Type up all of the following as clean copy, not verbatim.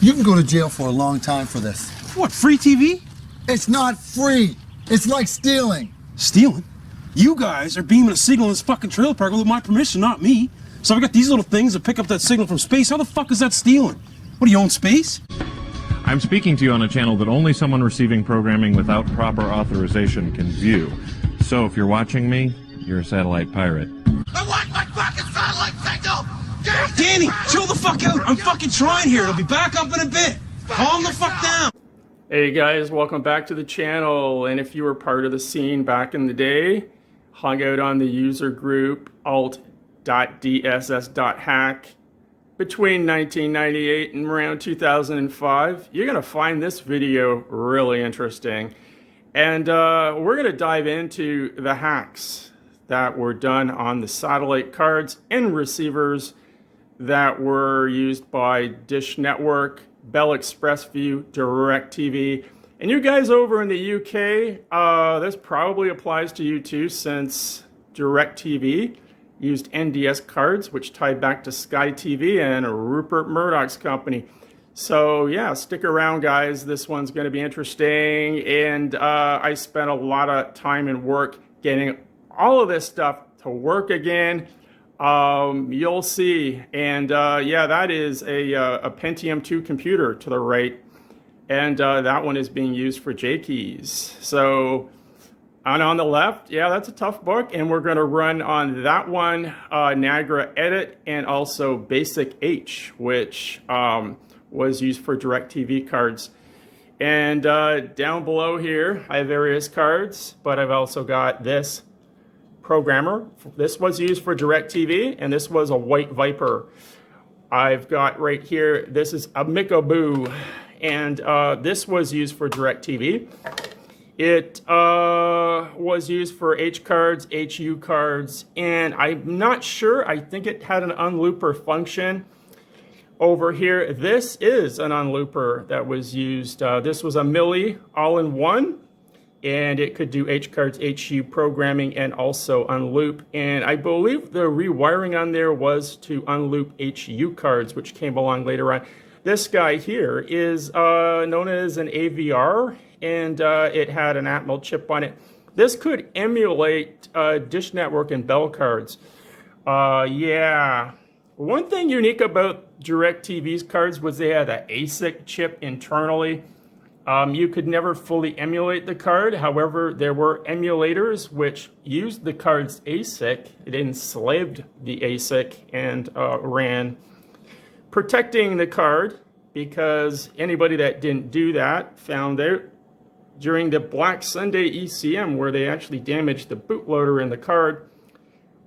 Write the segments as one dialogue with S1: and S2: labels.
S1: You can go to jail for a long time for this.
S2: What, free TV?
S1: It's not free. It's like stealing.
S2: Stealing? You guys are beaming a signal in this fucking trailer park with my permission, not me. So I've got these little things that pick up that signal from space. How the fuck is that stealing? What, do you own space?
S3: I'm speaking to you on a channel that only someone receiving programming without proper authorization can view. So if you're watching me, you're a satellite pirate.
S4: I want my fucking satellite signal!
S2: Danny, chill the fuck out. I'm fucking trying here. It'll be back up in a bit. Calm the fuck down.
S5: Hey guys, welcome back to the channel. And if you were part of the scene back in the day, hung out on the user group alt.dss.hack between 1998 and around 2005, you're going to find this video really interesting. And we're going to dive into the hacks that were done on the satellite cards and receivers that were used by Dish Network, Bell ExpressVU, DirecTV. And you guys over in the UK, this probably applies to you too, since DirecTV used NDS cards, which tied back to Sky TV and Rupert Murdoch's company. So yeah, stick around guys, this one's going to be interesting. And I spent a lot of time and work getting all of this stuff to work again. You'll see. And yeah, that is a Pentium 2 computer to the right. And that one is being used for J-keys. So on the left, yeah, that's a tough book. And we're going to run on that one, Niagara Edit, and also Basic H, which was used for DirecTV cards. And down below here, I have various cards, but I've also got this programmer. This was used for DirecTV, and this was a White Viper. I've got right here, this is a Mikaboo, and this was used for DirecTV. It was used for H cards, HU cards, and I'm not sure, I think it had an unlooper function. Over here, this is an unlooper that was used. This was a Milli all-in-one, and it could do H cards, HU programming, and also unloop. And I believe the rewiring on there was to unloop HU cards, which came along later on. This guy here is known as an AVR, and it had an Atmel chip on it. This could emulate Dish Network and Bell cards. Yeah. One thing unique about DirecTV's cards was they had an ASIC chip internally. You could never fully emulate the card. However, there were emulators which used the card's ASIC. It enslaved the ASIC and ran, protecting the card, because anybody that didn't do that found out during the Black Sunday ECM where they actually damaged the bootloader in the card.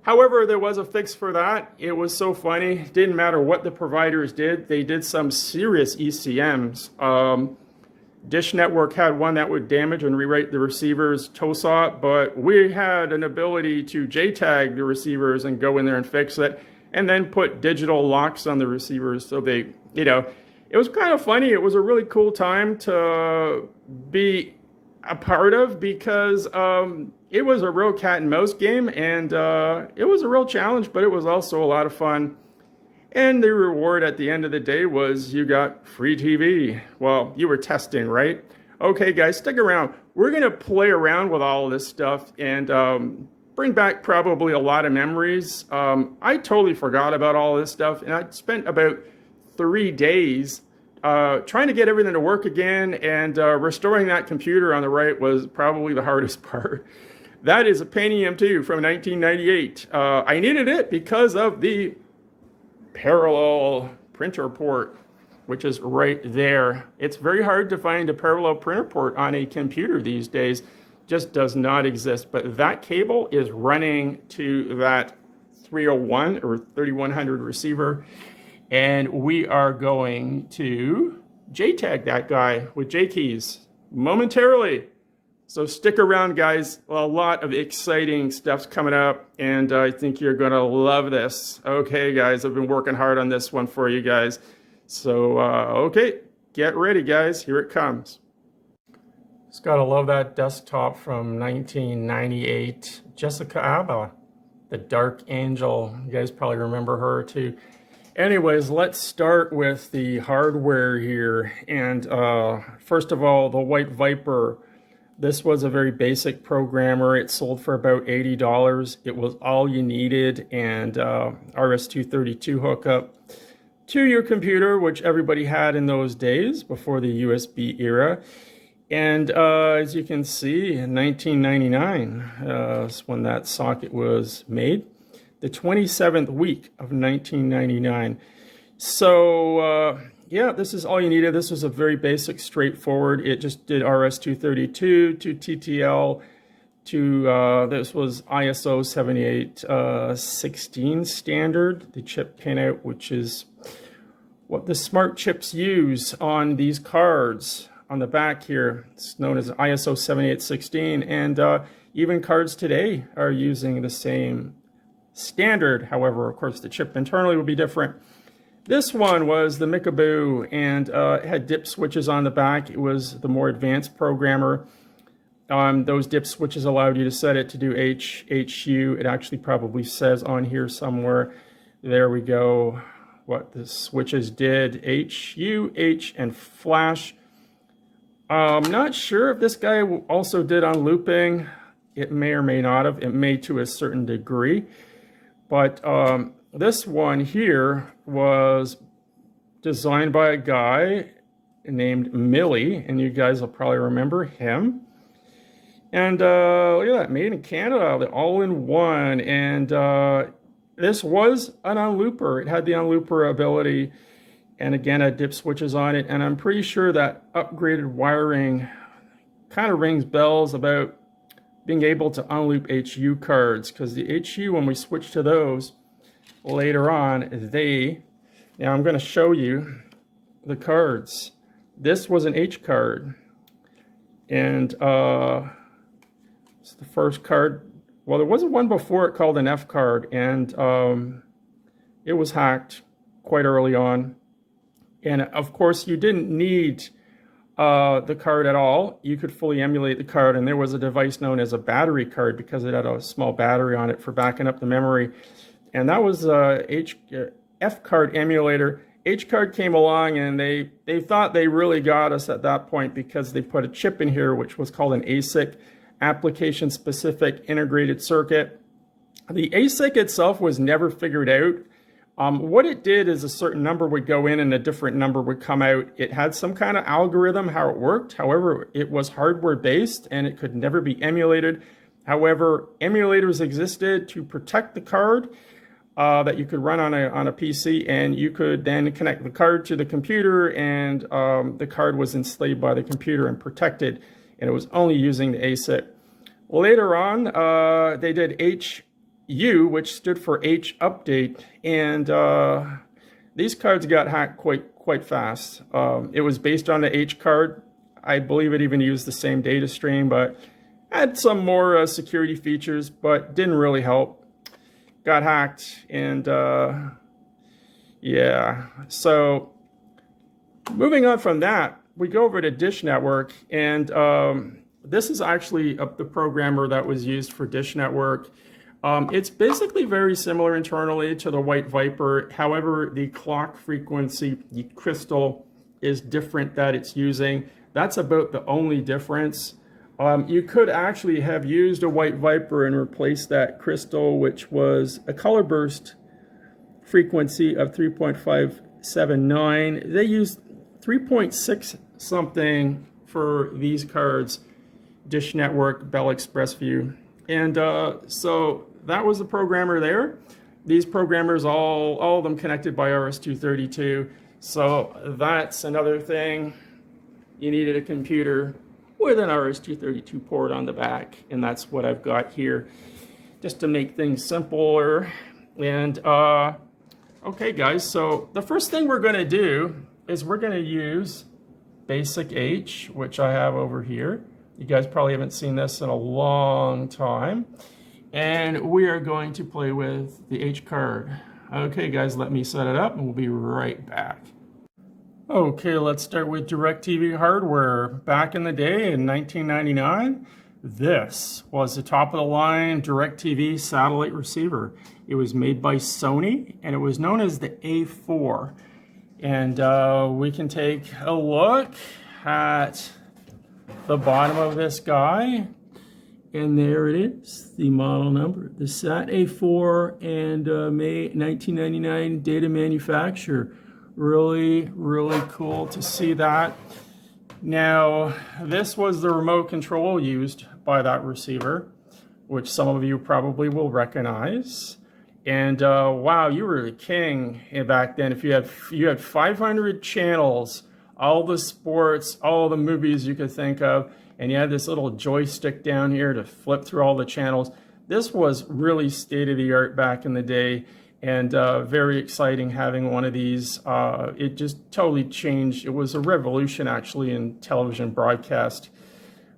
S5: However, there was a fix for that. It was so funny. It didn't matter what the providers did. They did some serious ECMs. Dish Network had one that would damage and rewrite the receiver's TOSA, but we had an ability to JTAG the receivers and go in there and fix it, and then put digital locks on the receivers so they, you know, it was kind of funny. It was a really cool time to be a part of, because it was a real cat and mouse game, and it was a real challenge, but it was also a lot of fun. And the reward at the end of the day was you got free TV. Well, you were testing, right? Okay, guys, stick around. We're going to play around with all of this stuff and bring back probably a lot of memories. I totally forgot about all this stuff, and I spent about 3 days trying to get everything to work again, and restoring that computer on the right was probably the hardest part. That is a Pentium 2 from 1998. I needed it because of the parallel printer port, which is right there. It's very hard to find a parallel printer port on a computer these days. Just does not exist. But that cable is running to that 301 or 3100 receiver, and we are going to JTAG that guy with J keys momentarily. So stick around, guys. A lot of exciting stuff's coming up, and I think you're going to love this. Okay, guys, I've been working hard on this one for you guys. So, okay, get ready, guys. Here it comes. Just got to love that desktop from 1998. Jessica Alba, the Dark Angel. You guys probably remember her, too. Anyways, let's start with the hardware here. And first of all, the White Viper. This was a very basic programmer. It sold for about $80. It was all you needed, and RS-232 hookup to your computer, which everybody had in those days before the USB era. And as you can see, in 1999 is when that socket was made, the 27th week of 1999. So yeah, this is all you needed. This was a very basic, straightforward. It just did RS-232 to TTL to, this was ISO 7816 standard, the chip pinout, which is what the smart chips use on these cards. On the back here, it's known as ISO 7816, and even cards today are using the same standard. However, of course, the chip internally will be different. This one was the Micaboo, and it had dip switches on the back. It was the more advanced programmer. Those dip switches allowed you to set it to do HU. It actually probably says on here somewhere. There we go. What the switches did: HU, H, and flash. I'm not sure if this guy also did on looping. It may or may not have. It may to a certain degree. But this one here was designed by a guy named Millie, and you guys will probably remember him. And look at that, made in Canada, the all-in-one. And this was an unlooper. It had the unlooper ability, and again, had dip switches on it. And I'm pretty sure that upgraded wiring kind of rings bells about being able to unloop HU cards, because the HU, when we switch to those later on, now I'm going to show you the cards. This was an H card, and it's the first card. Well, there was one before it called an F card, and it was hacked quite early on. And of course, you didn't need the card at all. You could fully emulate the card, and there was a device known as a battery card because it had a small battery on it for backing up the memory. And that was F card emulator. H card came along, and they thought they really got us at that point because they put a chip in here which was called an ASIC, application specific integrated circuit. The ASIC itself was never figured out. What it did is a certain number would go in and a different number would come out. It had some kind of algorithm how it worked. However, it was hardware based and it could never be emulated. However, emulators existed to protect the card that you could run on a PC, and you could then connect the card to the computer, and the card was enslaved by the computer and protected, and it was only using the ASIC. Later on, they did HU, which stood for H update, and these cards got hacked quite fast. It was based on the H card. I believe it even used the same data stream, but had some more security features, but didn't really help. Got hacked, and yeah. So moving on from that, we go over to Dish Network, and this is actually the programmer that was used for Dish Network. It's basically very similar internally to the White Viper. However, the clock frequency, the crystal, is different that it's using. That's about the only difference. You could actually have used a White Viper and replaced that crystal, which was a color burst frequency of 3.579. They used 3.6 something for these cards, Dish Network, Bell ExpressVU. And so that was the programmer there. These programmers, all of them connected by RS-232. So that's another thing. You needed a computer with an RS-232 port on the back, and that's what I've got here, just to make things simpler. And okay, guys, so the first thing we're going to do is we're going to use Basic H, which I have over here. You guys probably haven't seen this in a long time. And we are going to play with the H card. Okay, guys, let me set it up, and we'll be right back. Okay, let's start with DirecTV hardware. Back in the day, in 1999, This was the top of the line DirecTV satellite receiver. It was made by Sony and it was known as the A4. And we can take a look at the bottom of this guy. And there it is, the model number, the SAT A4 and May 1999 data manufacturer. Really, really cool to see that. Now, this was the remote control used by that receiver, which some of you probably will recognize. And wow, you were the king back then. If you had 500 channels, all the sports, all the movies you could think of, and you had this little joystick down here to flip through all the channels. This was really state-of-the-art back in the day, and very exciting having one of these. It just totally changed. It was a revolution, actually, in television broadcast.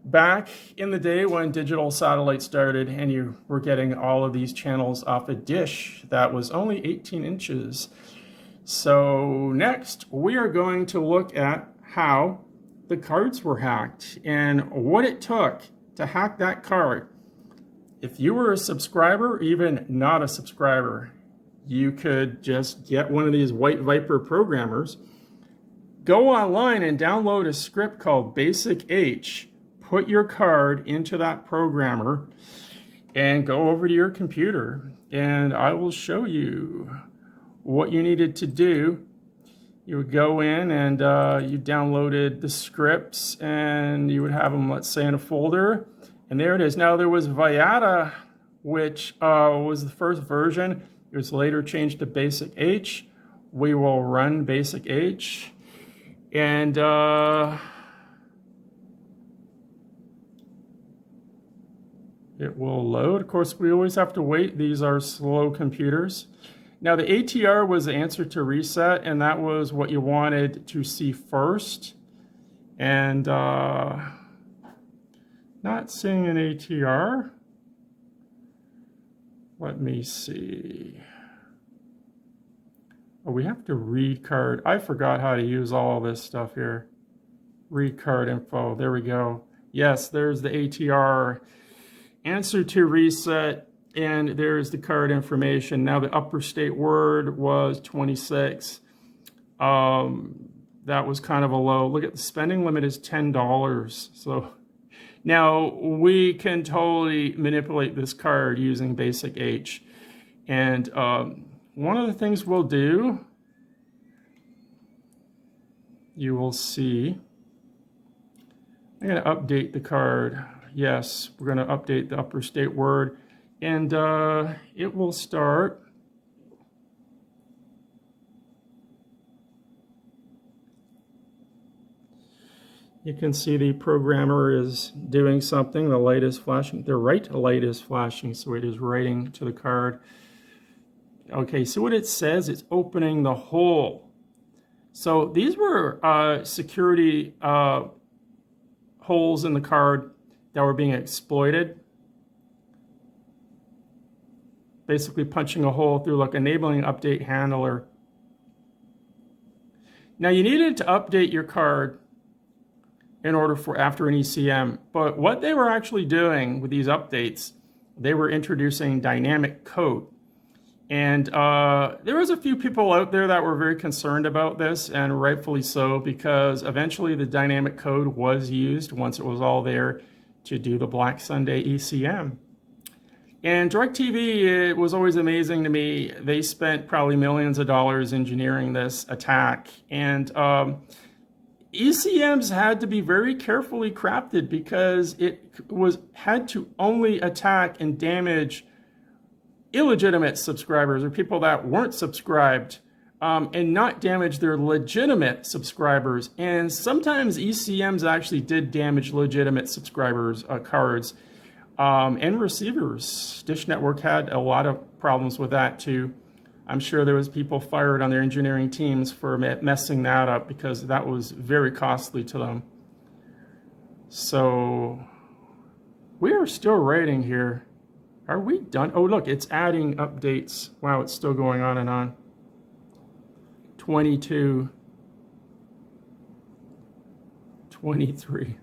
S5: Back in the day when digital satellite started and you were getting all of these channels off a dish that was only 18 inches. So next, we are going to look at how the cards were hacked and what it took to hack that card. If you were a subscriber, even not a subscriber, you could just get one of these White Viper programmers, go online and download a script called Basic H, put your card into that programmer, and go over to your computer. And I will show you what you needed to do. You would go in and you downloaded the scripts and you would have them, let's say, in a folder. And there it is. Now there was Viata, which was the first version. It was later changed to Basic H. We will run Basic H. And it will load. Of course, we always have to wait. These are slow computers. Now, the ATR was the answer to reset, and that was what you wanted to see first. And not seeing an ATR. Let me see. Oh, we have to read card. I forgot how to use all this stuff here. Read card info. There we go. Yes, there's the ATR. Answer to reset. And there's the card information. Now the upper state word was 26. That was kind of a low. Look at the spending limit is $10. So now we can totally manipulate this card using Basic H. And one of the things we'll do, you will see, I'm going to update the card. Yes, we're going to update the upper state word. And it will start. You can see the programmer is doing something. The light is flashing. The right light is flashing, so it is writing to the card. Okay, so what it says, it's opening the hole. So these were security holes in the card that were being exploited. Basically punching a hole through like enabling update handler. Now you needed to update your card in order for after an ECM, but what they were actually doing with these updates, they were introducing dynamic code. And there was a few people out there that were very concerned about this, and rightfully so, because eventually the dynamic code was used once it was all there to do the Black Sunday ECM. And DirecTV, it was always amazing to me. They spent probably millions of dollars engineering this attack. And ECMs had to be very carefully crafted because it had to only attack and damage illegitimate subscribers or people that weren't subscribed, and not damage their legitimate subscribers. And sometimes ECMs actually did damage legitimate subscribers' cards. And receivers. Dish Network had a lot of problems with that too. I'm sure there was people fired on their engineering teams for messing that up because that was very costly to them. So we are still writing here. Are we done? Oh, look, it's adding updates. Wow, it's still going on and on. 22, 23.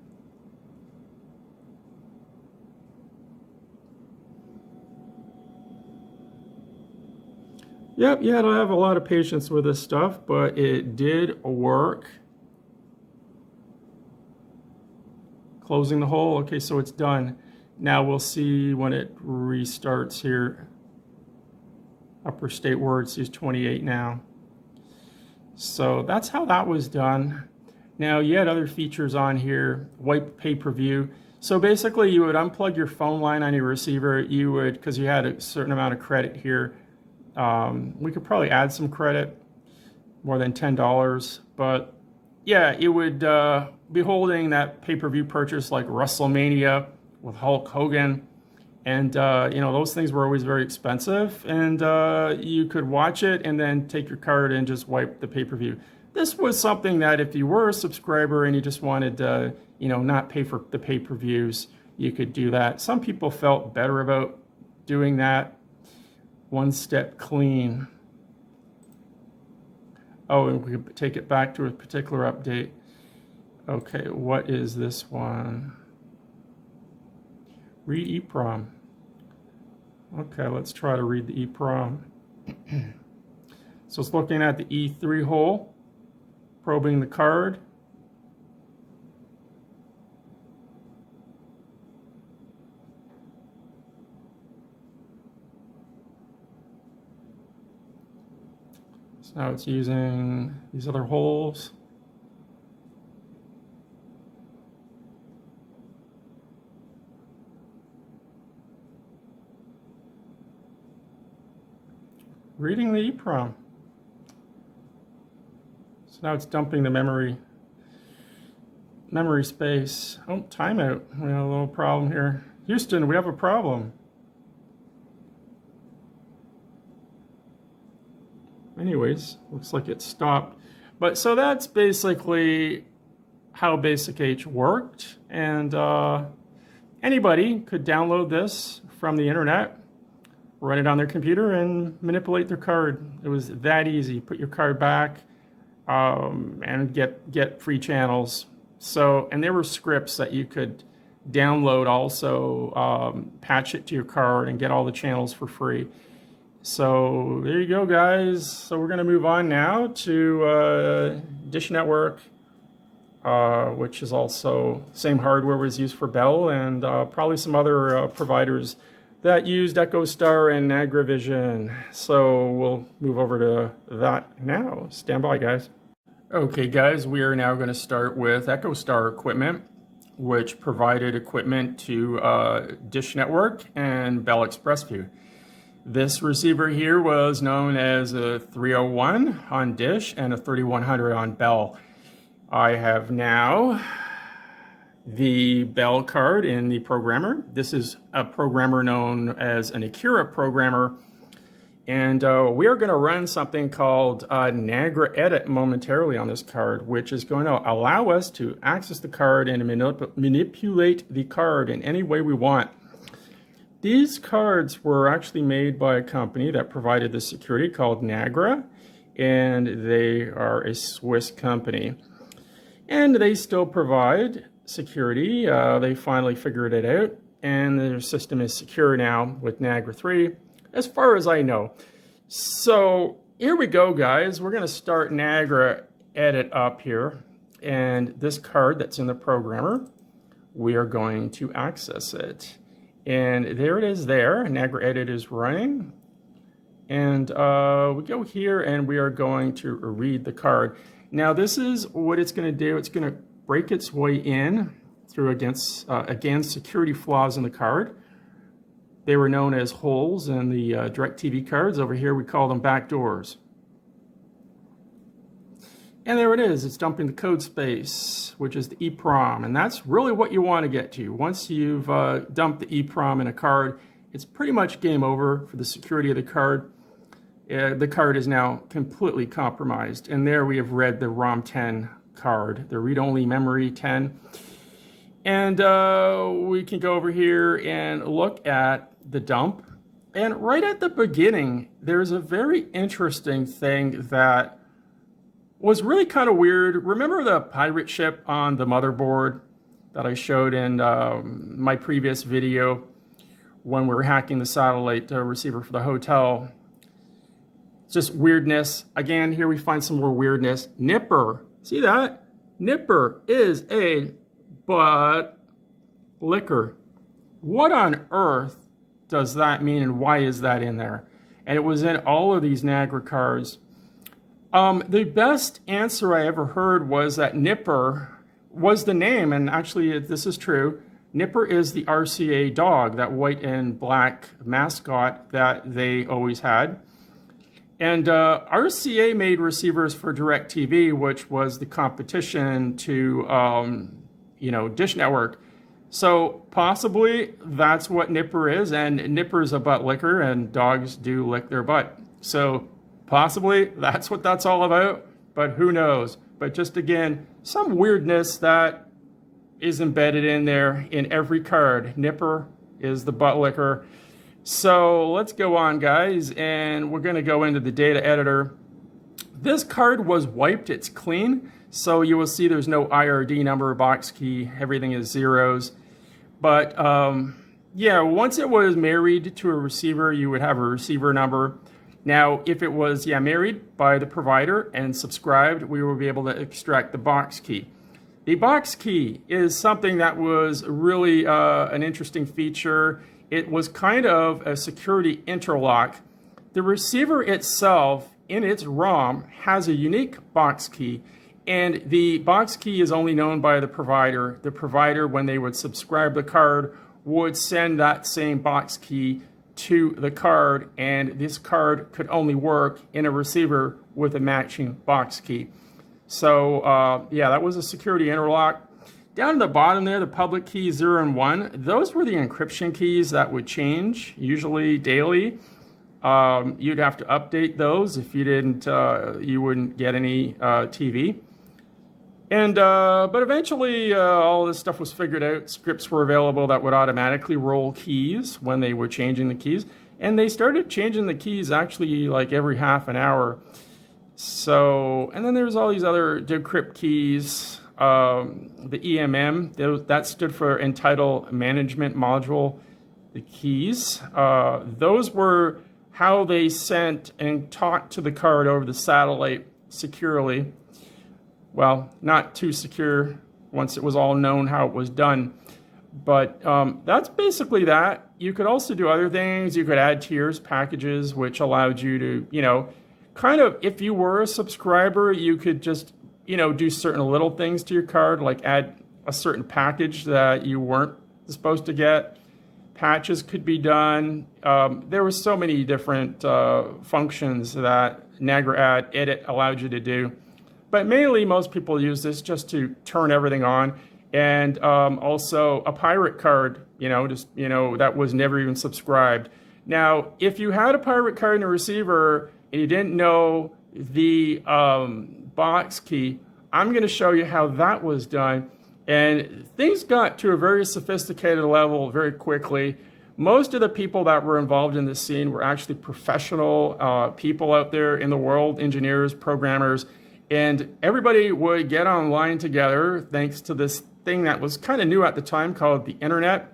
S5: Yep, you had to have a lot of patience with this stuff, but it did work. Closing the hole. Okay, so it's done. Now we'll see when it restarts here. Upper state words is 28 now. So that's how that was done. Now you had other features on here. Wipe pay-per-view. So basically you would unplug your phone line on your receiver. You would, because you had a certain amount of credit here. We could probably add some credit, more than $10, but yeah, it would be holding that pay-per-view purchase like WrestleMania with Hulk Hogan, and you know, those things were always very expensive, and you could watch it and then take your card and just wipe the pay-per-view. This was something that if you were a subscriber and you just wanted you know, not pay for the pay-per-views, you could do that. Some people felt better about doing that. One step clean. Oh, and we could take it back to a particular update. Okay, what is this one? Read EEPROM. Okay, let's try to read the EEPROM. So it's looking at the E3 hole, probing the card. So now it's using these other holes. Reading the EEPROM. So now it's dumping the memory space. Oh, timeout. We have a little problem here. Houston, we have a problem. Anyways, looks like it stopped. But so that's basically how Basic H worked. And anybody could download this from the internet, run it on their computer, and manipulate their card. It was that easy. Put your card back and get free channels. So, and there were scripts that you could download also, patch it to your card and get all the channels for free. So there you go, guys. So we're going to move on now to Dish Network, which is also same hardware was used for Bell, and probably some other providers that used EchoStar and Nagravision. So we'll move over to that now. Stand by, guys. Okay, guys, we are now going to start with EchoStar equipment, which provided equipment to Dish Network and Bell ExpressVU. This receiver here was known as a 301 on Dish and a 3100 on Bell. I have now the Bell card in the programmer. This is a programmer known as an Akira programmer. And we are going to run something called Nagra Edit momentarily on this card, which is going to allow us to access the card and manipulate the card in any way we want. These cards were actually made by a company that provided the security called Nagra, and they are a Swiss company. And they still provide security. They finally figured it out, and their system is secure now with Nagra 3, as far as I know. So here we go, guys. We're going to start Nagra Edit up here, and this card that's in the programmer, we are going to access it. And there it is there. Nagra Edit is running. And we go here and we are going to read the card. Now this is what it's going to do. It's going to break its way in through against, again, security flaws in the card. They were known as holes in the DirecTV cards. Over here we call them back doors. And there it is. It's dumping the code space, which is the EEPROM. And that's really what you want to get to. Once you've dumped the EEPROM in a card, it's pretty much game over for the security of the card. The card is now completely compromised. And there we have read the ROM 10 card, the read-only memory 10. And we can go over here and look at the dump. And right at the beginning, there's a very interesting thing that was really kind of weird. Remember the pirate ship on the motherboard that I showed in my previous video when we were hacking the satellite receiver for the hotel? It's just weirdness. Again, here we find some more weirdness. Nipper. See that? Nipper is a butt liquor. What on earth does that mean, and why is that in there? And it was in all of these Niagara cards. The best answer I ever heard was that Nipper was the name, and actually this is true. Nipper is the RCA dog, that white and black mascot that they always had. And RCA made receivers for DirecTV, which was the competition to, Dish Network. So possibly that's what Nipper is, and Nipper is a butt licker, and dogs do lick their butt. So possibly that's what that's all about, but who knows? But just again, some weirdness that is embedded in there in every card. Nipper is the butt licker. So let's go on, guys, and we're going to go into the data editor. This card was wiped. It's clean. So you will see there's no IRD number, box key. Everything is zeros. But once it was married to a receiver, you would have a receiver number. Now, if it was married by the provider and subscribed, we will be able to extract the box key. The box key is something that was really an interesting feature. It was kind of a security interlock. The receiver itself, in its ROM, has a unique box key, and the box key is only known by the provider. The provider, when they would subscribe the card, would send that same box key to the card, and this card could only work in a receiver with a matching box key. So that was a security interlock. Down at the bottom there, the public keys 0 and 1, those were the encryption keys that would change, usually daily. You'd have to update those. If you didn't, you wouldn't get any TV. And but eventually, all this stuff was figured out. Scripts were available that would automatically roll keys when they were changing the keys. And they started changing the keys actually like every half an hour. So, and then there's all these other decrypt keys. The EMM, that stood for Entitled Management Module. The keys, those were how they sent and talked to the card over the satellite securely. Well, not too secure once it was all known how it was done. But that's basically that. You could also do other things. You could add tiers, packages, which allowed you to, kind of, if you were a subscriber, you could just, do certain little things to your card, like add a certain package that you weren't supposed to get. Patches could be done. There were so many different functions that Niagara Add Edit allowed you to do. But mainly, most people use this just to turn everything on. And also a pirate card, that was never even subscribed. Now, if you had a pirate card in a receiver and you didn't know the box key, I'm going to show you how that was done. And things got to a very sophisticated level very quickly. Most of the people that were involved in this scene were actually professional people out there in the world, engineers, programmers, and everybody would get online together thanks to this thing that was kind of new at the time called the internet,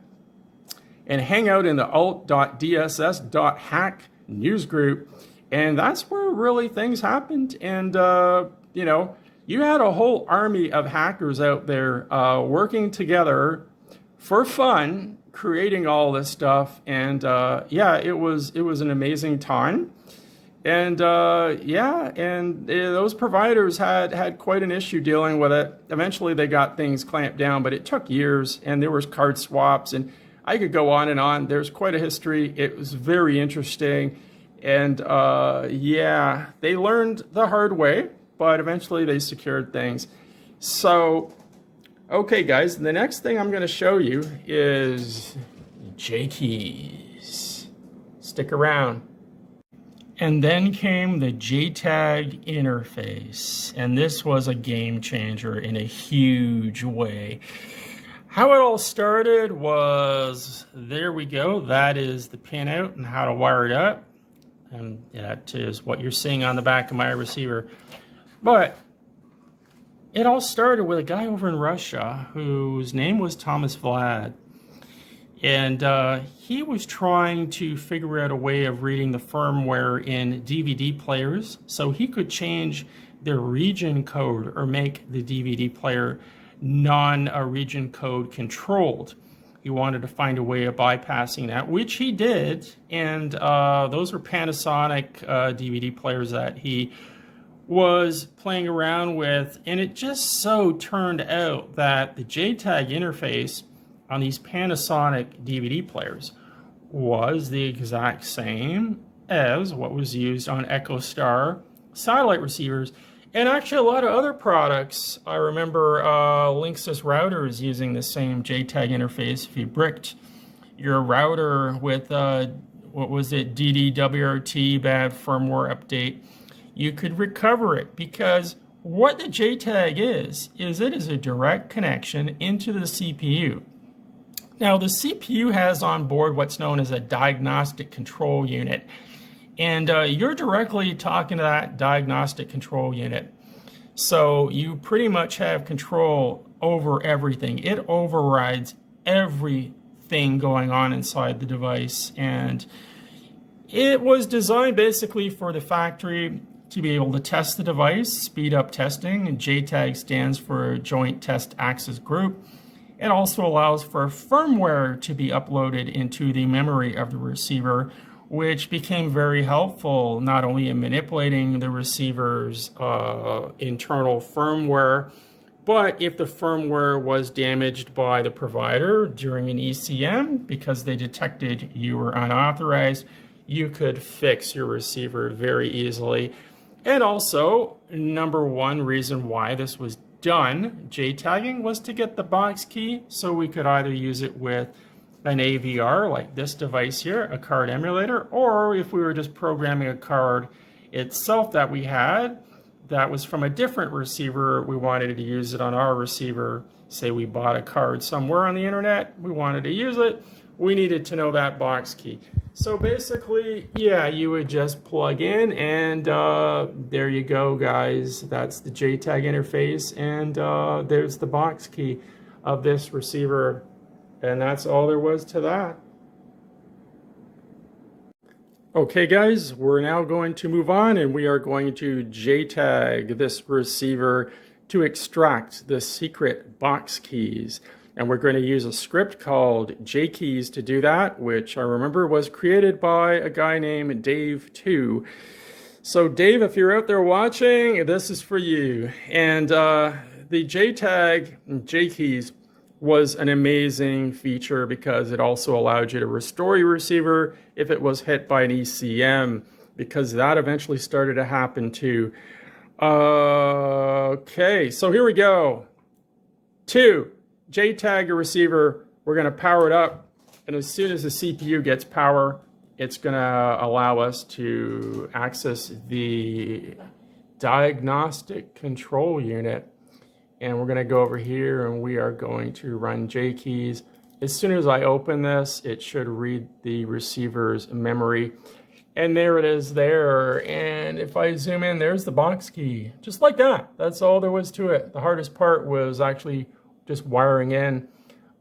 S5: and hang out in the alt.dss.hack newsgroup. And that's where really things happened. And, you had a whole army of hackers out there working together for fun, creating all this stuff. And it was an amazing time. And those providers had quite an issue dealing with it. Eventually they got things clamped down, but it took years, and there was card swaps, and I could go on and on. There's quite a history. It was very interesting. And they learned the hard way, but eventually they secured things. So, okay guys, the next thing I'm going to show you is J keys. Stick around. And then came the JTAG interface, and this was a game changer in a huge way. How it all started was, there we go, that is the pinout and how to wire it up. And that is what you're seeing on the back of my receiver. But it all started with a guy over in Russia whose name was Thomas Vlad. And he was trying to figure out a way of reading the firmware in DVD players so he could change the region code or make the DVD player non-region code controlled. He wanted to find a way of bypassing that, which he did. And those were Panasonic DVD players that he was playing around with. And it just so turned out that the JTAG interface on these Panasonic DVD players was the exact same as what was used on EchoStar satellite receivers. And actually a lot of other products, I remember Linksys routers using the same JTAG interface. If you bricked your router with, what was it, DDWRT, bad firmware update, you could recover it, because what the JTAG is it is a direct connection into the CPU. Now, the CPU has on board what's known as a diagnostic control unit. And you're directly talking to that diagnostic control unit. So you pretty much have control over everything. It overrides everything going on inside the device. And it was designed basically for the factory to be able to test the device, speed up testing. And JTAG stands for Joint Test Access Group. It also allows for firmware to be uploaded into the memory of the receiver, which became very helpful not only in manipulating the receiver's internal firmware, but if the firmware was damaged by the provider during an ECM because they detected you were unauthorized, you could fix your receiver very easily. And also, number one reason why this was done, JTAGing, was to get the box key so we could either use it with an AVR like this device here, a card emulator, or if we were just programming a card itself that we had that was from a different receiver, we wanted to use it on our receiver. Say we bought a card somewhere on the internet, we wanted to use it, we needed to know that box key. So basically, yeah, you would just plug in and there you go, guys. That's the JTAG interface, and there's the box key of this receiver. And that's all there was to that. Okay, guys, we're now going to move on, and we are going to JTAG this receiver to extract the secret box keys. And we're going to use a script called JKeys to do that, which I remember was created by a guy named Dave2. So Dave, if you're out there watching, this is for you. And the JTAG JKeys was an amazing feature because it also allowed you to restore your receiver if it was hit by an ECM, because that eventually started to happen too. Okay, so here we go. 2. JTAG your receiver. We're going to power it up, and as soon as the CPU gets power, it's going to allow us to access the diagnostic control unit. And we're going to go over here and we are going to run JKeys. As soon as I open this, it should read the receiver's memory. And there it is there. And if I zoom in, there's the box key. Just like that. That's all there was to it. The hardest part was actually just wiring in.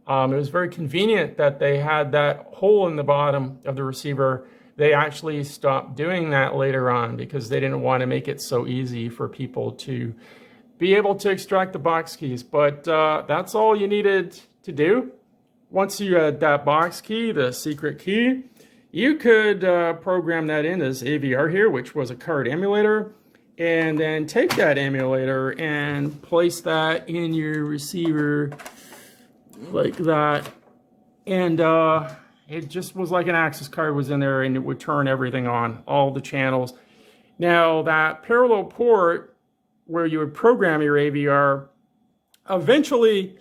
S5: It was very convenient that they had that hole in the bottom of the receiver. They actually stopped doing that later on because they didn't want to make it so easy for people to be able to extract the box keys. But that's all you needed to do. Once you had that box key, the secret key, you could program that in as AVR here, which was a card emulator, and then take that emulator and place that in your receiver like that. And it just was like an access card was in there, and it would turn everything on, all the channels. Now that parallel port where you would program your AVR, eventually,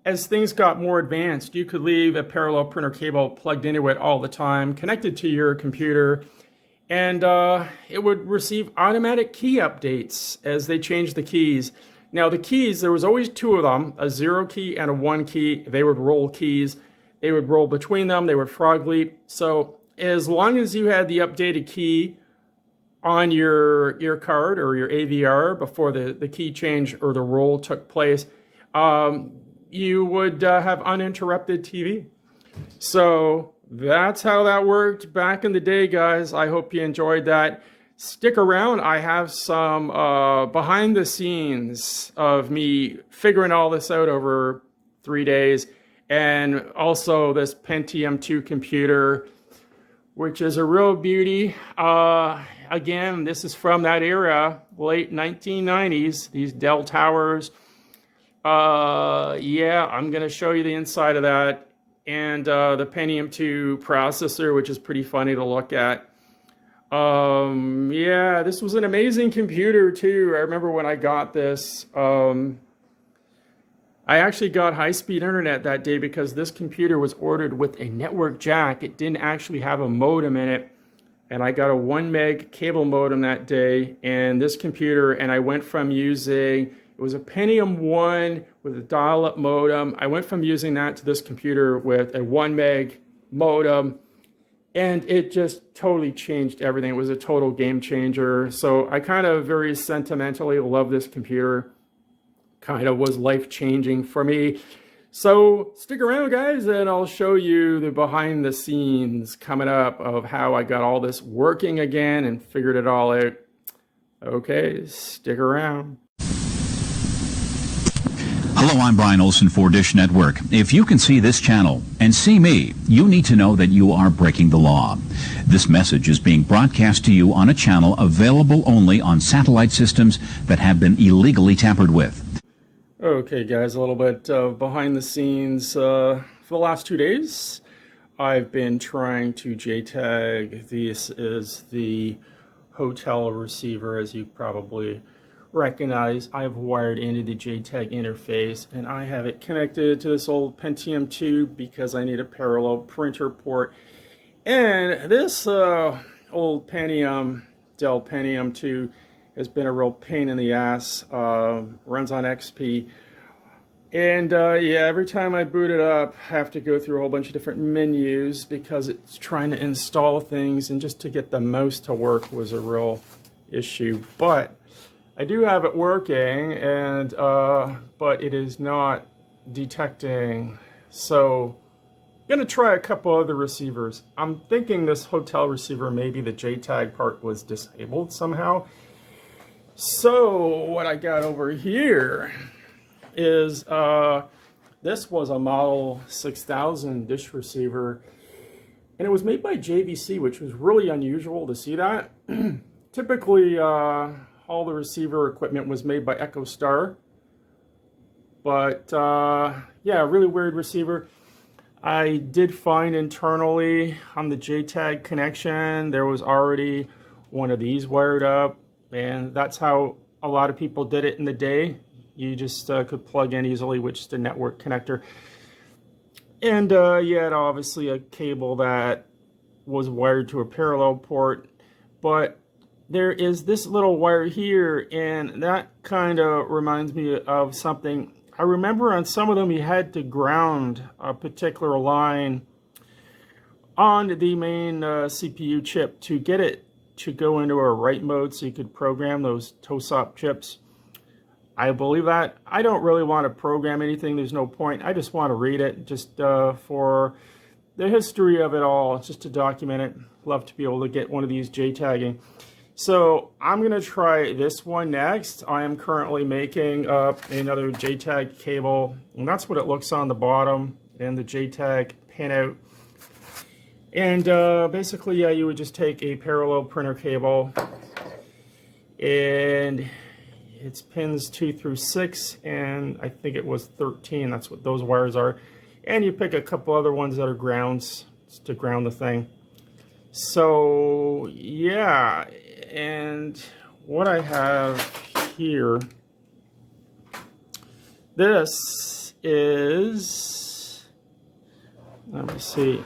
S5: as things got more advanced, you could leave a parallel printer cable plugged into it all the time, connected to your computer, and it would receive automatic key updates as they changed the keys. Now the keys, there was always 2 of them, a 0 key and a 1 key. They would roll keys. They would roll between them. They would frog leap. So as long as you had the updated key on your card or your AVR before the key change or the roll took place, you would have uninterrupted TV. So that's how that worked back in the day, guys. I hope you enjoyed that. Stick around. I have some behind the scenes of me figuring all this out over 3 days, and also this Pentium 2 computer, which is a real beauty. Again, this is from that era, late 1990s, these Dell towers. Yeah, I'm going to show you the inside of that, and the Pentium 2 processor, which is pretty funny to look at. Yeah, this was an amazing computer too. I remember when I got this, I actually got high-speed internet that day because this computer was ordered with a network jack. It didn't actually have a modem in it. And I got a 1 meg cable modem that day. And this computer, and I went from using, it was a Pentium 1 with a dial-up modem. I went from using that to this computer with a 1 meg modem. And it just totally changed everything. It was a total game changer. So I kind of very sentimentally love this computer. Kind of was life-changing for me. So stick around, guys, and I'll show you the behind the scenes coming up of how I got all this working again and figured it all out. Okay, stick around.
S6: Hello, I'm Brian Olson for Dish Network. If you can see this channel and see me, you need to know that you are breaking the law. This message is being broadcast to you on a channel available only on satellite systems that have been illegally tampered with.
S5: Okay, guys, a little bit behind the scenes. For the last 2 days, I've been trying to JTAG. This is the hotel receiver, as you probably recognize. I've wired into the JTAG interface, and I have it connected to this old Pentium 2 because I need a parallel printer port. And this old Pentium, Dell Pentium 2, has been a real pain in the ass. Runs on XP. And yeah, every time I boot it up, I have to go through a whole bunch of different menus because it's trying to install things, and just to get the mouse to work was a real issue. But I do have it working, and but it is not detecting. So I'm gonna try a couple other receivers. I'm thinking this hotel receiver, maybe the JTAG part was disabled somehow. So what I got over here is this was a Model 6000 dish receiver, and it was made by JVC, which was really unusual to see that. Typically all the receiver equipment was made by EchoStar, but yeah, really weird receiver. I did find internally on the JTAG connection there was already one of these wired up, and that's how a lot of people did it in the day. You just could plug in easily, which is the network connector. And you had obviously a cable that was wired to a parallel port, but there is this little wire here, and that kind of reminds me of something. I remember on some of them you had to ground a particular line on the main CPU chip to get it to go into a write mode so you could program those TOSOP chips. I believe that. I don't really want to program anything. There's no point. I just want to read it just for the history of it all, just to document it. Love to be able to get one of these JTAGing. So I'm going to try this one next. I am currently making another JTAG cable, and that's what it looks on the bottom, and the JTAG pinout. And basically, yeah, you would just take a parallel printer cable, and it's pins 2 through 6, and I think it was 13. That's what those wires are. And you pick a couple other ones that are grounds to ground the thing. So yeah, and what I have here, this is, let me see,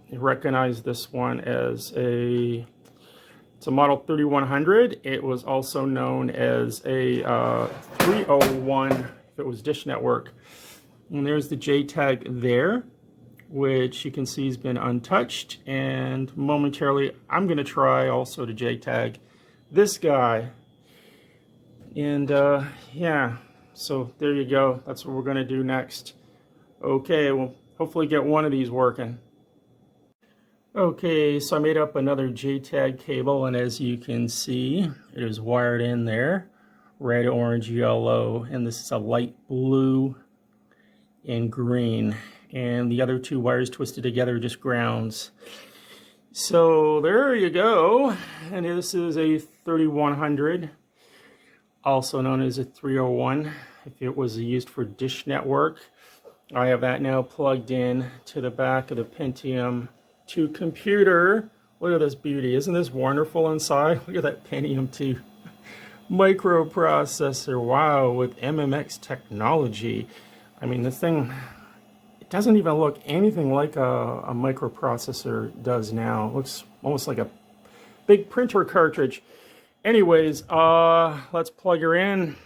S5: you recognize this one as it's a Model 3100. It was also known as a 301 if it was Dish Network. And there's the JTAG there, which you can see has been untouched. And momentarily, I'm going to try also to JTAG this guy. And yeah, so there you go. That's what we're going to do next. Okay, well, hopefully get one of these working. Okay, so I made up another JTAG cable, and as you can see, it is wired in there. Red, orange, yellow, and this is a light blue and green. And the other two wires twisted together, just grounds. So there you go. And this is a 3100, also known as a 301, if it was used for dish network. I have that now plugged in to the back of the Pentium 2 computer. Look at this beauty. Isn't this wonderful inside? Look at that Pentium 2 microprocessor. Wow, with MMX technology. I mean, this thing, it doesn't even look anything like a microprocessor does now. It looks almost like a big printer cartridge. Anyways, let's plug her in,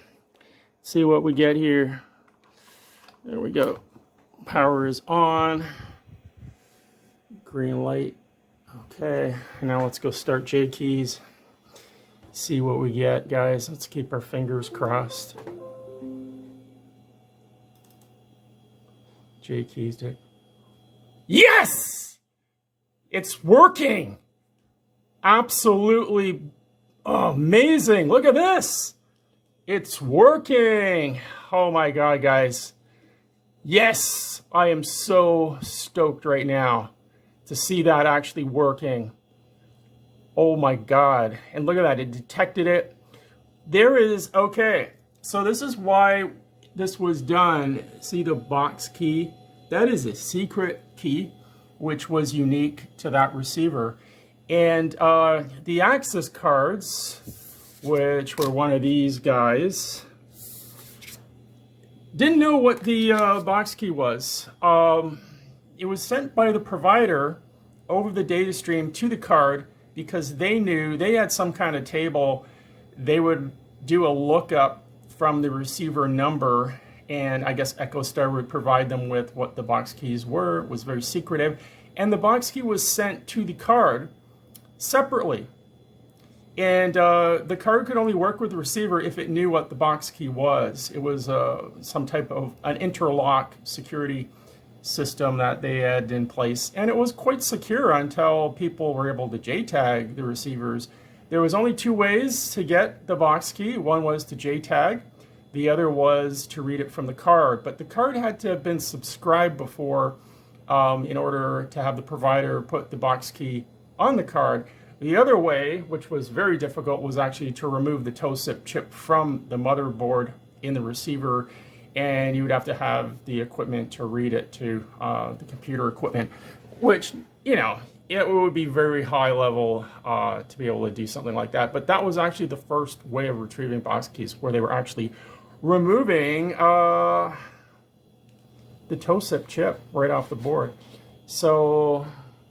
S5: see what we get here. There we go. Power is on. Green light. Okay, now let's go start J keys. See what we get, guys. Let's keep our fingers crossed. J keys, Dick. Yes! It's working! Absolutely amazing. Look at this. It's working. Oh my God, guys. Yes, I am so stoked right now to see that actually working. Oh my God. And look at that, it detected it. There is, okay, so this is why this was done. See the box key? That is a secret key, which was unique to that receiver. And the access cards, which were one of these guys, didn't know what the box key was. It was sent by the provider over the data stream to the card because they knew they had some kind of table. They would do a lookup from the receiver number, and I guess EchoStar would provide them with what the box keys were. It was very secretive. And the box key was sent to the card separately. And the card could only work with the receiver if it knew what the box key was. It was some type of an interlock security system that they had in place. And it was quite secure until people were able to JTAG the receivers. There was only two ways to get the box key. One was to JTAG. The other was to read it from the card. But the card had to have been subscribed before in order to have the provider put the box key on the card. The other way, which was very difficult, was actually to remove the TOSIP chip from the motherboard in the receiver, and you would have to have the equipment to read it to the computer equipment, which, you know, it would be very high level to be able to do something like that. But that was actually the first way of retrieving box keys, where they were actually removing the TOSIP chip right off the board. So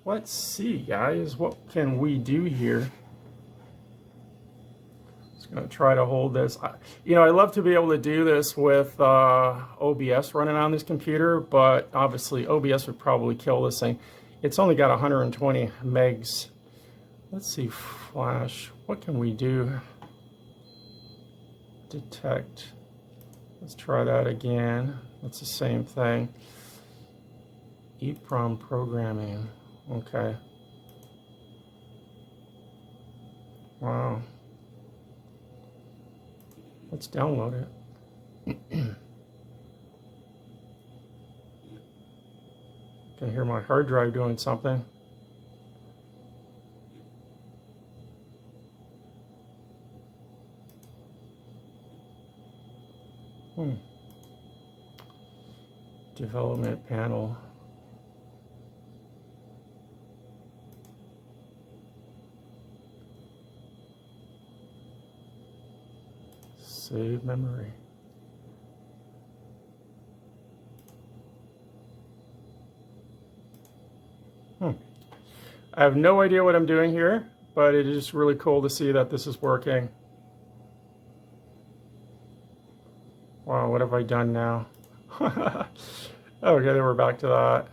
S5: let's see, guys, what can we do here? Just gonna try to hold this. You know, I love to be able to do this with OBS running on this computer, but obviously OBS would probably kill this thing. It's only got 120 megs. Let's see, flash. What can we do? Detect. Let's try that again. That's the same thing. EEPROM programming. Okay. Wow. Let's download it. Can hear my hard drive doing something. Development panel. Save memory. I have no idea what I'm doing here, but it is just really cool to see that this is working. Wow, what have I done now? Okay, we're back to that.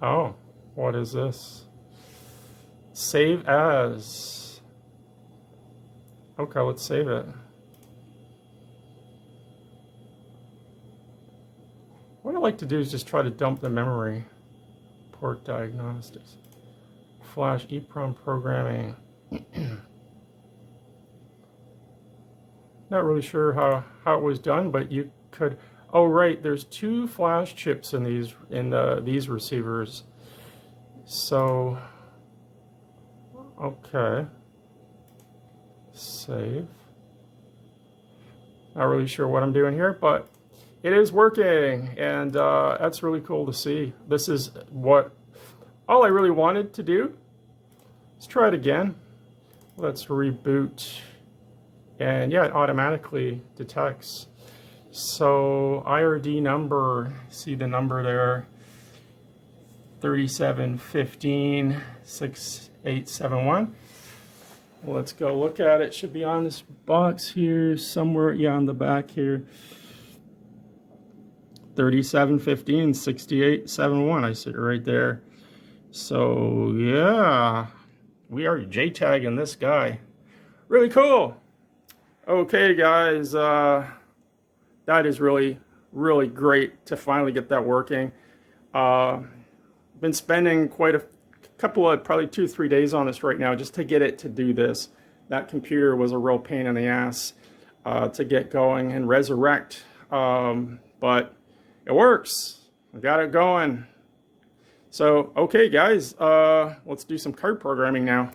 S5: Oh, what is this? Save as. Okay, let's save it. like to do is just try to dump the memory. Port diagnostics. Flash EEPROM programming. Not really sure how it was done, but you could. Oh right, there's 2 flash chips in these receivers. So okay, save. Not really sure what I'm doing here, but it is working, and that's really cool to see. This is all I really wanted to do. Let's try it again. Let's reboot. And yeah, it automatically detects. So IRD number, see the number there, 37156871. Let's go look at it. Should be on this box here somewhere. Yeah, on the back here. 37156871. I see it right there. So yeah, we are JTAGing this guy. Really cool. Okay, guys, that is really, really great to finally get that working. Been spending quite a couple of, probably 2-3 days on this right now just to get it to do this. That computer was a real pain in the ass to get going and resurrect, but it works. I got it going. So, okay, guys, let's do some card programming now.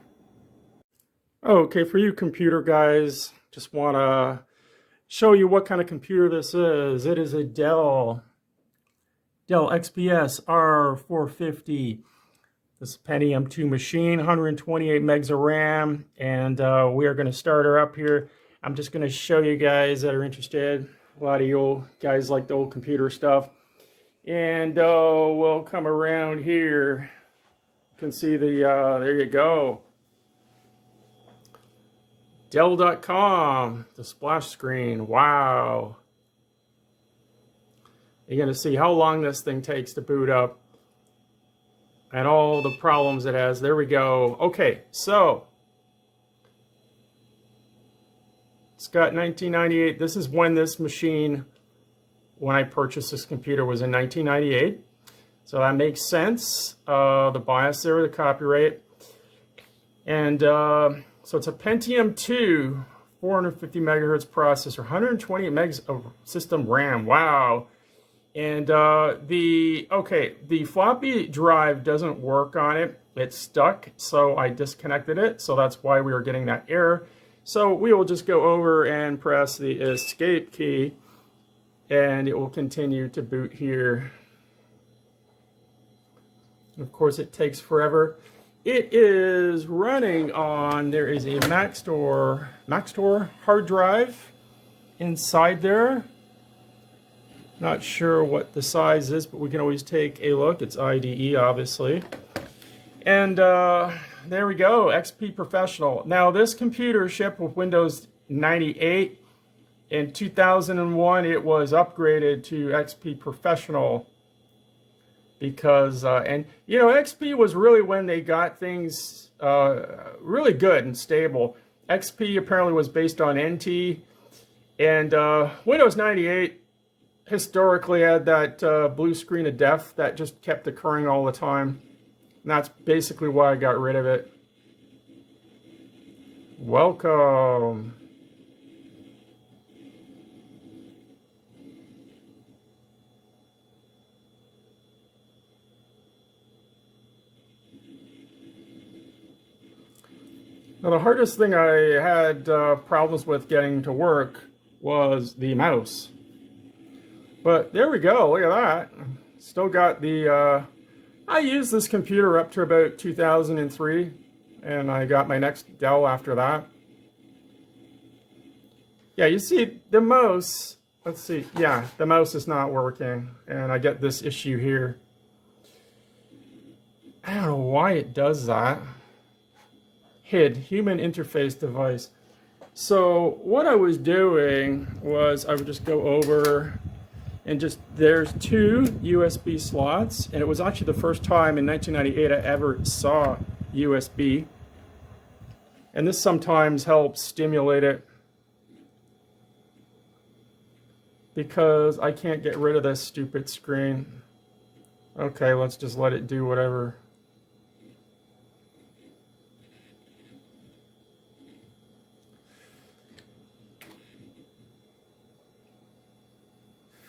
S5: Okay, for you computer guys, just want to show you what kind of computer this is. It is a Dell XPS R450. This is Pentium 2 machine, 128 megs of RAM, and we are going to start her up here. I'm just going to show you guys that are interested. A lot of you old guys like the old computer stuff. And we'll come around here. You can see the, there you go. Dell.com, the splash screen. Wow. You're going to see how long this thing takes to boot up and all the problems it has. There we go. Okay, so it's got 1998. This is when this machine, when I purchased this computer, was in 1998. So that makes sense. The BIOS there, the copyright. And so it's a Pentium 2, 450 megahertz processor, 128 megs of system RAM. Wow. And the floppy drive doesn't work on it. It's stuck, so I disconnected it. So that's why we were getting that error. So we will just go over and press the escape key, and it will continue to boot here. Of course, it takes forever. It is running on, there is a Maxtor hard drive inside there. Not sure what the size is, but we can always take a look. It's IDE, obviously. And there we go, XP Professional. Now, this computer shipped with Windows 98. In 2001, it was upgraded to XP Professional. Because, and you know, XP was really when they got things really good and stable. XP apparently was based on NT, and Windows 98 historically had that blue screen of death that just kept occurring all the time. And that's basically why I got rid of it. Welcome. Now, the hardest thing I had problems with getting to work was the mouse. But there we go, look at that. Still got the, I used this computer up to about 2003, and I got my next Dell after that. Yeah, you see the mouse, let's see, yeah, the mouse is not working, and I get this issue here. I don't know why it does that. HID, human interface device. So what I was doing was I would just go over and just, there's 2 USB slots, and it was actually the first time in 1998 I ever saw USB. And this sometimes helps stimulate it. because I can't get rid of this stupid screen. Okay, let's just let it do whatever.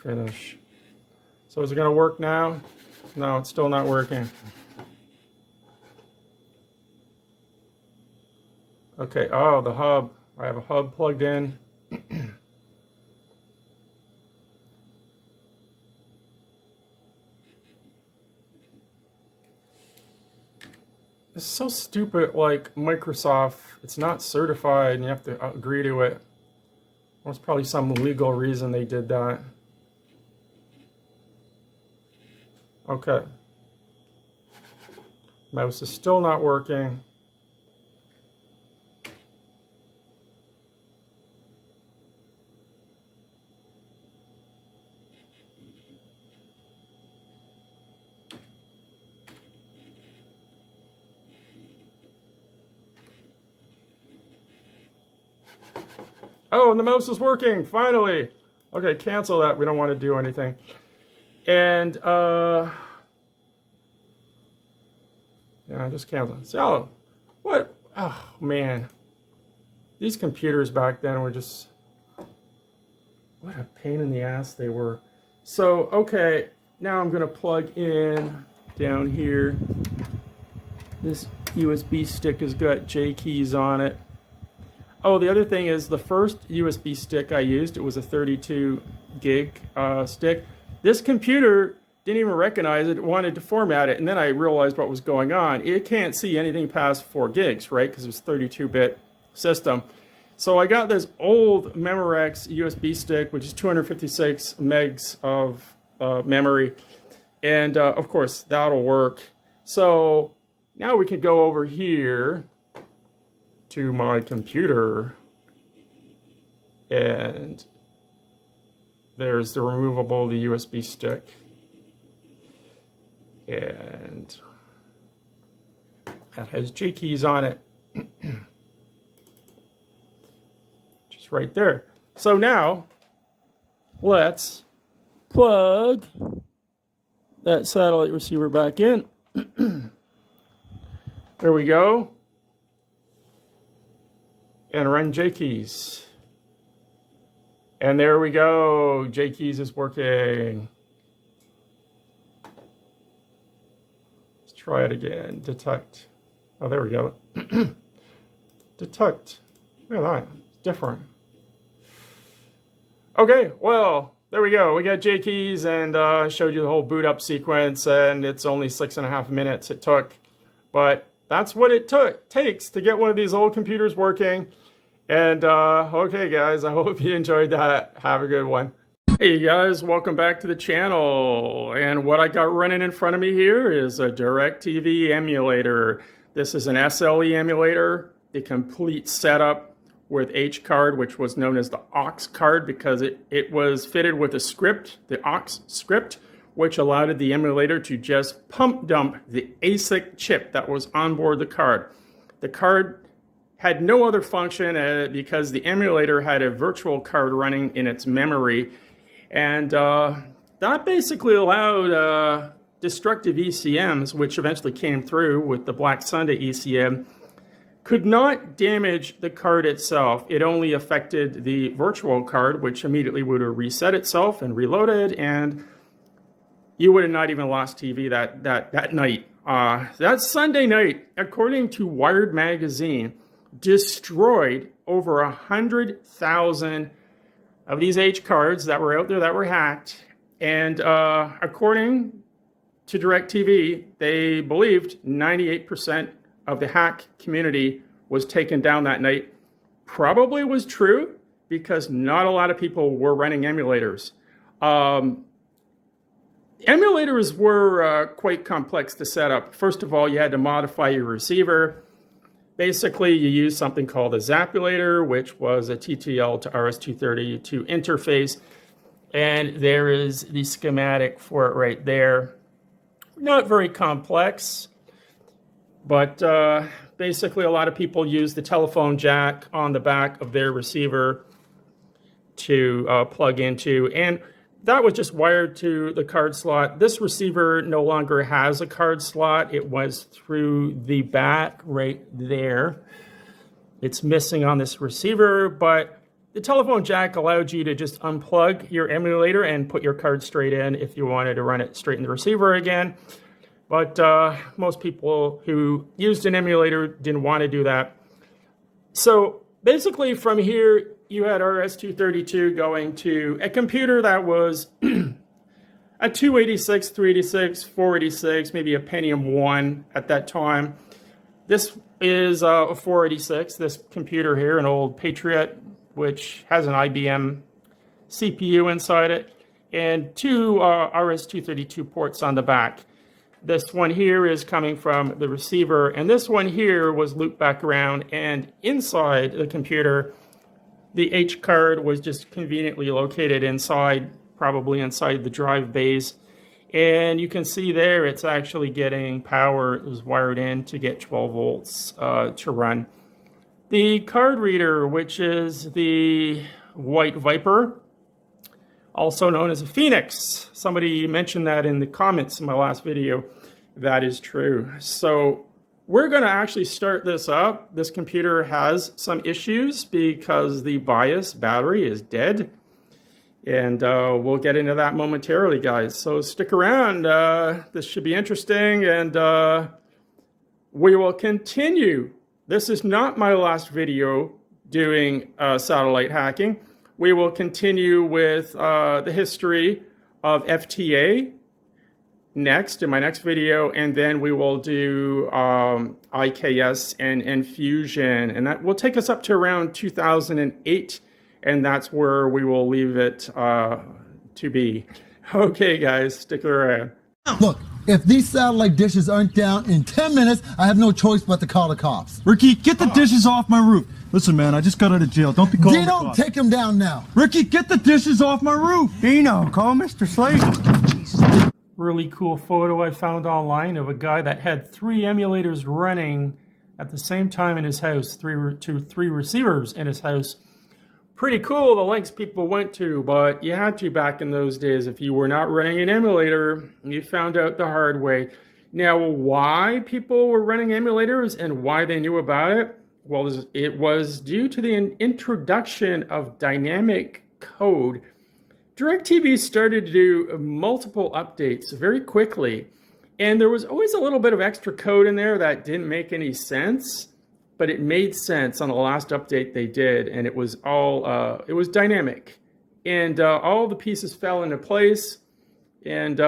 S5: Finish. So is it going to work now? No, it's still not working. Okay, oh, the hub. I have a hub plugged in. It's so stupid, like Microsoft, it's not certified and you have to agree to it. There's probably some legal reason they did that. Okay. Mouse is still not working. Oh, and the mouse is working, finally. Okay, cancel that. We don't want to do anything. And, yeah, just cancel. So, what? Oh, man. These computers back then were just, what a pain in the ass they were. So, okay, now I'm going to plug in down here. This USB stick has got J keys on it. Oh, the other thing is the first USB stick I used, it was a 32 gig stick. This computer didn't even recognize it, wanted to format it, and then I realized what was going on. It can't see anything past 4 gigs, right? Because it was a 32-bit system. So I got this old Memorex USB stick, which is 256 megs of memory. And, of course, that'll work. So now we can go over here to my computer, and there's the removable, the USB stick, and that has J keys on it, just right there. So now let's plug that satellite receiver back in. There we go. And run J keys. And there we go. J keys is working. Let's try it again. Detect. Oh, there we go. Detect. Look at that. It's different. Okay, well, there we go. We got J keys, and I showed you the whole boot up sequence, and it's only 6.5 minutes it took. But that's what it takes to get one of these old computers working. And, okay, guys, I hope you enjoyed that. Have a good one. Hey, guys, welcome back to the channel. And what I got running in front of me here is a DirecTV emulator. This is an SLE emulator, the complete setup with H-card, which was known as the aux card because it was fitted with a script, the aux script, which allowed the emulator to just pump dump the ASIC chip that was on board the card. The card had no other function because the emulator had a virtual card running in its memory. And that basically allowed destructive ECMs, which eventually came through with the Black Sunday ECM, could not damage the card itself. It only affected the virtual card, which immediately would have reset itself and reloaded, and you would have not even lost TV that night. That Sunday night, according to Wired Magazine, destroyed over 100,000 of these H cards that were out there that were hacked. And according to DirecTV, they believed 98% of the hack community was taken down that night. Probably was true because not a lot of people were running emulators. Emulators were quite complex to set up. First of all, you had to modify your receiver. Basically, you use something called a Zapulator, which was a TTL to RS-232 interface. And there is the schematic for it right there. Not very complex, but basically a lot of people use the telephone jack on the back of their receiver to plug into, and that was just wired to the card slot. This receiver no longer has a card slot. It was through the back right there. It's missing on this receiver, but the telephone jack allowed you to just unplug your emulator and put your card straight in if you wanted to run it straight in the receiver again. But most people who used an emulator didn't want to do that. So basically from here, you had RS-232 going to a computer that was a 286, 386, 486, maybe a Pentium 1 at that time. This is a 486, this computer here, an old Patriot, which has an IBM CPU inside it, and two RS-232 ports on the back. This one here is coming from the receiver, and this one here was looped back around, and inside the computer, the H card was just conveniently located inside, probably inside the drive bays. And you can see there it's actually getting power. It was wired in to get 12 volts to run. The card reader, which is the White Viper, also known as a Phoenix. Somebody mentioned that in the comments in my last video. That is true. So we're going to actually start this up. This computer has some issues because the BIOS battery is dead. And we'll get into that momentarily, guys. So stick around. This should be interesting. And we will continue. This is not my last video doing satellite hacking. We will continue with the history of FTA next in my next video, and then we will do IKS and Fusion, and that will take us up to around 2008, and that's where we will leave it to be. Okay, guys, stick around.
S1: Look, if these satellite dishes aren't down in 10 minutes, I have no choice but to call the cops.
S7: Ricky, get the dishes off my roof. Listen, man, I just got out of jail. Don't be calling the
S1: Dino,
S7: cops.
S1: take them down now.
S7: Ricky, get the dishes off my roof.
S8: Dino, call Mr. Slade.
S5: Really cool photo I found online of a guy that had 3 emulators running at the same time in his house, three receivers in his house. Pretty cool, the lengths people went to, but you had to back in those days. If you were not running an emulator, you found out the hard way. Now, why people were running emulators and why they knew about it? Well, it was due to the introduction of dynamic code. DirecTV started to do multiple updates very quickly, and there was always a little bit of extra code in there that didn't make any sense, but it made sense on the last update they did, and it was all it was dynamic, and all the pieces fell into place, and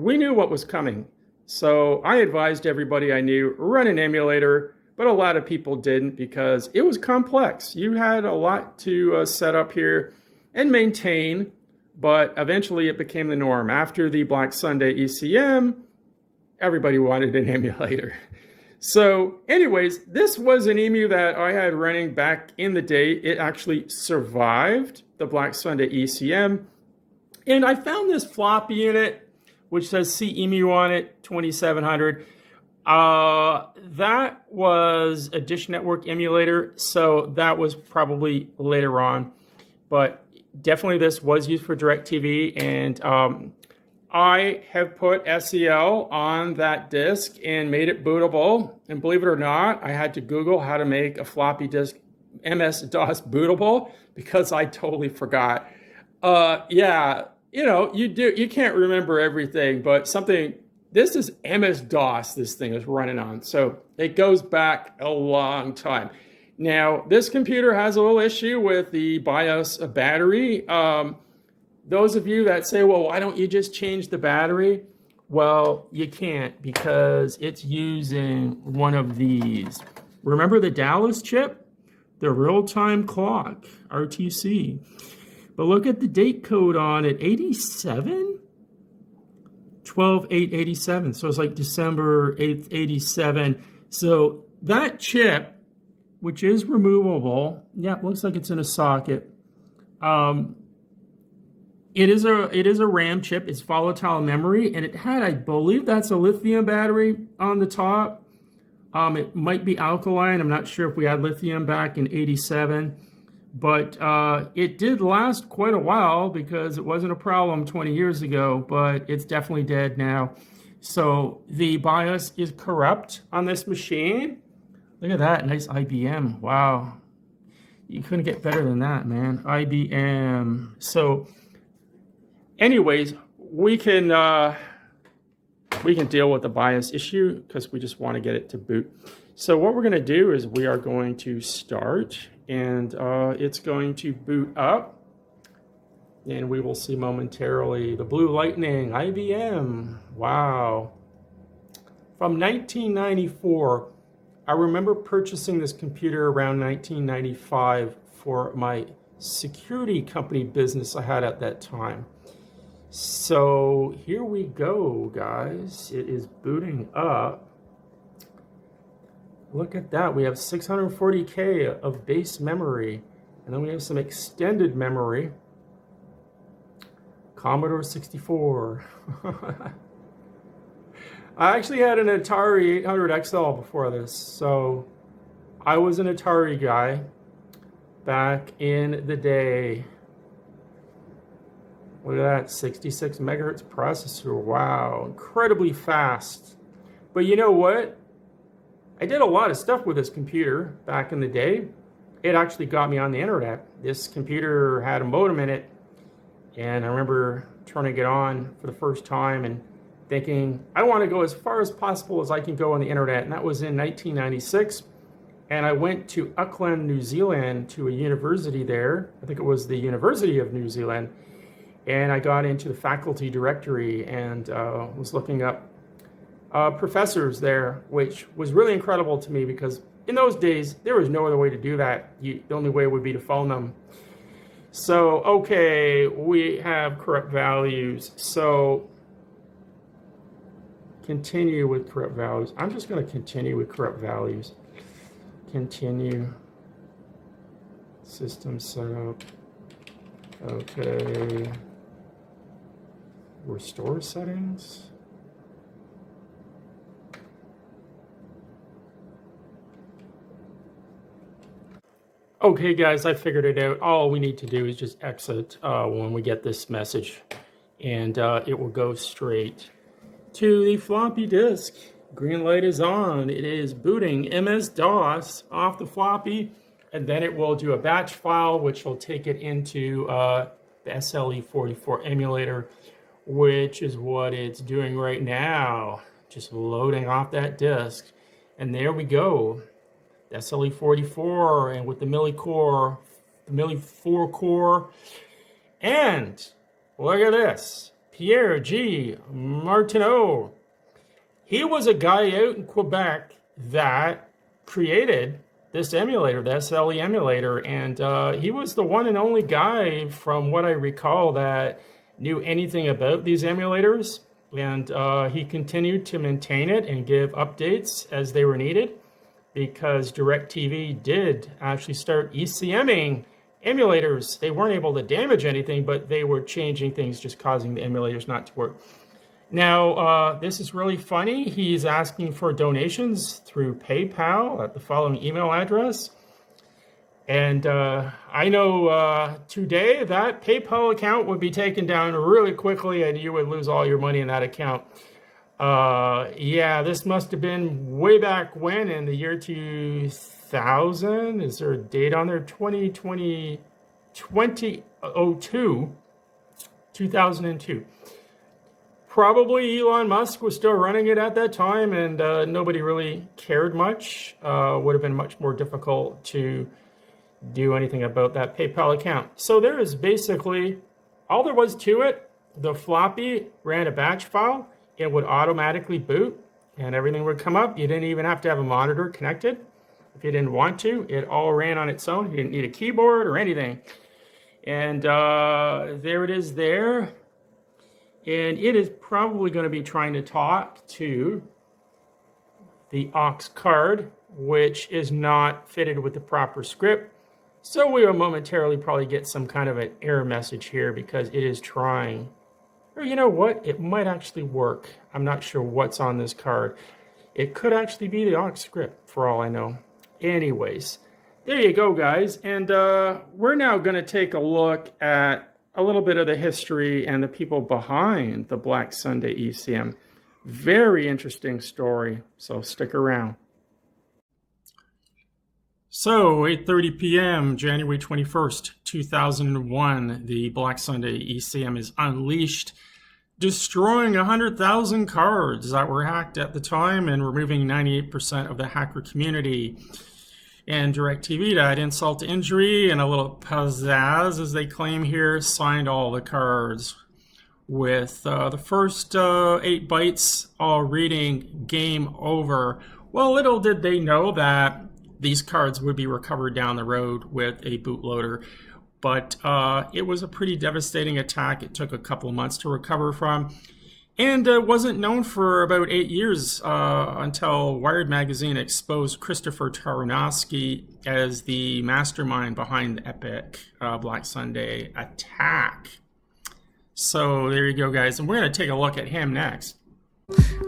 S5: we knew what was coming. So I advised everybody I knew, run an emulator, but a lot of people didn't because it was complex. You had a lot to set up here and maintain. But eventually it became the norm. After the Black Sunday ECM, everybody wanted an emulator. So anyways, this was an emu that I had running back in the day. It actually survived the Black Sunday ECM. And I found this floppy in it, which says CEMU on it, 2700. That was a Dish Network emulator, so that was probably later on. But definitely this was used for DirecTV, and I have put SEL on that disk and made it bootable. And believe it or not, I had to Google how to make a floppy disk MS-DOS bootable because I totally forgot. Yeah, you know, you can't remember everything, but this is MS-DOS this thing is running on. So it goes back a long time. Now, this computer has a little issue with the BIOS battery. Those of you that say, well, why don't you just change the battery? Well, you can't because it's using one of these. Remember the Dallas chip? The real-time clock, RTC. But look at the date code on it, 87? 12/8/87. So it's like December 8th, 87. So that chip, which is removable, yeah, it looks like it's in a socket. It is a RAM chip. It's volatile memory, and it had, I believe, that's a lithium battery on the top. It might be alkaline. I'm not sure if we had lithium back in 87, But it did last quite a while because it wasn't a problem 20 years ago, but it's definitely dead now. So the BIOS is corrupt on this machine. Look at that, nice IBM. Wow. You couldn't get better than that, man. IBM. So anyways, we can deal with the BIOS issue because we just want to get it to boot. So what we're going to do is we are going to start, and it's going to boot up. And we will see momentarily the Blue Lightning, IBM. Wow. From 1994, I remember purchasing this computer around 1995 for my security company business I had at that time. So here we go, guys. It is booting up. Look at that. We have 640K of base memory, and then we have some extended memory. Commodore 64. I actually had an Atari 800 XL before this, so I was an Atari guy back in the day. Look at that, 66 megahertz processor. Wow, incredibly fast. But you know what? I did a lot of stuff with this computer back in the day. It actually got me on the internet. This computer had a modem in it, and I remember turning it on for the first time and thinking, I want to go as far as possible as I can go on the internet. And that was in 1996. And I went to Auckland, New Zealand, to a university there. I think it was the University of New Zealand. And I got into the faculty directory and was looking up professors there, which was really incredible to me because in those days, there was no other way to do that. The only way would be to phone them. So, okay, we have corrupt values. So, continue with corrupt values. I'm just going to continue with corrupt values. Continue. System setup. Okay. Restore settings. Okay, guys, I figured it out. All we need to do is just exit when we get this message, and it will go straight to the floppy disk. Green light is on. It is booting MS-DOS off the floppy, and then it will do a batch file, which will take it into the SLE44 emulator, which is what it's doing right now. Just loading off that disk. And there we go. The SLE44, and with the Milli-core, the Milli-4 core. And look at this. Pierre G. Martineau. He was a guy out in Quebec that created this emulator, the SLE emulator, and he was the one and only guy, from what I recall, that knew anything about these emulators, and he continued to maintain it and give updates as they were needed, because DirecTV did actually start ECMing emulators. They weren't able to damage anything, but they were changing things, just causing the emulators not to work. Now, this is really funny. He's asking for donations through PayPal at the following email address. And I know today that PayPal account would be taken down really quickly and you would lose all your money in that account. Yeah, this must have been way back when, in the year 2000. Is there a date on there? 2002. Probably Elon Musk was still running it at that time, and nobody really cared much. Would have been much more difficult to do anything about that PayPal account. So there is basically all there was to it. The floppy ran a batch file. It would automatically boot, and everything would come up. You didn't even have to have a monitor connected if you didn't want to. It all ran on its own. You didn't need a keyboard or anything. And there it is there. And it is probably going to be trying to talk to the aux card, which is not fitted with the proper script. So we will momentarily probably get some kind of an error message here because it is trying. Or you know what? It might actually work. I'm not sure what's on this card. It could actually be the aux script for all I know. Anyways, There you go, guys. And we're now going to take a look at a little bit of the history and the people behind the Black Sunday ECM. Very interesting story, so stick around. So, 8:30 p.m., January 21st, 2001, the Black Sunday ECM is unleashed, destroying 100,000 cards that were hacked at the time and removing 98% of the hacker community. And DirecTV, to add insult to injury and a little pizzazz, as they claim here, signed all the cards, with the first 8 bytes all reading game over. Well, little did they know that these cards would be recovered down the road with a bootloader. But it was a pretty devastating attack. It took a couple of months to recover from. And wasn't known for about 8 years until Wired magazine exposed Christopher Tarnavski as the mastermind behind the epic Black Sunday attack. So there you go, guys. And we're going to take a look at him next.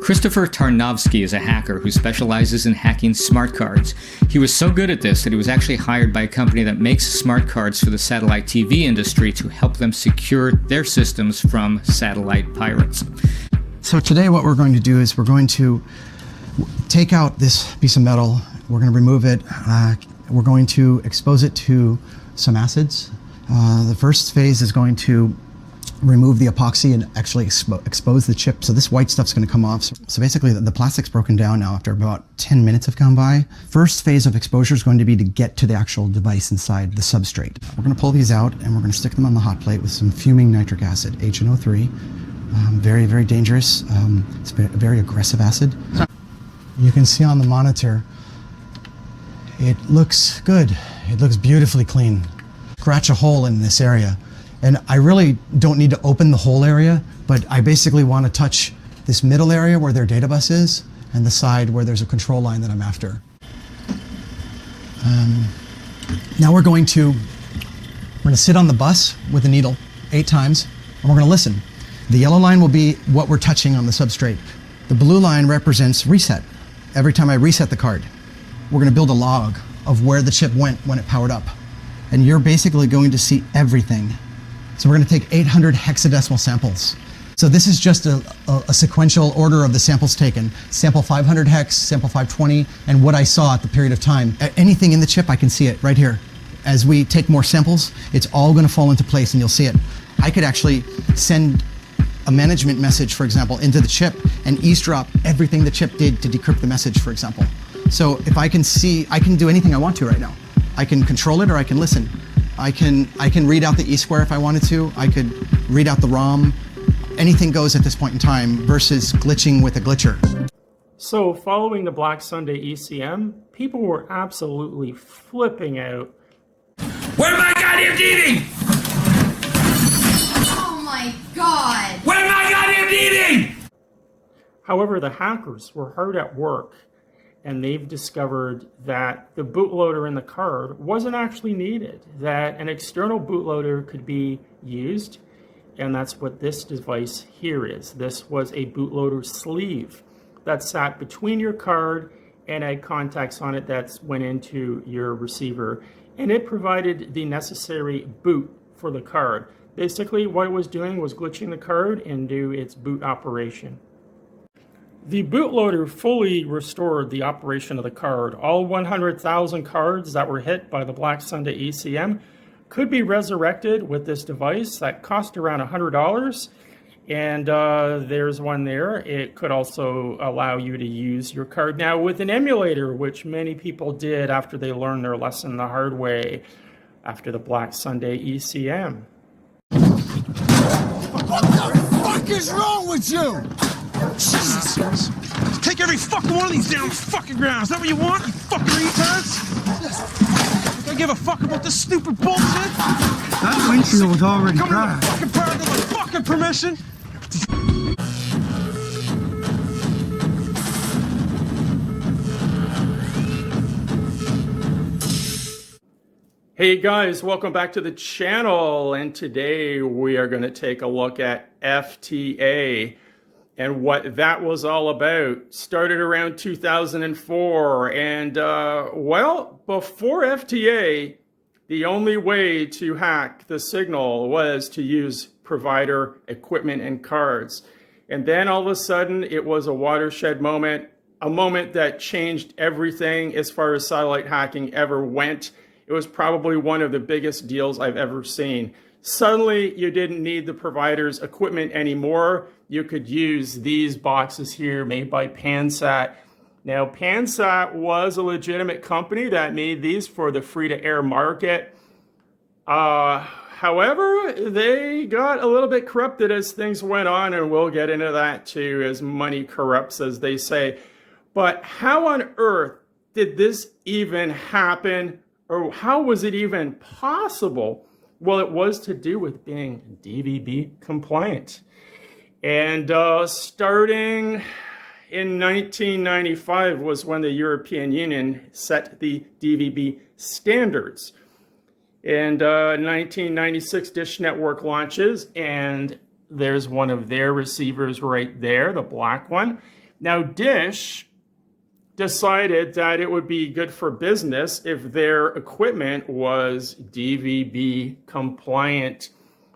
S9: Christopher Tarnavski is a hacker who specializes in hacking smart cards. He was so good at this that he was actually hired by a company that makes smart cards for the satellite TV industry to help them secure their systems from satellite pirates.
S10: So today what we're going to do is we're going to take out this piece of metal, we're going to remove it, we're going to expose it to some acids. The first phase is going to remove the epoxy and actually expose the chip. So this white stuff's going to come off. So basically the plastic's broken down now after about 10 minutes have gone by. First phase of exposure is going to be to get to the actual device inside the substrate. We're going to pull these out and we're going to stick them on the hot plate with some fuming nitric acid, HNO3. Very, very dangerous. It's a very aggressive acid. You can see on the monitor, it looks good. It looks beautifully clean. Scratch a hole in this area. And I really don't need to open the whole area, but I basically want to touch this middle area where their data bus is and the side where there's a control line that I'm after. Now we're going to sit on the bus with a needle 8 times and we're going to listen. The yellow line will be what we're touching on the substrate. The blue line represents reset. Every time I reset the card, we're going to build a log of where the chip went when it powered up. And you're basically going to see everything. So we're going to take 800 hexadecimal samples. So this is just a sequential order of the samples taken. Sample 500 hex, sample 520, and what I saw at the period of time. Anything in the chip, I can see it right here. As we take more samples, it's all going to fall into place and you'll see it. I could actually send a management message, for example, into the chip and eavesdrop everything the chip did to decrypt the message, for example. So if I can see, I can do anything I want to right now. I can control it or I can listen. I can read out the E-square if I wanted to. I could read out the ROM. Anything goes at this point in time versus glitching with a glitcher.
S5: So following the Black Sunday ECM, people were absolutely flipping out.
S4: Where's my goddamn TV?
S11: Oh my god!
S4: Where's my goddamn TV?
S5: However, the hackers were hard at work, and they've discovered that the bootloader in the card wasn't actually needed, that an external bootloader could be used, and that's what this device here is. This was a bootloader sleeve that sat between your card and had contacts on it that went into your receiver, and it provided the necessary boot for the card. Basically, what it was doing was glitching the card into its boot operation. The bootloader fully restored the operation of the card. All 100,000 cards that were hit by the Black Sunday ECM could be resurrected with this device that cost around $100. And there's one there. It could also allow you to use your card now with an emulator, which many people did after they learned their lesson the hard way after the Black Sunday ECM.
S1: What the fuck is wrong with you?
S2: Jesus. Take every fucking one of these down the fucking ground. Is that what you want, you fucking retards? Don't give a fuck about this stupid bullshit?
S8: That windshield was already
S2: Come
S8: dry.
S2: to the fucking park with my fucking permission.
S5: Hey guys, welcome back to the channel, and today we are going to take a look at FTA. and what that was all about. Started around 2004, and well, before FTA, the only way to hack the signal was to use provider equipment and cards. And then all of a sudden, it was a watershed moment, a moment that changed everything as far as satellite hacking ever went. It was probably one of the biggest deals I've ever seen. Suddenly, you didn't need the provider's equipment anymore. You could use these boxes here made by Pansat. Now, Pansat was a legitimate company that made these for the free-to-air market. However, they got a little bit corrupted as things went on, and we'll get into that too, as money corrupts, as they say. But how on earth did this even happen, or how was it even possible? Well, it was to do with being DVB compliant. And starting in 1995 was when the European Union set the DVB standards. And 1996, Dish Network launches, and there's one of their receivers right there, the black one. Now, Dish decided that it would be good for business if their equipment was DVB compliant,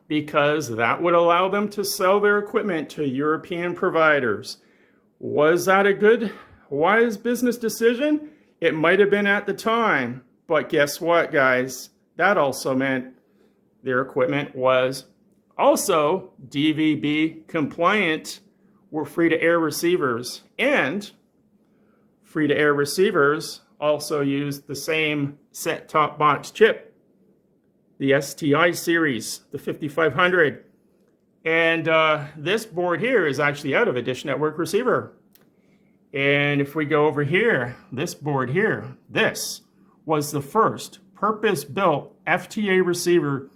S5: because that would allow them to sell their equipment to European providers. Was that a good, wise business decision? It might have been at the time, but guess what, guys? That also meant their equipment was also DVB compliant, were free-to-air receivers, and free-to-air receivers also used the same set-top box chip, the STI series, the 5500. And this board here is actually out of a Dish Network receiver. And if we go over here, this board here, this was the first purpose-built FTA receiver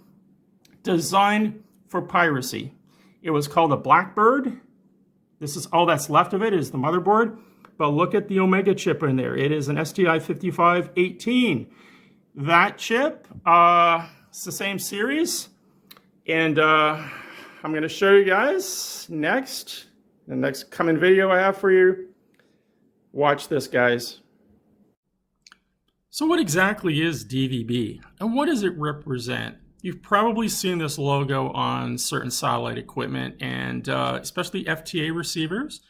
S5: designed for piracy. It was called a Blackbird. This is all that's left of it is the motherboard. But look at the Omega chip in there. It is an STI 5518. That chip, it's the same series. And I'm going to show you guys next, the next coming video I have for you. Watch this, guys. So what exactly is DVB, and what does it represent? You've probably seen this logo on certain satellite equipment, and especially FTA receivers.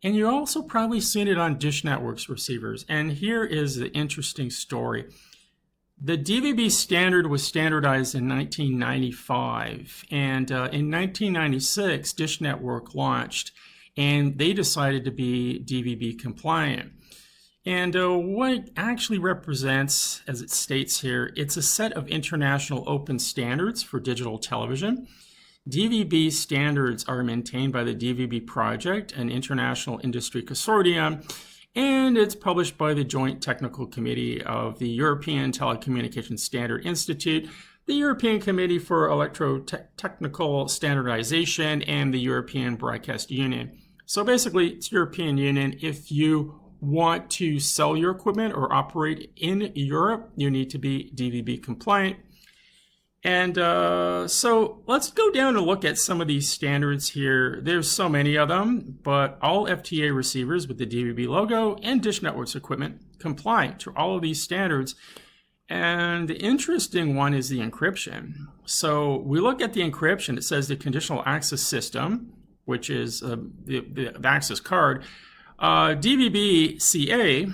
S5: And you also probably seen it on Dish Network's receivers. And here is the interesting story. The DVB standard was standardized in 1995, and in 1996, Dish Network launched, and they decided to be DVB compliant. And what it actually represents, as it states here, it's a set of international open standards for digital television. DVB standards are maintained by the DVB Project, an international industry consortium, and it's published by the Joint Technical Committee of the European Telecommunications Standard Institute, the European Committee for Electrotechnical Standardization, and the European Broadcast Union. So basically, it's European Union. If you want to sell your equipment or operate in Europe, you need to be DVB compliant. And so let's go down and look at some of these standards here. There's so many of them, but all FTA receivers with the DVB logo and Dish Network's equipment comply to all of these standards. And the interesting one is the encryption. So we look at the encryption. It says the conditional access system, which is the access card. DVB-CA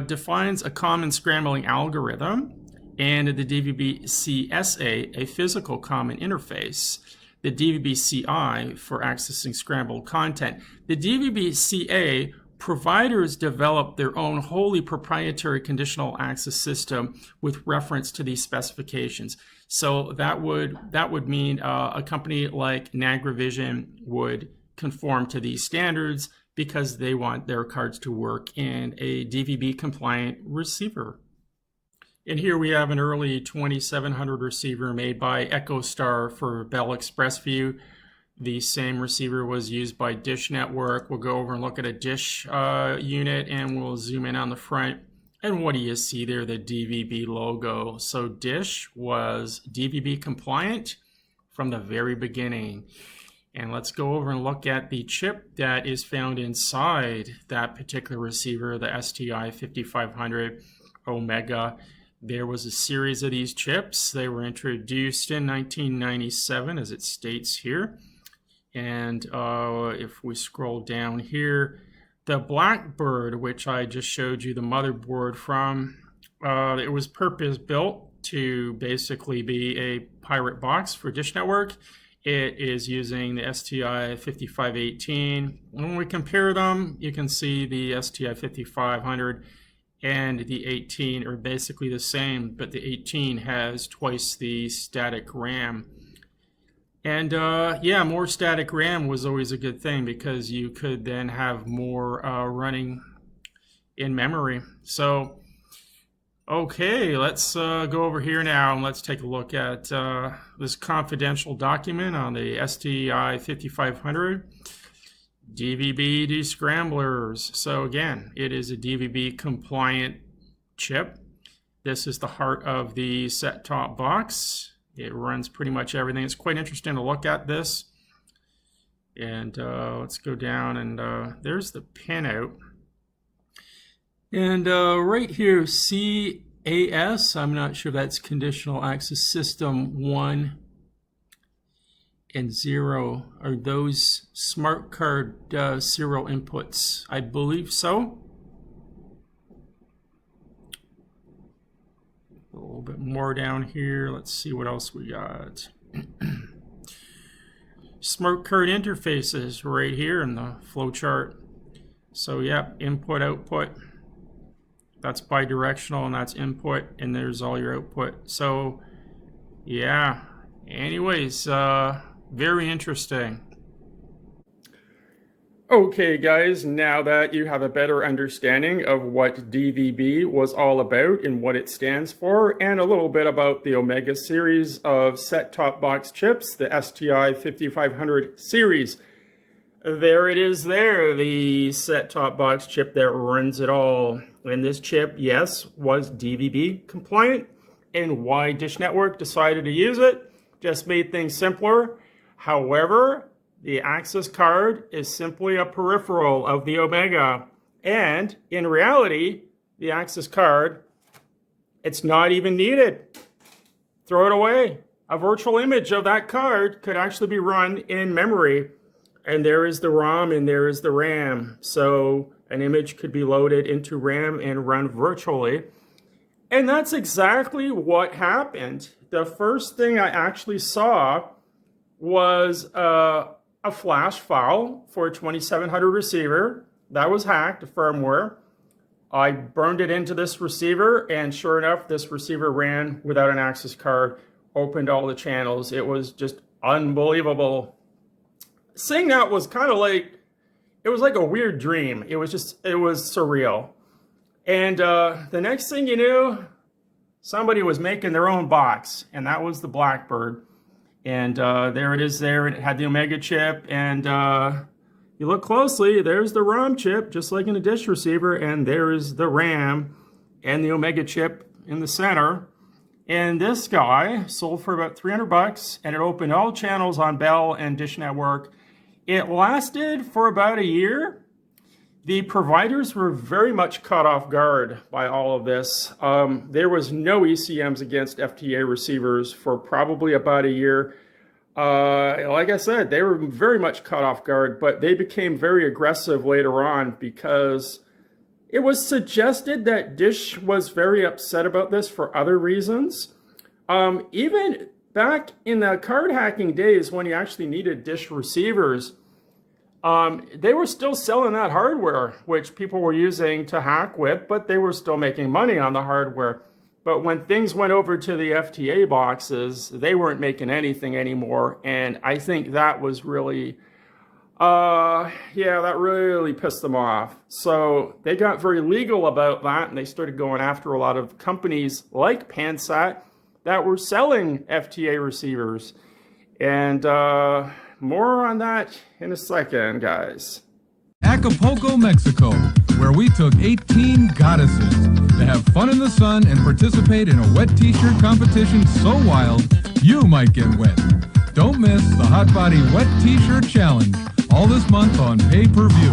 S5: defines a common scrambling algorithm, and the DVB-CSA a physical common interface. The DVB-CI for accessing scrambled content. The DVB-CA providers develop their own wholly proprietary conditional access system with reference to these specifications. So that would mean a company like Nagravision would conform to these standards because they want their cards to work in a DVB compliant receiver. And here we have an early 2700 receiver made by EchoStar for Bell ExpressVU. The same receiver was used by Dish Network. We'll go over and look at a Dish unit, and we'll zoom in on the front. And what do you see there? The DVB logo. So Dish was DVB compliant from the very beginning. And let's go over and look at the chip that is found inside that particular receiver, the STI 5500 Omega. There was a series of these chips. They were introduced in 1997, as it states here. And if we scroll down here, the Blackbird, which I just showed you the motherboard from, it was purpose-built to basically be a pirate box for Dish Network. It is using the STI 5518. When we compare them, you can see the STI 5500 and the 18 are basically the same, but the 18 has twice the static RAM. And yeah, more static RAM was always a good thing because you could then have more running in memory. So, okay, let's go over here now and let's take a look at this confidential document on the STI 5500 DVB descramblers. So again, it is a DVB compliant chip. This is the heart of the set-top box. It runs pretty much everything. It's quite interesting to look at this. And let's go down and there's the pinout. And right here, CAS, I'm not sure if that's Conditional Access System 1 and 0. Are those smart card serial inputs? I believe so. A little bit more down here. Let's see what else we got. Smart card interfaces right here in the flow chart. So yeah, input, output. That's bidirectional and that's input, and there's all your output. So yeah, anyways, very interesting. Okay guys, now that you have a better understanding of what DVB was all about and what it stands for, and a little bit about the Omega series of set-top box chips, the STI 5500 series, there it is there, the set-top box chip that runs it all. And this chip, yes, was DVB compliant, and why Dish Network decided to use it just made things simpler. However, the access card is simply a peripheral of the Omega. And in reality, the access card, it's not even needed. Throw it away. A virtual image of that card could actually be run in memory. And there is the ROM and there is the RAM. So an image could be loaded into RAM and run virtually. And that's exactly what happened. The first thing I actually saw was a flash file for a 2700 receiver. That was hacked, a firmware. I burned it into this receiver, and sure enough, this receiver ran without an access card, opened all the channels. It was just unbelievable. Seeing that was kind of like, it was like a weird dream. It was surreal. And the next thing you knew, somebody was making their own box, and that was the Blackbird. And there it is there, and it had the Omega chip, and you look closely, there's the ROM chip, just like in a dish receiver, and there is the RAM and the Omega chip in the center. And this guy sold for about 300 bucks, and it opened all channels on Bell and Dish Network. It lasted for about a year. The providers were very much caught off guard by all of this. There was no ECMs against FTA receivers for probably about a year. Like I said, they were very much caught off guard, but they became very aggressive later on because it was suggested that Dish was very upset about this for other reasons. Even back in the card hacking days when you actually needed Dish receivers, they were still selling that hardware, which people were using to hack with, but they were still making money on the hardware. But when things went over to the FTA boxes, they weren't making anything anymore. And I think that was really, yeah, that really pissed them off. So they got very legal about that, and they started going after a lot of companies like Pansat that were selling FTA receivers. And more on that in a second, guys.
S12: Acapulco, Mexico, where we took 18 goddesses to have fun in the sun and participate in a wet t-shirt competition so wild you might get wet. Don't miss the Hot Body Wet T-Shirt Challenge, all this month on pay-per-view.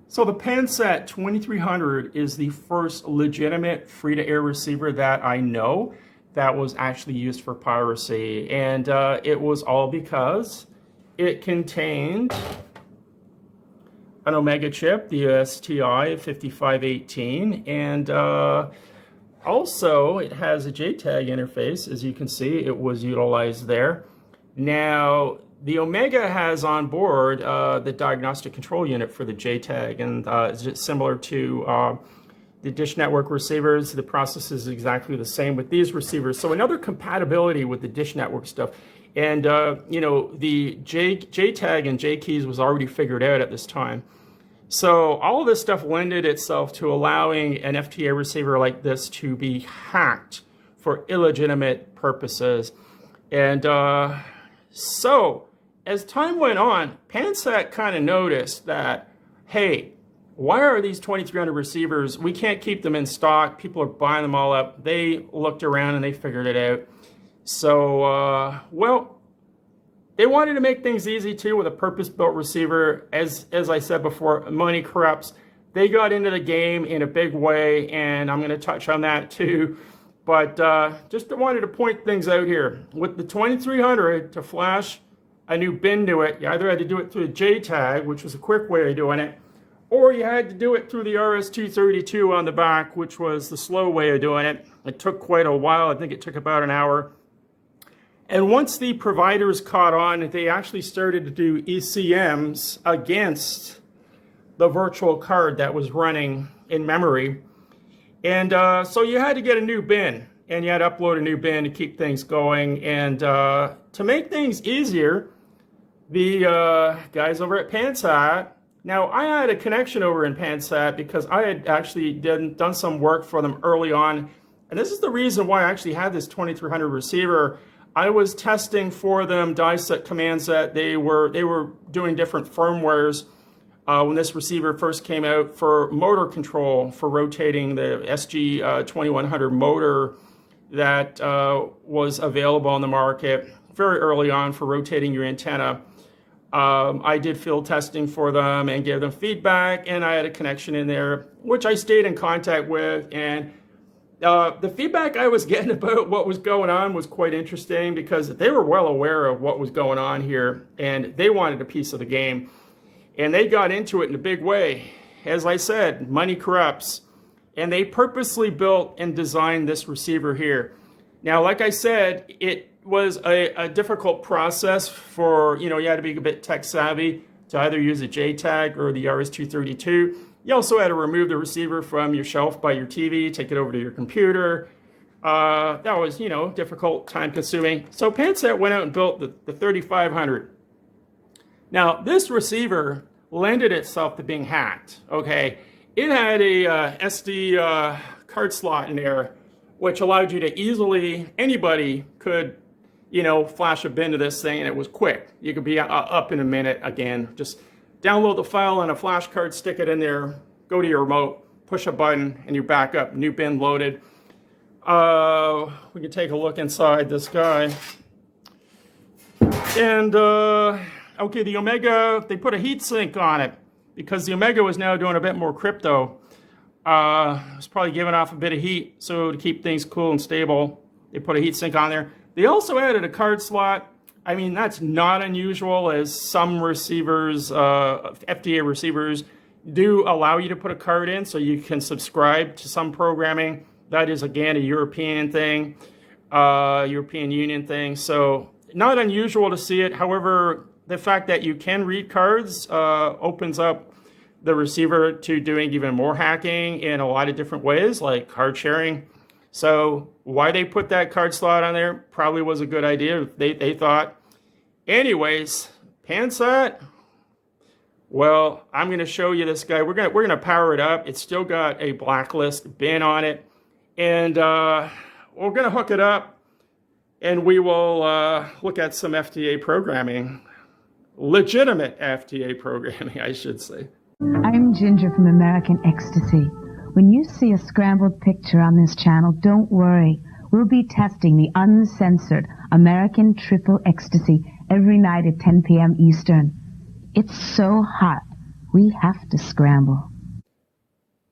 S5: So the Pansat 2300 is the first legitimate free-to-air receiver that I know that was actually used for piracy. And it was all because it contained an Omega chip, the STI 5518, and also it has a JTAG interface. As you can see, it was utilized there. Now, the Omega has on board the diagnostic control unit for the JTAG, and it's just similar to the dish network receivers. The process is exactly the same with these receivers. So another compatibility with the dish network stuff. And, you know, the JTAG and JKeys was already figured out at this time. So all of this stuff lended itself to allowing an FTA receiver like this to be hacked for illegitimate purposes. And so as time went on, Pansat kind of noticed that, hey, why are these 2300 receivers, we can't keep them in stock, people are buying them all up. They looked around and they figured it out. So, well, they wanted to make things easy too with a purpose-built receiver. As I said before, money corrupts. They got into the game in a big way, and I'm going to touch on that too. But just wanted to point things out here. With the 2300, to flash a new bin to it, you either had to do it through the JTAG, which was a quick way of doing it, or you had to do it through the RS-232 on the back, which was the slow way of doing it. It took quite a while. I think it took about an hour. And once the providers caught on, they actually started to do ECMs against the virtual card that was running in memory. And so you had to get a new bin, and you had to upload a new bin to keep things going. And to make things easier, the guys over at Pansat, now I had a connection over in Pansat because I had actually done some work for them early on. And this is the reason why I actually had this 2300 receiver. I was testing for them die-set commands that they were doing different firmwares when this receiver first came out for motor control, for rotating the SG 2100 motor that was available on the market very early on for rotating your antenna. I did field testing for them and gave them feedback, and I had a connection in there, which I stayed in contact with. And the feedback I was getting about what was going on was quite interesting because they were well aware of what was going on here, and they wanted a piece of the game. And they got into it in a big way. As I said, money corrupts. And they purposely built and designed this receiver here. Now, like I said, it was a difficult process for, you had to be a bit tech savvy to either use a JTAG or the RS-232. You also had to remove the receiver from your shelf by your TV, take it over to your computer. That was, difficult, time consuming. So Pansat went out and built the 3500. Now, this receiver lended itself to being hacked, okay? It had a SD card slot in there, which allowed you to easily, anybody could, flash a bin to this thing, and it was quick. You could be up in a minute again. Just download the file on a flash card, stick it in there, go to your remote, push a button, and you're back up. New bin loaded. We can take a look inside this guy. And, okay, the Omega, they put a heat sink on it because the Omega was now doing a bit more crypto. It was probably giving off a bit of heat, so to keep things cool and stable, they put a heat sink on there. They also added a card slot. I mean, that's not unusual, as some receivers, FTA receivers, do allow you to put a card in so you can subscribe to some programming. That is, again, a European thing, European Union thing. So not unusual to see it. However, the fact that you can read cards opens up the receiver to doing even more hacking in a lot of different ways, like card sharing. So why they put that card slot on there probably was a good idea, they thought. Anyways, Pansat, well, I'm going to show you this guy. We're going to power it up. It's still got a blacklist bin on it. And we're going to hook it up, and we will look at some FTA programming. Legitimate FTA programming, I should say.
S13: I'm Ginger from American Ecstasy. When you see a scrambled picture on this channel, don't worry. We'll be testing the uncensored American triple ecstasy every night at 10 p.m. Eastern. It's so hot, we have to scramble.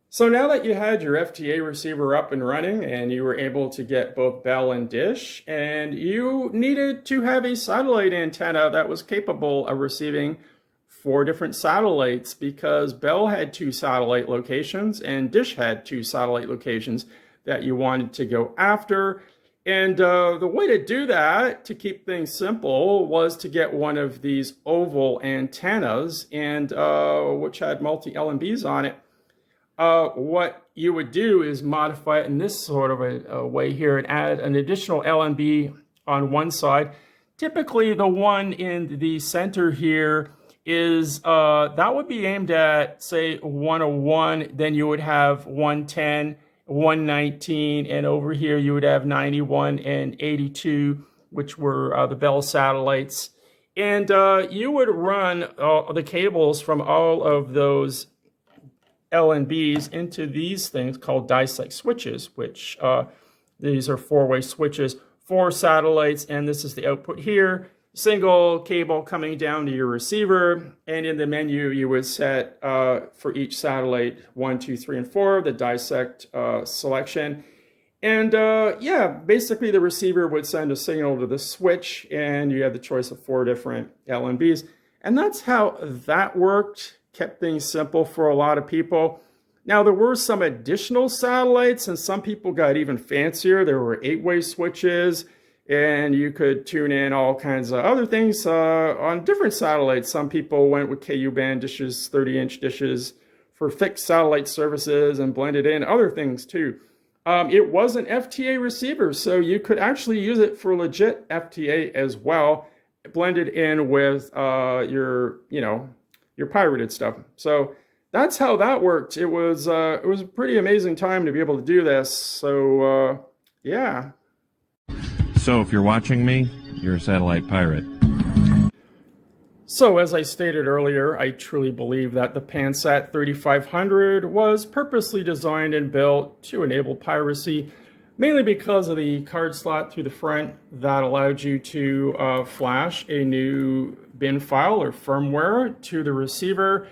S5: So now that you had your FTA receiver up and running and you were able to get both Bell and Dish, and you needed to have a satellite antenna that was capable of receiving 4 different satellites, because Bell had 2 satellite locations and Dish had 2 satellite locations that you wanted to go after. And the way to do that, to keep things simple, was to get one of these oval antennas, and which had multi-LNBs on it. What you would do is modify it in this sort of a way here and add an additional LNB on one side. Typically, the one in the center here is, that would be aimed at, say, 101, then you would have 110, 119, and over here you would have 91 and 82, which were the Bell satellites. And you would run the cables from all of those LNBs into these things called dissect switches, which these are 4-way switches, 4 satellites, and this is the output here. Single cable coming down to your receiver, and in the menu you would set for each satellite 1, 2, 3, and 4, the dissect selection. And yeah, basically the receiver would send a signal to the switch, and you had the choice of 4 different LNBs. And that's how that worked. Kept things simple for a lot of people. Now, there were some additional satellites, and some people got even fancier. There were 8-way switches, and you could tune in all kinds of other things on different satellites. Some people went with KU band dishes, 30-inch dishes for fixed satellite services, and blended in other things too. It was an FTA receiver, so you could actually use it for legit FTA as well, blended in with your pirated stuff. So that's how that worked. It was a pretty amazing time to be able to do this. So yeah.
S3: So if you're watching me, you're a satellite pirate.
S5: So as I stated earlier, I truly believe that the Pansat 3500 was purposely designed and built to enable piracy, mainly because of the card slot through the front that allowed you to flash a new bin file or firmware to the receiver.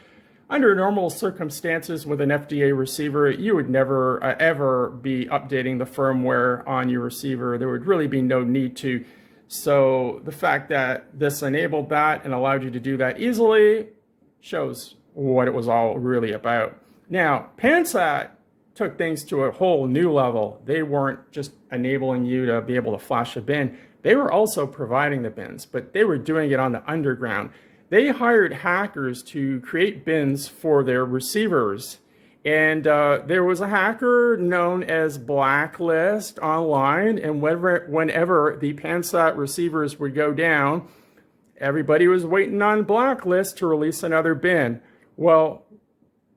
S5: Under normal circumstances with an FTA receiver, you would never ever be updating the firmware on your receiver. There would really be no need to. So the fact that this enabled that and allowed you to do that easily shows what it was all really about. Now, Pansat took things to a whole new level. They weren't just enabling you to be able to flash a bin. They were also providing the bins, but they were doing it on the underground. They hired hackers to create bins for their receivers. And there was a hacker known as Blacklist online, and whenever the Pansat receivers would go down, everybody was waiting on Blacklist to release another bin. Well,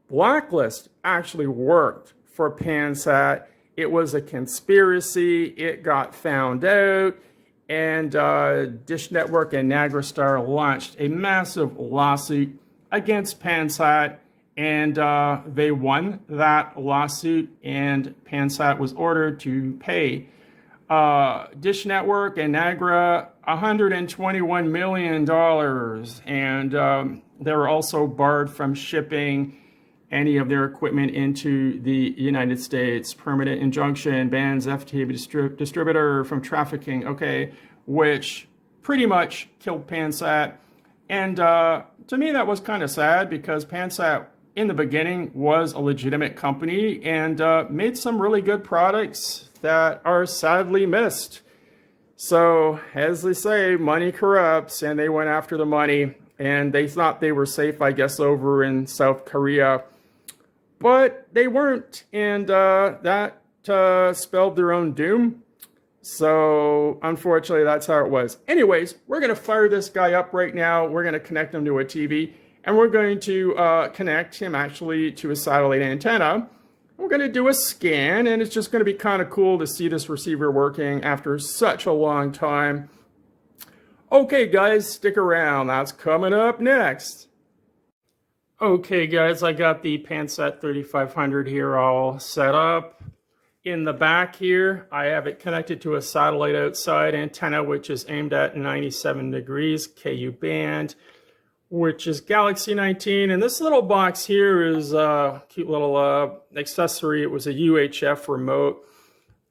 S5: Blacklist actually worked for Pansat. It was a conspiracy. It got found out. And Dish Network and Nagristar launched a massive lawsuit against Pansat, and they won that lawsuit, and Pansat was ordered to pay Dish Network and Nagra $121 million, and they were also barred from shipping any of their equipment into the United States. Permanent injunction bans FTA distributor from trafficking, okay, which pretty much killed Pansat. And to me, that was kind of sad, because Pansat in the beginning was a legitimate company and made some really good products that are sadly missed. So, as they say, money corrupts, and they went after the money, and they thought they were safe, I guess, over in South Korea. But they weren't, and that spelled their own doom. So, unfortunately, that's how it was. Anyways, we're going to fire this guy up right now. We're going to connect him to a TV, and we're going to connect him actually to a satellite antenna. We're going to do a scan, and it's just going to be kind of cool to see this receiver working after such a long time. Okay, guys, stick around. That's coming up next. Okay guys, I got the Pansat 3500 here all set up. In the back here, I have it connected to a satellite outside antenna, which is aimed at 97 degrees KU band, which is Galaxy 19. And this little box here is a cute little accessory. It was a UHF remote.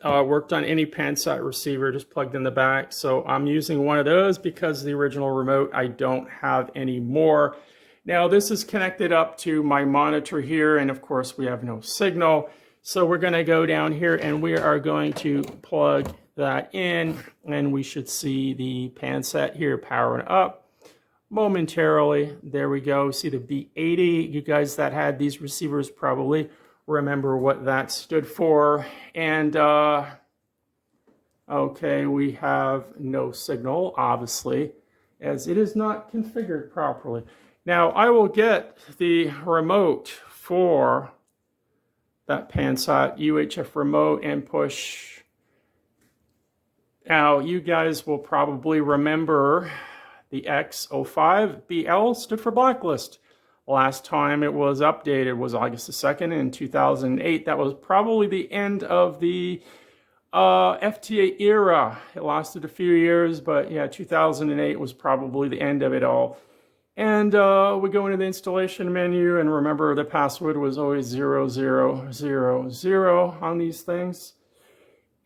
S5: Worked on any Pansat receiver, just plugged in the back. So I'm using one of those because the original remote I don't have anymore. Now this is connected up to my monitor here, and of course we have no signal. So we're going to go down here and we are going to plug that in, and we should see the Pansat here powering up momentarily. There we go. See the B80. You guys that had these receivers probably remember what that stood for. And okay, we have no signal, obviously, as it is not configured properly. Now I will get the remote for that Pansat UHF remote and push. Now you guys will probably remember the X05BL stood for blacklist. Last time it was updated was August the 2nd in 2008. That was probably the end of the FTA era. It lasted a few years, but yeah, 2008 was probably the end of it all. And we go into the installation menu, and remember the password was always 0000 on these things.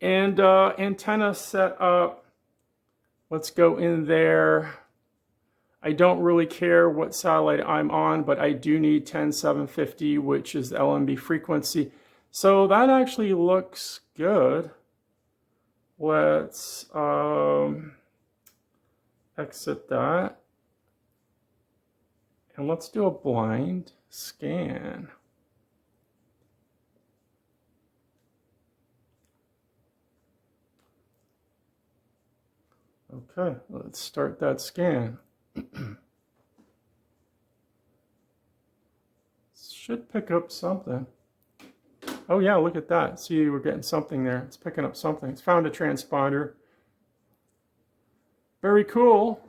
S5: And antenna set up. Let's go in there. I don't really care what satellite I'm on, but I do need 10750, which is the LMB frequency. So that actually looks good. Let's exit that. And let's do a blind scan. Okay, let's start that scan. Should pick up something. Oh yeah, look at that. See, we're getting something there. It's picking up something. It's found a transponder. Very cool.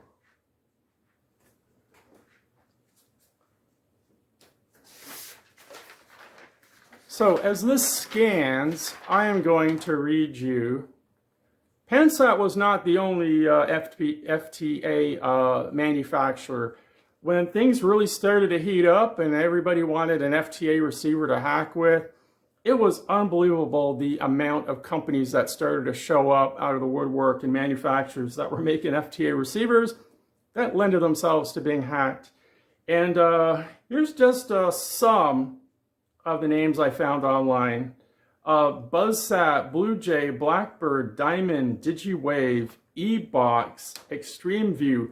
S5: So as this scans, I am going to read you. Pansat was not the only FTA manufacturer. When things really started to heat up and everybody wanted an FTA receiver to hack with, it was unbelievable the amount of companies that started to show up out of the woodwork and manufacturers that were making FTA receivers that lended themselves to being hacked. And here's just some of the names I found online. BuzzSat, BlueJay, Blackbird, Diamond, DigiWave, eBox, ExpressVU,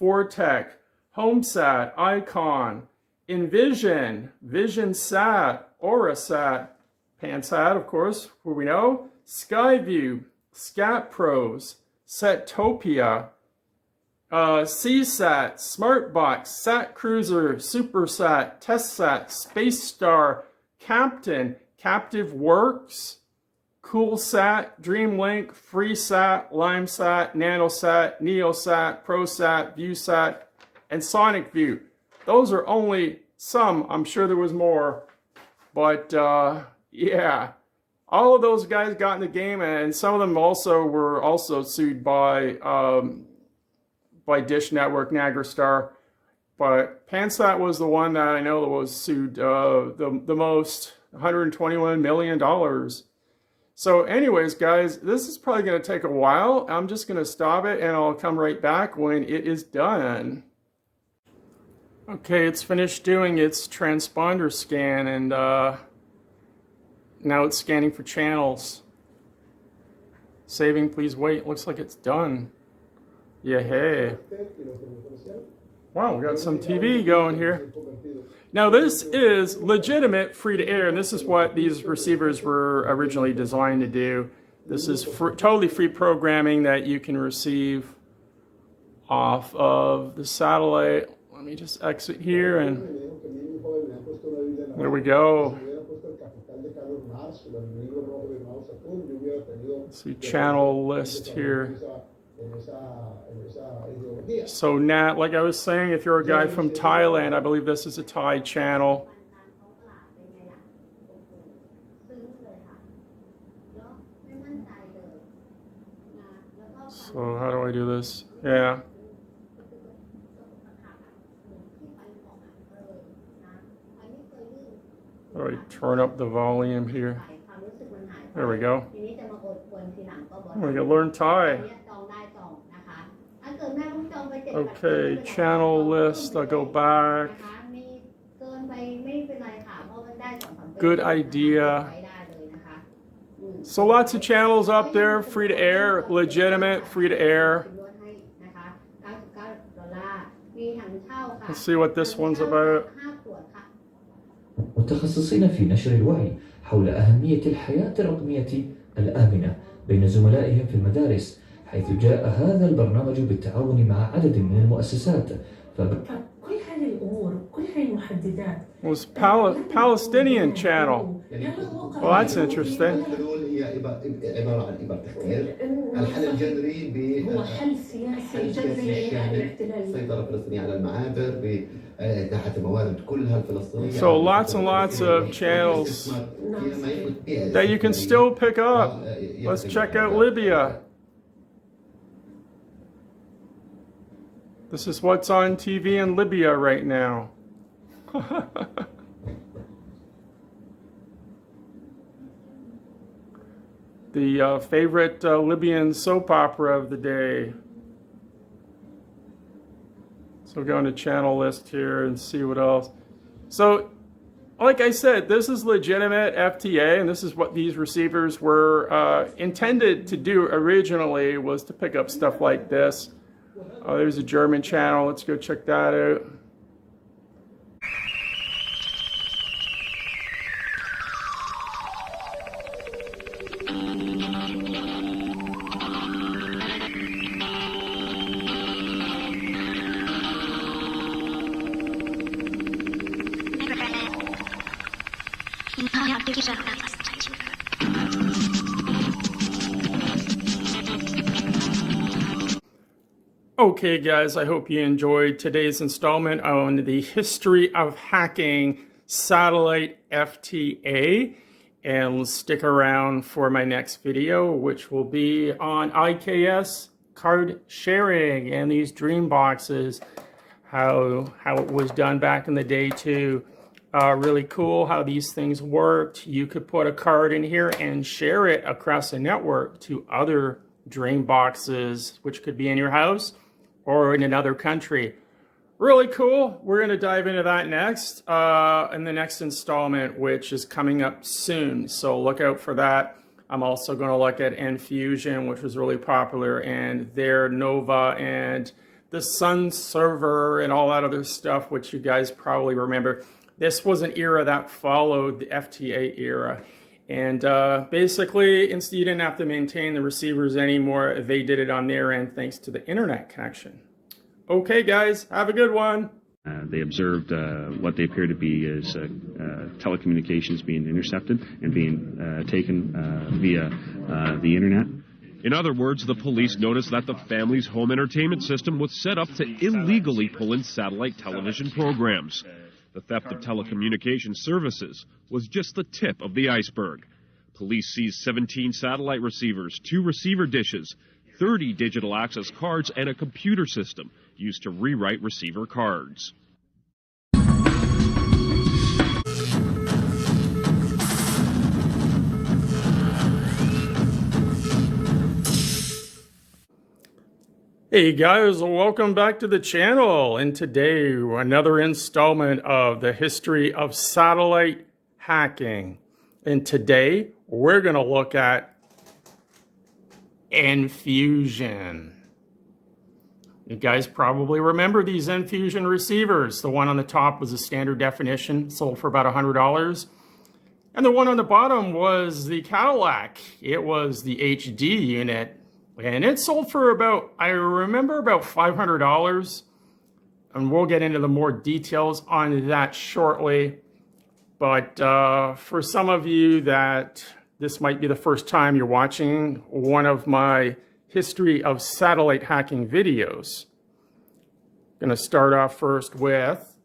S5: Fortech, HomeSat, Icon, Envision, VisionSat, Aurasat, Pansat, of course, who we know, Skyview, ScatPros, Setopia, CSAT, SmartBox, SatCruiser, SuperSat, TestSat, SpaceStar, Captain, Captive Works, CoolSat, DreamLink, FreeSat, LimeSat, NanoSat, NeoSat, ProSat, ViewSat, and SonicView. Those are only some. I'm sure there was more. But yeah, all of those guys got in the game, and some of them also were also sued by Dish Network, Nagristar. But Pansat was the one that I know that was sued the most, $121 million. So anyways, guys, this is probably going to take a while. I'm just going to stop it, and I'll come right back when it is done. Okay, it's finished doing its transponder scan, and now it's scanning for channels. Saving, please wait. Looks like it's done. Yeah, hey. Wow, we got some TV going here. Now this is legitimate free-to-air, and this is what these receivers were originally designed to do. This is totally free programming that you can receive off of the satellite. Let me just exit here, and there we go. Let's see, channel list here. So Nat, like I was saying, if you're a guy from Thailand, I believe this is a Thai channel. So how do I do this? Yeah. How do I turn up the volume here? There we go. We can learn Thai. Okay, channel list, I'll go back. Good idea. So lots of channels up there, free to air, legitimate, free to air. Let's see what this one's about.
S14: متخصصين في نشر الوعي حول أهمية الحياة الرقمية الآمنة بين زملائهم في المدارس، حيث جاء هذا البرنامج بالتعاون مع عدد من المؤسسات.
S15: كل هذه الأمور كل هذه المحددات.
S5: Was Palestinian channel. Well, that's interesting.
S16: عبارة عن إبر تفكير. الحل الجذري
S15: هو حل سياسي جذري للاحتلال.
S16: السيطرة الفلسطينية على المعابر بإتاحة الموارد كلها الفلسطينية.
S5: So lots and lots of channels that you can still pick up. Let's check out Libya. This is what's on TV in Libya right now. The favorite Libyan soap opera of the day. So go into channel list here and see what else. So, like I said, this is legitimate FTA, and this is what these receivers were intended to do originally, was to pick up stuff like this. Oh, there's a German channel. Let's go check that out. Okay guys, I hope you enjoyed today's installment on the history of hacking satellite FTA, and stick around for my next video, which will be on IKS card sharing and these dream boxes, how it was done back in the day too. Really cool how these things worked. You could put a card in here and share it across the network to other dream boxes, which could be in your house or in another country. Really cool. We're going to dive into that next in the next installment, which is coming up soon. So look out for that. I'm also going to look at Enfusion, which was really popular, and their Nova and the Sun server and all that other stuff, which you guys probably remember. This was an era that followed the FTA era. And basically, instead you didn't have to maintain the receivers anymore. They did it on their end thanks to the internet connection. Okay, guys, have a good one.
S17: They observed what they appear to be as telecommunications being intercepted and being taken via the internet.
S18: In other words, the police noticed that the family's home entertainment system was set up to illegally pull in satellite television programs. The theft of telecommunications services was just the tip of the iceberg. Police seized 17 satellite receivers, 2 receiver dishes, 30 digital access cards, and a computer system used to rewrite receiver cards.
S5: Hey guys, welcome back to the channel, and today another installment of the history of satellite hacking. And today we're going to look at Enfusion. You guys probably remember these Enfusion receivers. The one on the top was a standard definition, sold for about $100. And the one on the bottom was the Cadillac. It was the HD unit. And it sold for about, I remember, about $500. And we'll get into the more details on that shortly. But for some of you that this might be the first time you're watching one of my history of satellite hacking videos, Going to start off first with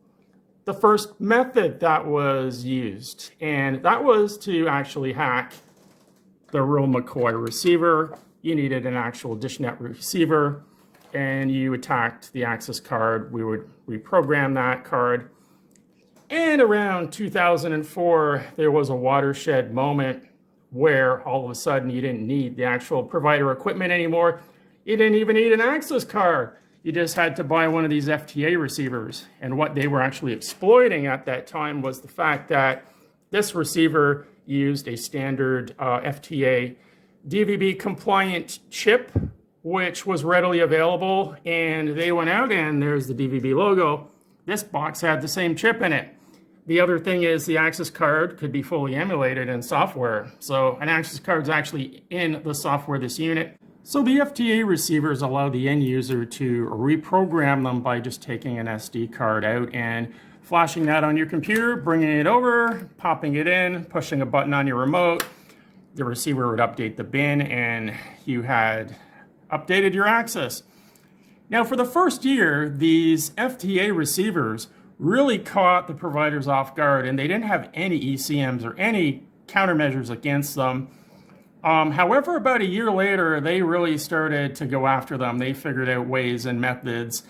S5: the first method that was used, and that was to actually hack the real McCoy receiver. You needed an actual dishnet receiver, and you attacked the access card. We would reprogram that card. And around 2004, there was a watershed moment where all of a sudden you didn't need the actual provider equipment anymore. You didn't even need an access card. You just had to buy one of these FTA receivers. And what they were actually exploiting at that time was the fact that this receiver used a standard FTA DVB compliant chip, which was readily available. And they went out and there's the DVB logo. This box had the same chip in it. The other thing is the access card could be fully emulated in software. So an access card is actually in the software of this unit. So the FTA receivers allow the end user to reprogram them by just taking an SD card out and flashing that on your computer, bringing it over, popping it in, pushing a button on your remote. The receiver would update the bin and you had updated your access. Now for the first year, these FTA receivers really caught the providers off guard, and they didn't have any ECMs or any countermeasures against them. However, about a year later, they really started to go after them. They figured out ways and methods,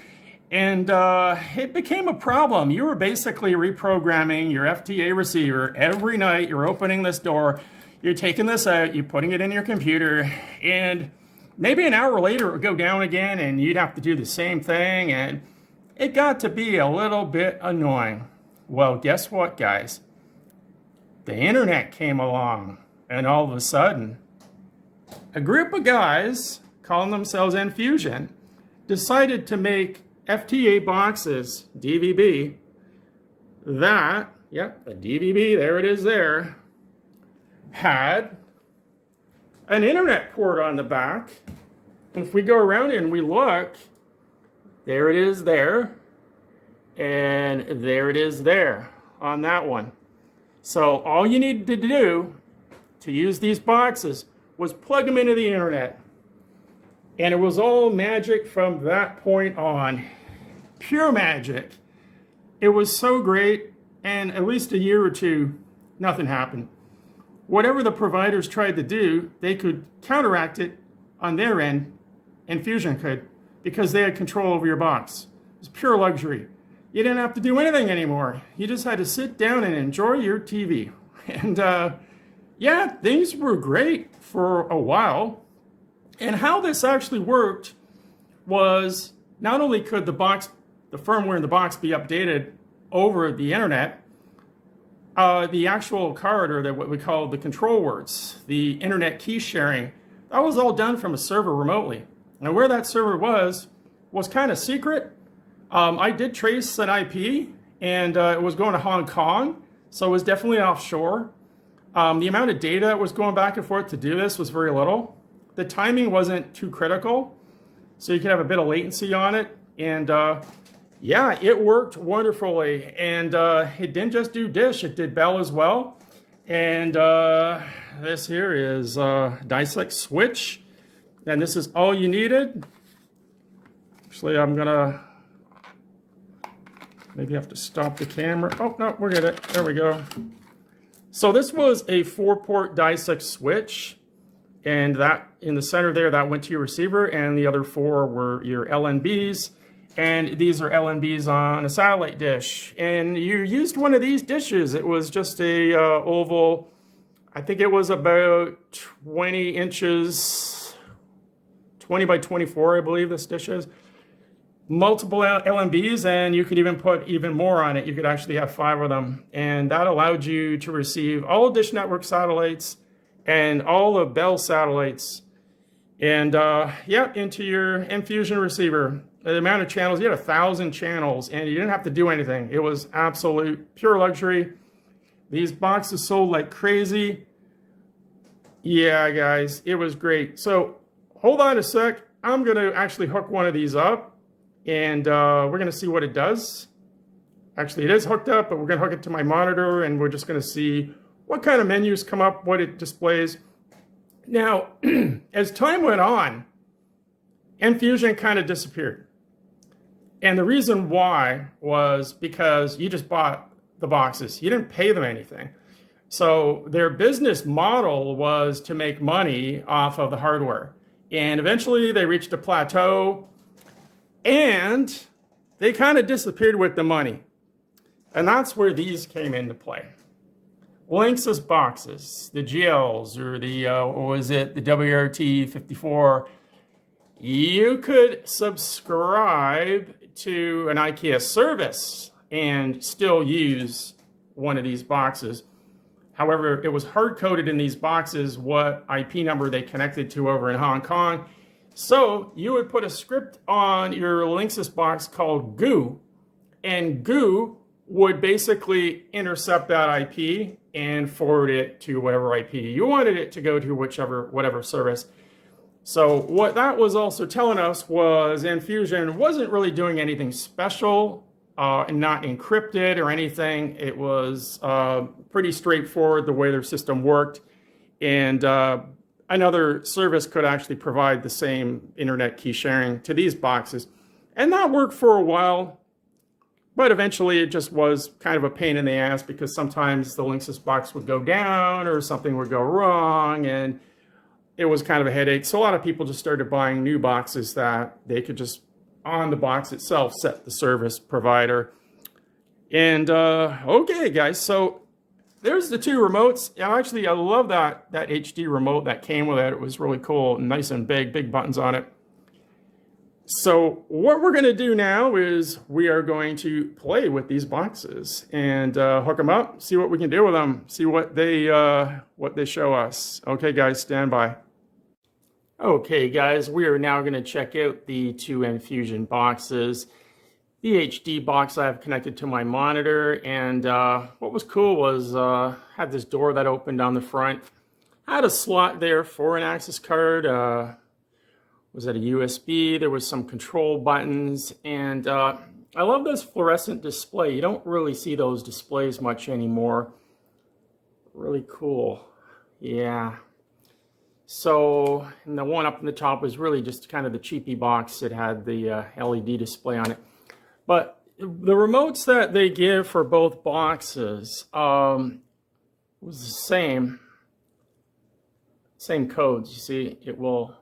S5: and it became a problem. You were basically reprogramming your FTA receiver every night. You're opening this door, you're taking this out, you're putting it in your computer, and maybe an hour later it would go down again, and you'd have to do the same thing, and it got to be a little bit annoying. Well, guess what, guys? The internet came along, and all of a sudden, a group of guys calling themselves Enfusion decided to make FTA boxes, DVB, that, yep, the DVB, there it is there, had an internet port on the back. And if we go around and we look, there it is there, and there it is there on that one. So all you needed to do to use these boxes was plug them into the internet. And it was all magic from that point on. Pure magic. It was so great, and at least a year or two, nothing happened. Whatever the providers tried to do, they could counteract it on their end, and Fusion could, because they had control over your box. It was pure luxury. You didn't have to do anything anymore. You just had to sit down and enjoy your TV. And yeah, things were great for a while. And how this actually worked was not only could the firmware in the box be updated over the internet, the actual card, or what we call the control words, the internet key sharing, that was all done from a server remotely. Now where that server was kind of secret. I did trace an IP, and it was going to Hong Kong, so it was definitely offshore. The amount of data that was going back and forth to do this was very little. The timing wasn't too critical, so you could have a bit of latency on it. And yeah, it worked wonderfully. And it didn't just do Dish, it did Bell as well. And this here is dissect switch. And this is all you needed. Actually, I'm gonna maybe have to stop the camera. Oh, no, we're good. There we go. So this was a 4-port dissect switch, and that in the center there, that went to your receiver, and the other 4 were your LNBs, and these are LNBs on a satellite dish. And you used one of these dishes. It was just a oval, I think it was about 20 inches, 20 by 24, I believe this dish is. Multiple LNBs, and you could even put even more on it. You could actually have 5 of them, and that allowed you to receive all Dish Network satellites and all of Bell satellites, and yeah, into your Enfusion receiver. The amount of channels, you had 1,000 channels, and you didn't have to do anything. It was absolute pure luxury. These boxes sold like crazy. Yeah, guys, it was great. So hold on a sec. I'm going to actually hook one of these up. And we're going to see what it does. Actually, it is hooked up, but we're going to hook it to my monitor, and we're just going to see what kind of menus come up, what it displays. Now, as time went on, Enfusion kind of disappeared. And the reason why was because you just bought the boxes. You didn't pay them anything. So their business model was to make money off of the hardware. And eventually they reached a plateau and they kind of disappeared with the money. And that's where these came into play. Linksys boxes, the GLs, or the, what was it, the WRT 54. You could subscribe to an IKS service and still use one of these boxes. However, it was hard-coded in these boxes what IP number they connected to over in Hong Kong. So you would put a script on your Linksys box called GOO, and GOO would basically intercept that IP and forward it to whatever IP you wanted it to go to, whatever service. So what that was also telling us was Enfusion wasn't really doing anything special and not encrypted or anything. It was pretty straightforward the way their system worked. And another service could actually provide the same internet key sharing to these boxes. And that worked for a while. But eventually it just was kind of a pain in the ass because sometimes the Linksys box would go down or something would go wrong, and it was kind of a headache. So a lot of people just started buying new boxes that they could just, on the box itself, set the service provider. And okay, guys, so there's the two remotes. Actually, I love that HD remote that came with it. It was really cool, nice and big buttons on it. So what we're going to do now is we are going to play with these boxes and hook them up, see what we can do with them, see what they show us. Okay, guys, stand by. Okay, guys, we are now going to check out the two Enfusion boxes. The HD box I have connected to my monitor, and what was cool was had this door that opened on the front. I had a slot there for an access card. Was that a USB? There was some control buttons, and I love this fluorescent display. You don't really see those displays much anymore. Really cool. Yeah. So, and the one up in the top was really just kind of the cheapy box. It had the LED display on it. But the remotes that they give for both boxes was the same codes. You see, it will.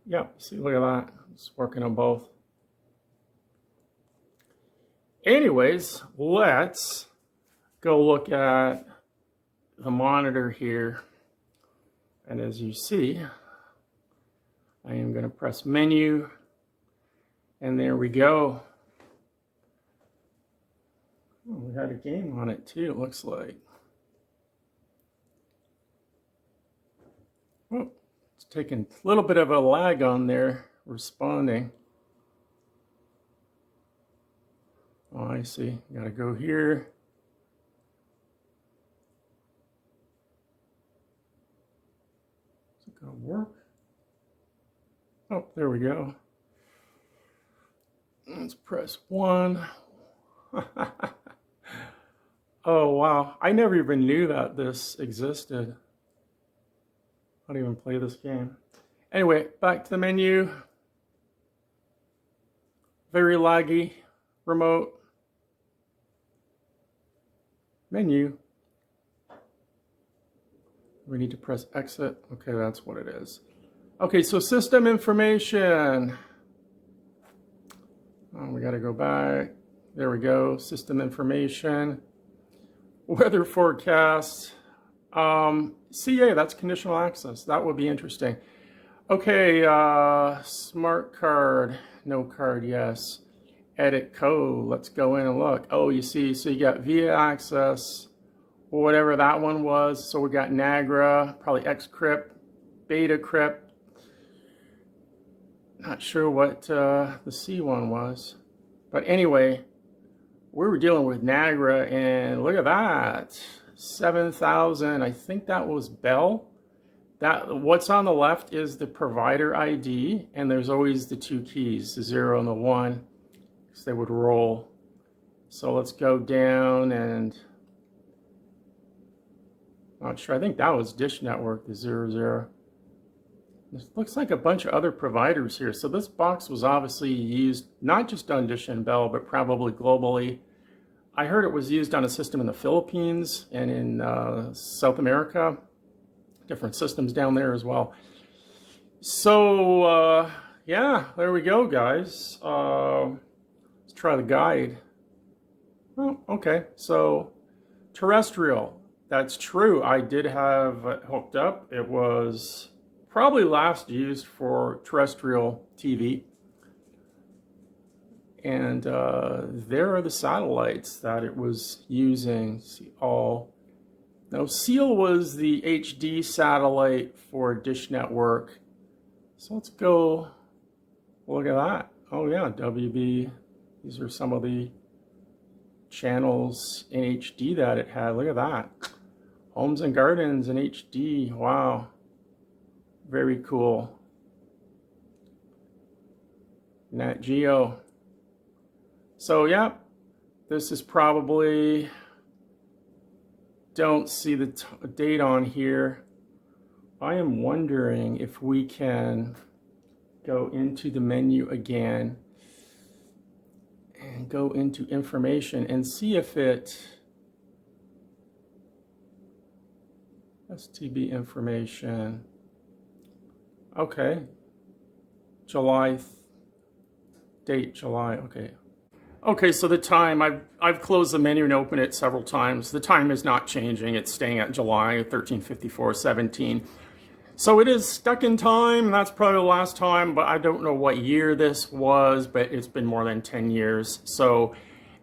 S5: Yep, see, look at that. It's working on both. Anyways, let's go look at the monitor here. And as you see, I am going to press menu. And there we go. Oh, we had a game on it too, it looks like. Oh. It's taking a little bit of a lag on there, responding. Oh, I see. Gotta go here. Is it gonna work? Oh, there we go. Let's press 1. Oh, wow. I never even knew that this existed. I don't even play this game. Anyway, back to the menu. Very laggy remote. Menu. We need to press exit. Okay, that's what it is. Okay, so system information. Oh, we got to go back. There we go. System information. Weather forecast. CA, that's conditional access. That would be interesting. Okay, smart card. No card, yes. Edit code. Let's go in and look. Oh, you see, so you got via access, or whatever that one was. So we got Nagra, probably Xcrypt, Beta Crypt. Not sure what the C one was. But anyway, we were dealing with Nagra, and look at that. 7,000, I think that was Bell. What's on the left is the provider ID, and there's always the two keys, the 0 and the 1, because they would roll. So let's go down and, not sure, I think that was Dish Network, the 00. It looks like a bunch of other providers here. So this box was obviously used not just on Dish and Bell, but probably globally. I heard it was used on a system in the Philippines and in South America. Different systems down there as well. So, yeah, there we go, guys. Let's try the guide. Oh, okay, so terrestrial. That's true. I did have it hooked up. It was probably last used for terrestrial TV. And there are the satellites that it was using. See, now SEAL was the HD satellite for Dish Network. So let's go look at that. Oh yeah, WB. These are some of the channels in HD that it had. Look at that. Homes and Gardens in HD. Wow. Very cool. Nat Geo. So yeah, this is probably, don't see the date on here. I am wondering if we can go into the menu again and go into information and see if it, STB information. Okay, July, date July, okay. Okay, so the time, I've closed the menu and opened it several times. The time is not changing. It's staying at July 1354-17. So it is stuck in time, and that's probably the last time, but I don't know what year this was, but it's been more than 10 years. So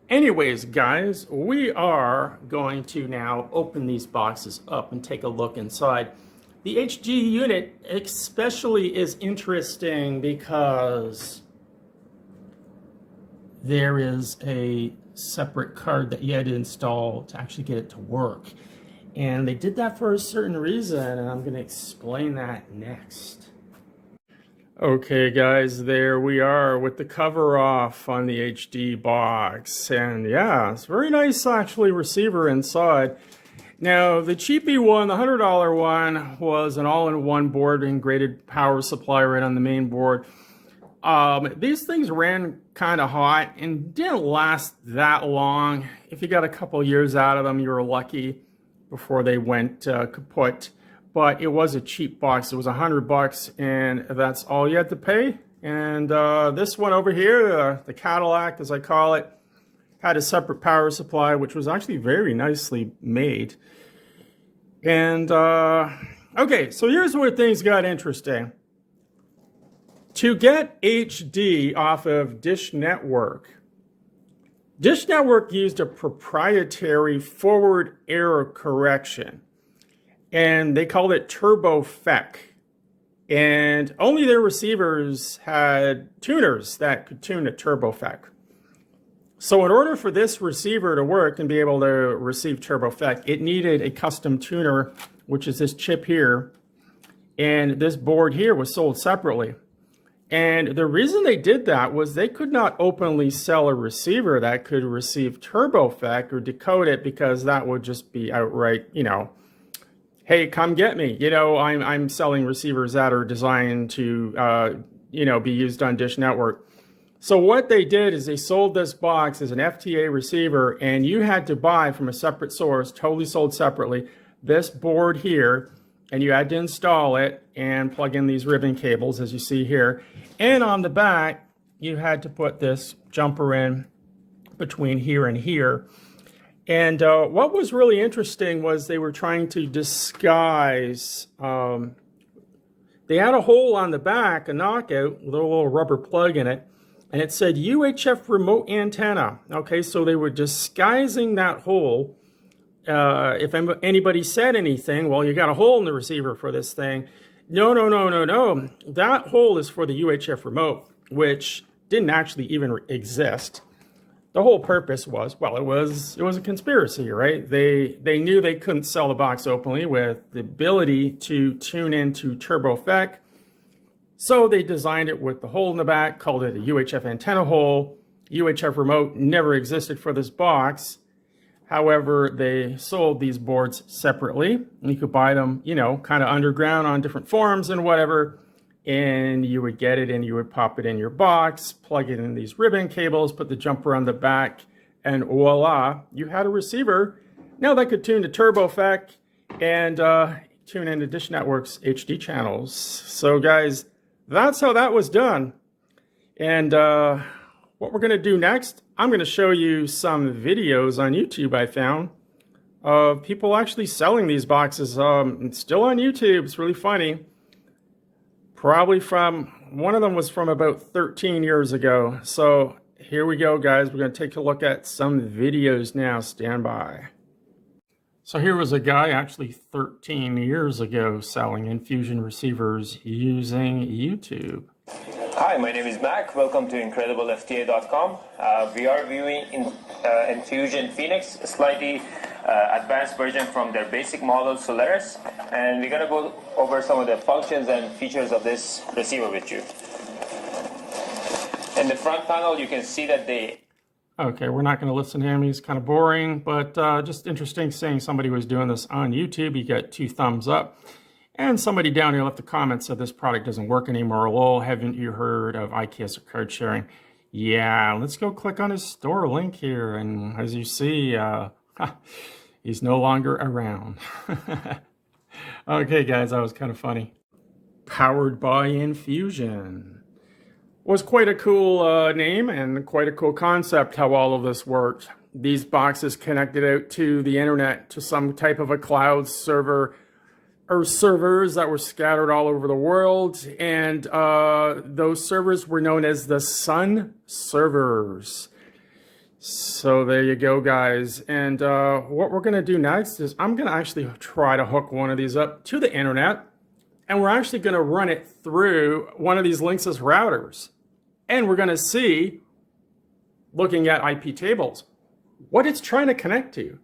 S5: anyways, guys, we are going to now open these boxes up and take a look inside. The HG unit especially is interesting because there is a separate card that you had to install to actually get it to work. And they did that for a certain reason, and I'm going to explain that next. Okay, guys, there we are with the cover off on the HD box. And yeah, it's a very nice, actually, receiver inside. Now, the cheapy one, the $100 one, was an all-in-one board, integrated power supply right on the main board. These things ran kind of hot and didn't last that long. If you got a couple years out of them, you were lucky before they went kaput. But it was a cheap box. It was $100, and that's all you had to pay. And this one over here, the Cadillac, as I call it, had a separate power supply, which was actually very nicely made. And okay, so here's where things got interesting. To get HD off of Dish Network used a proprietary forward error correction, and they called it Turbo FEC. And only their receivers had tuners that could tune a Turbo FEC. So in order for this receiver to work and be able to receive Turbo FEC, it needed a custom tuner, which is this chip here. And this board here was sold separately. And the reason they did that was they could not openly sell a receiver that could receive Turbo FEC or decode it, because that would just be outright, you know, hey, come get me. You know, I'm selling receivers that are designed to, you know, be used on Dish Network. So what they did is they sold this box as an FTA receiver, and you had to buy from a separate source, totally sold separately, this board here, and you had to install it and plug in these ribbon cables, as you see here. And on the back, you had to put this jumper in between here and here. And what was really interesting was they were trying to disguise, they had a hole on the back, a knockout, with a little rubber plug in it, and it said UHF remote antenna. Okay, so they were disguising that hole. If anybody said anything, well, you got a hole in the receiver for this thing. No. That hole is for the UHF remote, which didn't actually even exist. The whole purpose was, well, it was a conspiracy, right? They knew they couldn't sell the box openly with the ability to tune into Turbo FEC. So they designed it with the hole in the back, called it a UHF antenna hole. UHF remote never existed for this box. However, they sold these boards separately, and you could buy them, you know, kind of underground on different forums and whatever. and you would get it and you would pop it in your box, plug it in these ribbon cables, put the jumper on the back, and voila, you had a receiver. Now that could tune to TurboFEC and tune into Dish Network's HD channels. So guys, that's how that was done. And what we're gonna do next, I'm gonna show you some videos on YouTube I found of people actually selling these boxes. It's still on YouTube, it's really funny. Probably one of them was from about 13 years ago. So here we go, guys. We're gonna take a look at some videos now, stand by. So here was a guy actually 13 years ago selling Infusion receivers using YouTube.
S19: Hi, my name is Mac. Welcome to IncredibleFTA.com. We are viewing Infusion Phoenix, a slightly advanced version from their basic model Solaris, and we're going to go over some of the functions and features of this receiver with you. In the front panel, you can see that they...
S5: Okay, we're not going to listen to him. He's kind of boring, but just interesting seeing somebody was doing this on YouTube. You get 2 thumbs up. And somebody down here left a comment, said this product doesn't work anymore. Lol, haven't you heard of IKS or card sharing? Yeah, let's go click on his store link here. And as you see, he's no longer around. Okay, guys, that was kind of funny. Powered by Infusion. Was quite a cool name and quite a cool concept how all of this worked. These boxes connected out to the internet, to some type of a cloud server, or servers that were scattered all over the world, and those servers were known as the Sun servers. So there you go, guys. And what we're gonna do next is I'm gonna actually try to hook one of these up to the internet, and we're actually gonna run it through one of these Linksys routers. And we're gonna see, looking at IP tables, what it's trying to connect to.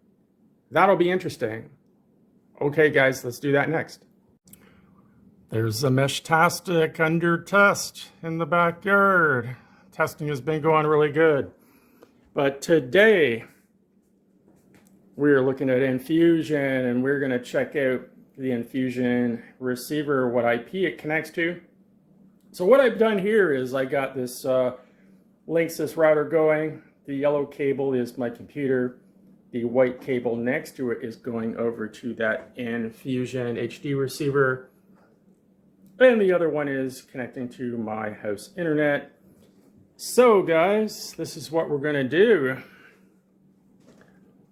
S5: That'll be interesting. Okay, guys, let's do that next. There's a Meshtastic under test in the backyard. Testing has been going really good. But today, we're looking at Infusion, and we're going to check out the Infusion receiver, what IP it connects to. So what I've done here is I got this Linksys router going. The yellow cable is my computer. The white cable next to it is going over to that Infusion HD receiver. And the other one is connecting to my house internet. So guys, this is what we're gonna do.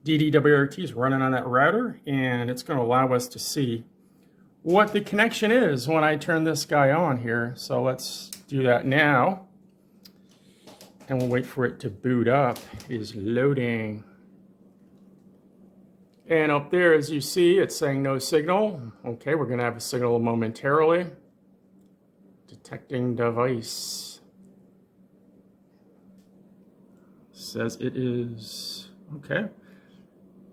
S5: DDWRT is running on that router, and it's gonna allow us to see what the connection is when I turn this guy on here. So let's do that now. And we'll wait for it to boot up. It is loading. And up there, as you see, it's saying no signal. Okay, we're gonna have a signal momentarily. Detecting device. Says it is, okay.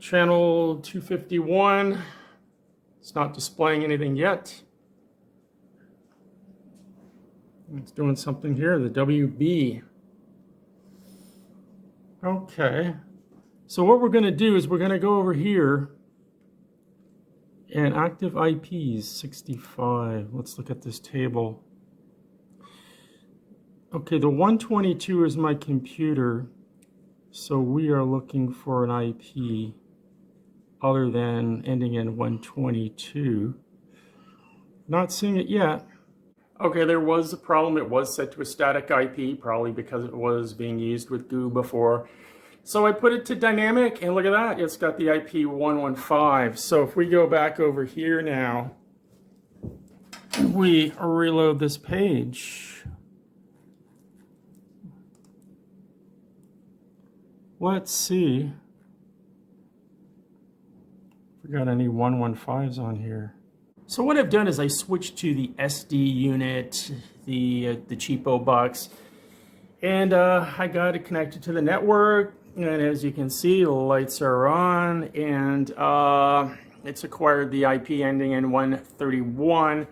S5: Channel 251. It's not displaying anything yet. It's doing something here, the WB. Okay. So what we're going to do is we're going to go over here and active IPs 65. Let's look at this table. Okay, the 122 is my computer. So we are looking for an IP other than ending in 122. Not seeing it yet. Okay, there was a problem. It was set to a static IP, probably because it was being used with GU before. So I put it to dynamic, and look at that, it's got the IP 115. So if we go back over here now, we reload this page. Let's see if we got any 115s on here. So what I've done is I switched to the SD unit, the cheapo box, and I got it connected to the network. And as you can see, the lights are on, and it's acquired the IP ending in 131.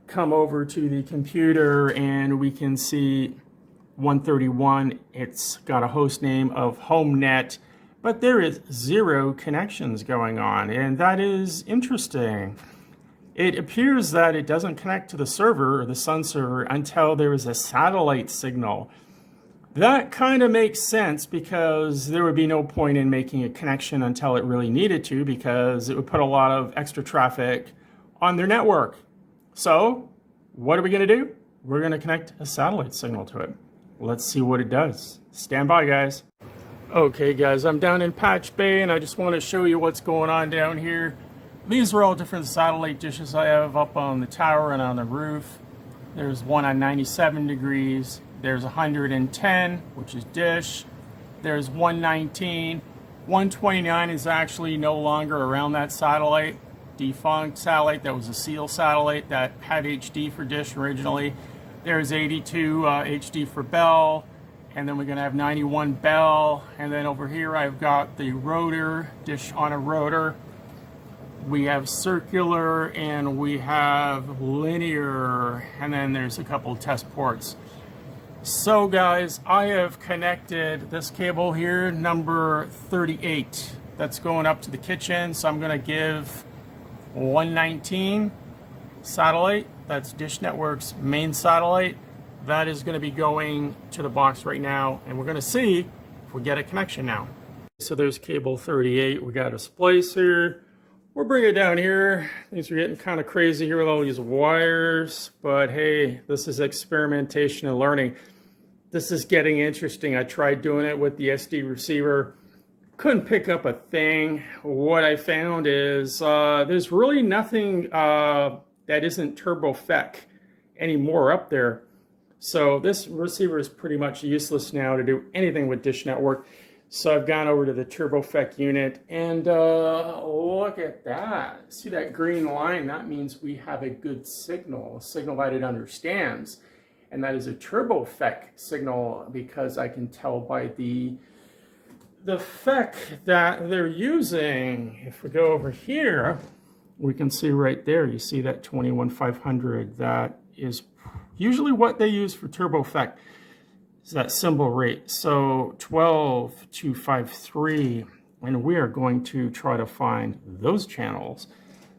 S5: Come over to the computer, and we can see 131. It's got a host name of HomeNet, but there is 0 connections going on, and that is interesting. It appears that it doesn't connect to the server or the Sun server until there is a satellite signal. That kind of makes sense because there would be no point in making a connection until it really needed to, because it would put a lot of extra traffic on their network. So what are we going to do? We're going to connect a satellite signal to it. Let's see what it does. Stand by, guys. Okay, guys, I'm down in Patch Bay, and I just want to show you what's going on down here. These are all different satellite dishes I have up on the tower and on the roof. There's one on 97 degrees. There's 110, which is dish. There's 119. 129 is actually no longer around that satellite. Defunct satellite. That was a SEAL satellite that had HD for dish originally. There's 82 HD for Bell. And then we're going to have 91 Bell. And then over here I've got the rotor, dish on a rotor. We have circular and we have linear. And then there's a couple test ports. So guys, I have connected this cable here, number 38. That's going up to the kitchen. So I'm going to give 119 satellite. That's Dish Network's main satellite. That is going to be going to the box right now. And we're going to see if we get a connection now. So there's cable 38. We got a splicer. We'll bring it down here. Things are getting kind of crazy here with all these wires. But hey, this is experimentation and learning. This is getting interesting. I tried doing it with the SD receiver. Couldn't pick up a thing. What I found is there's really nothing that isn't TurboFEC anymore up there. So this receiver is pretty much useless now to do anything with Dish Network. So I've gone over to the TurboFEC unit, and look at that. See that green line? That means we have a good signal, a signal that it understands. And that is a TurboFEC signal, because I can tell by the FEC that they're using. If we go over here, we can see right there, you see that 21500. That is usually what they use for TurboFEC, is that symbol rate. So 12253, and we are going to try to find those channels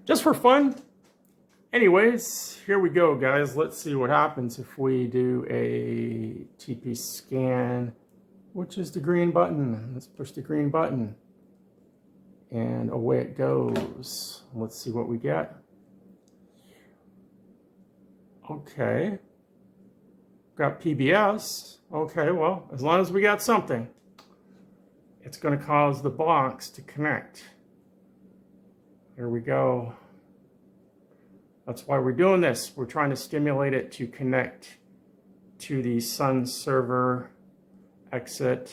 S5: just for fun. Anyways, here we go, guys. Let's see what happens if we do a TP scan, which is the green button. Let's push the green button, and away it goes. Let's see what we get. Okay, got PBS. Okay, well, as long as we got something, it's going to cause the box to connect. Here we go. That's why we're doing this. We're trying to stimulate it to connect to the Sun server. Exit.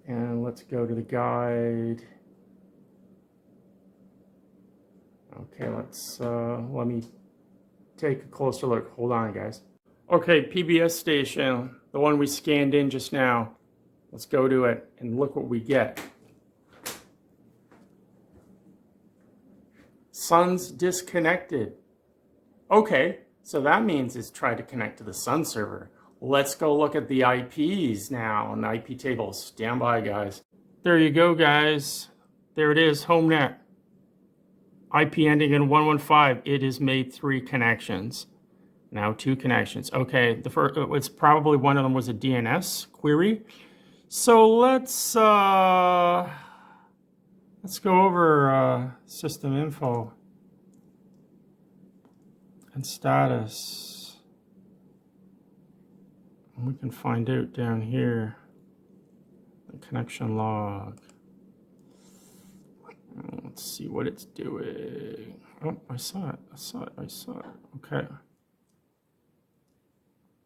S5: And let's go to the guide. Okay, let me take a closer look. Hold on, guys. Okay, PBS station, the one we scanned in just now. Let's go to it and look what we get. Sun's disconnected. Okay, so that means it's tried to connect to the Sun server. Let's go look at the IPs now and the IP tables. Stand by, guys. There you go, guys. There it is, HomeNet. IP ending in 115. It has made 3 connections. Now 2 connections. Okay, the first, it's probably one of them was a DNS query. So let's go over system info and status. And we can find out down here the connection log. Let's see what it's doing. Oh, I saw it. Okay.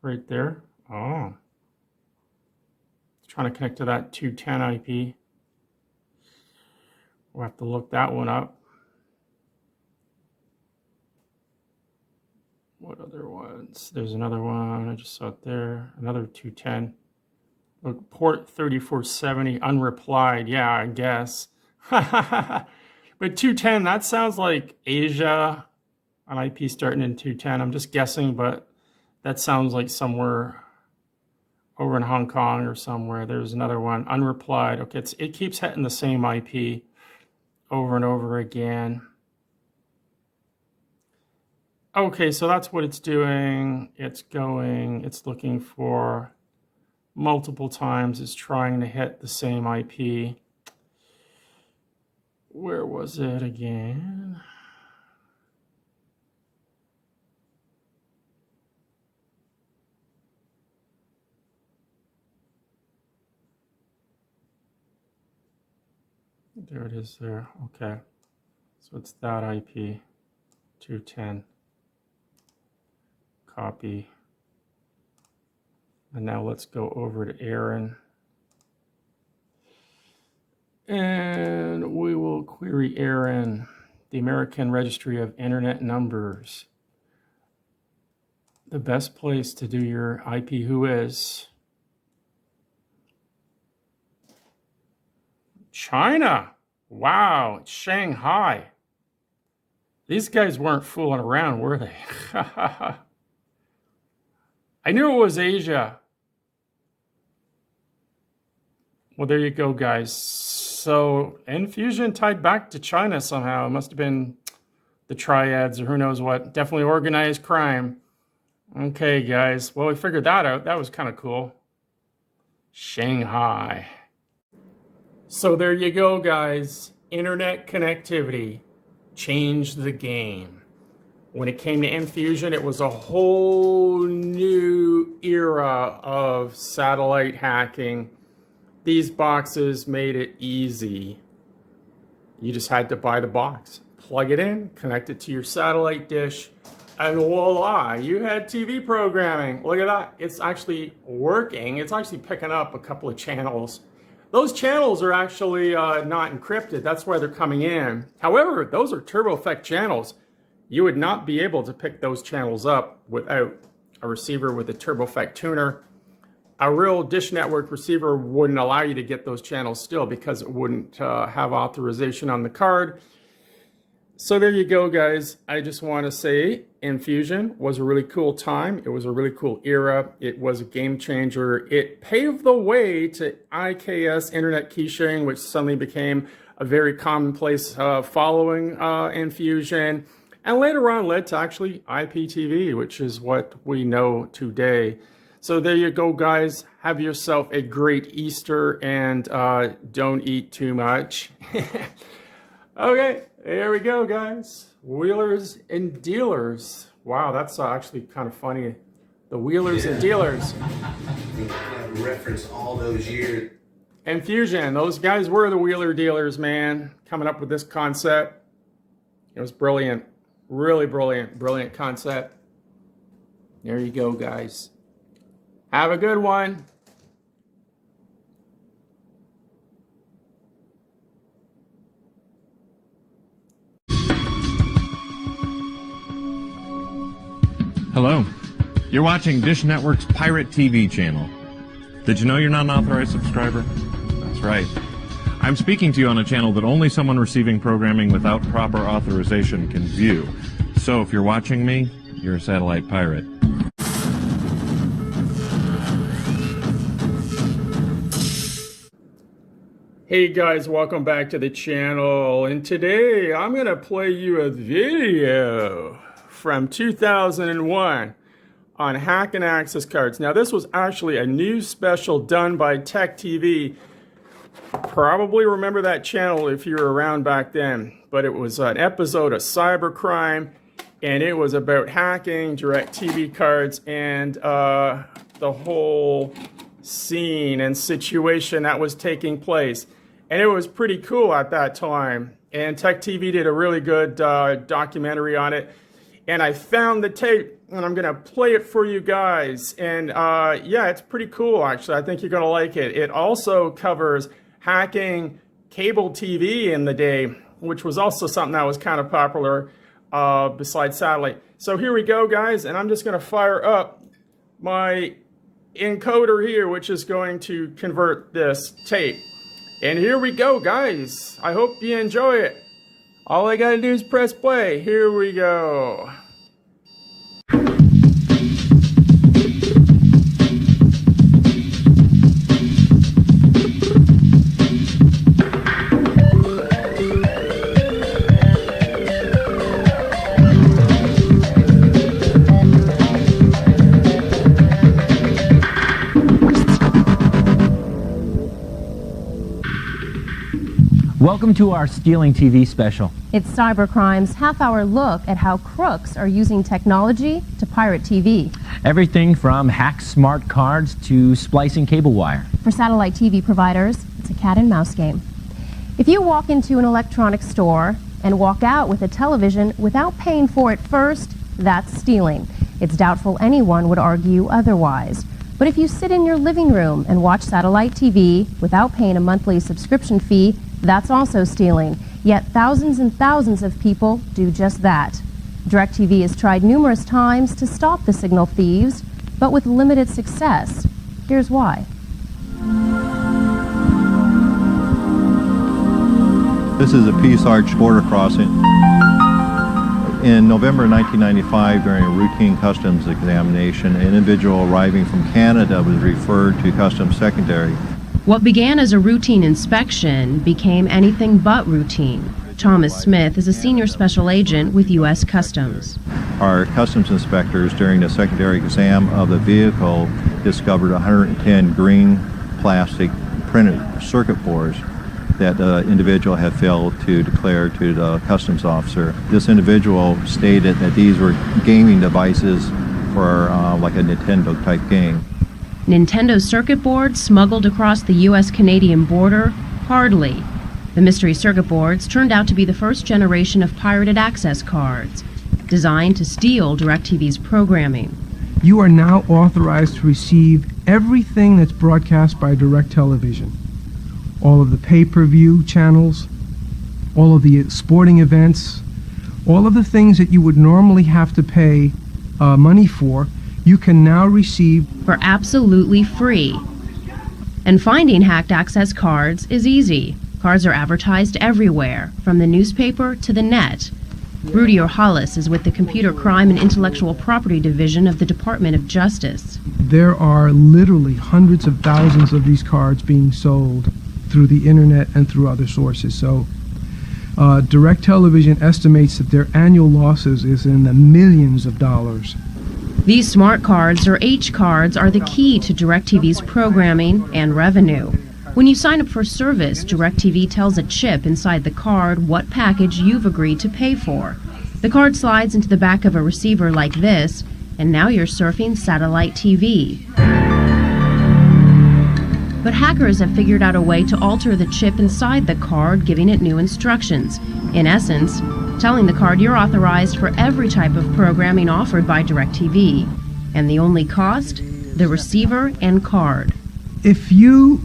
S5: Right there. Oh. It's trying to connect to that 210 IP. We'll have to look that one up. What other ones? There's another one. I just saw it there. Another 210. Look, port 3470 unreplied. Yeah, I guess. But 210, that sounds like Asia. An IP starting in 210. I'm just guessing, but that sounds like somewhere over in Hong Kong or somewhere. There's another one. Unreplied. Okay, it keeps hitting the same IP over and over again. Okay, so that's what it's doing. It's looking for multiple times. It's trying to hit the same IP. Where was it again? There it is there. Okay. So it's that IP, 210. Copy. And now let's go over to Aaron. And we will query Aaron, the American Registry of Internet Numbers. The best place to do your IP who is China. Wow, it's Shanghai. These guys weren't fooling around, were they? I knew it was Asia. Well, there you go, guys. So, Enfusion tied back to China somehow. It must have been the triads or who knows what. Definitely organized crime. Okay, guys. Well, we figured that out. That was kind of cool. Shanghai. So there you go, guys. Internet connectivity changed the game. When it came to Enfusion, it was a whole new era of satellite hacking. These boxes made it easy. You just had to buy the box, plug it in, connect it to your satellite dish, and voila, you had TV programming. Look at that. It's actually working. It's actually picking up a couple of channels. Those channels are actually not encrypted. That's why they're coming in. However, those are turbo effect channels. You would not be able to pick those channels up without a receiver with a turbo effect tuner. A real dish network receiver wouldn't allow you to get those channels still because it wouldn't have authorization on the card. So there you go, guys. I just want to say Enfusion was a really cool time. It was a really cool era. It was a game changer. It paved the way to IKS internet key sharing, which suddenly became a very commonplace following Enfusion. And later on led to actually IPTV, which is what we know today. So there you go, guys. Have yourself a great Easter and don't eat too much. Okay, there we go, guys. Wheelers and dealers. Wow, that's actually kind of funny. The wheelers and dealers.
S16: Reference all those years.
S5: Enfusion, those guys were the wheeler dealers, man. Coming up with this concept. It was brilliant. Really brilliant, brilliant concept. There you go, guys. Have a good one.
S3: Hello. You're watching Dish Network's Pirate TV channel. Did you know you're not an authorized subscriber? That's right. I'm speaking to you on a channel that only someone receiving programming without proper authorization can view. So if you're watching me, you're a satellite pirate.
S5: Hey guys, welcome back to the channel. And today I'm going to play you a video from 2001 on hacking access cards. Now this was actually a new special done by Tech TV. Probably remember that channel if you were around back then, but it was an episode of cybercrime and it was about hacking DirecTV cards and the whole scene and situation that was taking place. And it was pretty cool at that time. And Tech TV did a really good documentary on it. And I found the tape, and I'm going to play it for you guys. And yeah, it's pretty cool, actually. I think you're going to like it. It also covers hacking cable TV in the day, which was also something that was kind of popular besides satellite. So here we go, guys. And I'm just going to fire up my encoder here, which is going to convert this tape. And here we go, guys. I hope you enjoy it. All I gotta do is press play. Here we go.
S20: Welcome to our Stealing TV special.
S21: It's Cybercrime's half-hour look at how crooks are using technology to pirate TV.
S20: Everything from hacked smart cards to splicing cable wire.
S21: For satellite TV providers, it's a cat and mouse game. If you walk into an electronics store and walk out with a television without paying for it first, that's stealing. It's doubtful anyone would argue otherwise. But if you sit in your living room and watch satellite TV without paying a monthly subscription fee, that's also stealing. Yet thousands and thousands of people do just that. DirecTV has tried numerous times to stop the signal thieves, but with limited success. Here's why.
S22: This is a Peace Arch border crossing. In November 1995, during a routine customs examination, an individual arriving from Canada was referred to Customs Secondary.
S21: What began as a routine inspection became anything but routine. Thomas Smith is a senior special agent with U.S. Customs.
S22: Our customs inspectors, during the secondary exam of the vehicle, discovered 110 green plastic printed circuit boards that the individual had failed to declare to the customs officer. This individual stated that these were gaming devices for like a Nintendo type game.
S21: Nintendo circuit boards smuggled across the U.S.-Canadian border? Hardly. The mystery circuit boards turned out to be the first generation of pirated access cards, designed to steal DirecTV's programming.
S23: You are now authorized to receive everything that's broadcast by Direct Television. All of the pay-per-view channels, all of the sporting events, all of the things that you would normally have to pay money for, you can now receive
S21: for absolutely free. And finding hacked access cards is easy. Cards are advertised everywhere, from the newspaper to the net. Rudy Orhalis is with the Computer Crime and Intellectual Property Division of the Department of Justice.
S23: There are literally hundreds of thousands of these cards being sold through the internet and through other sources. So Direct Television estimates that their annual losses is in the millions of dollars.
S21: These smart cards, or H cards, are the key to DirecTV's programming and revenue. When you sign up for service, DirecTV tells a chip inside the card what package you've agreed to pay for. The card slides into the back of a receiver like this, and now you're surfing satellite TV. But hackers have figured out a way to alter the chip inside the card, giving it new instructions. In essence, telling the card you're authorized for every type of programming offered by DirecTV. And the only cost? The receiver and card.
S23: If you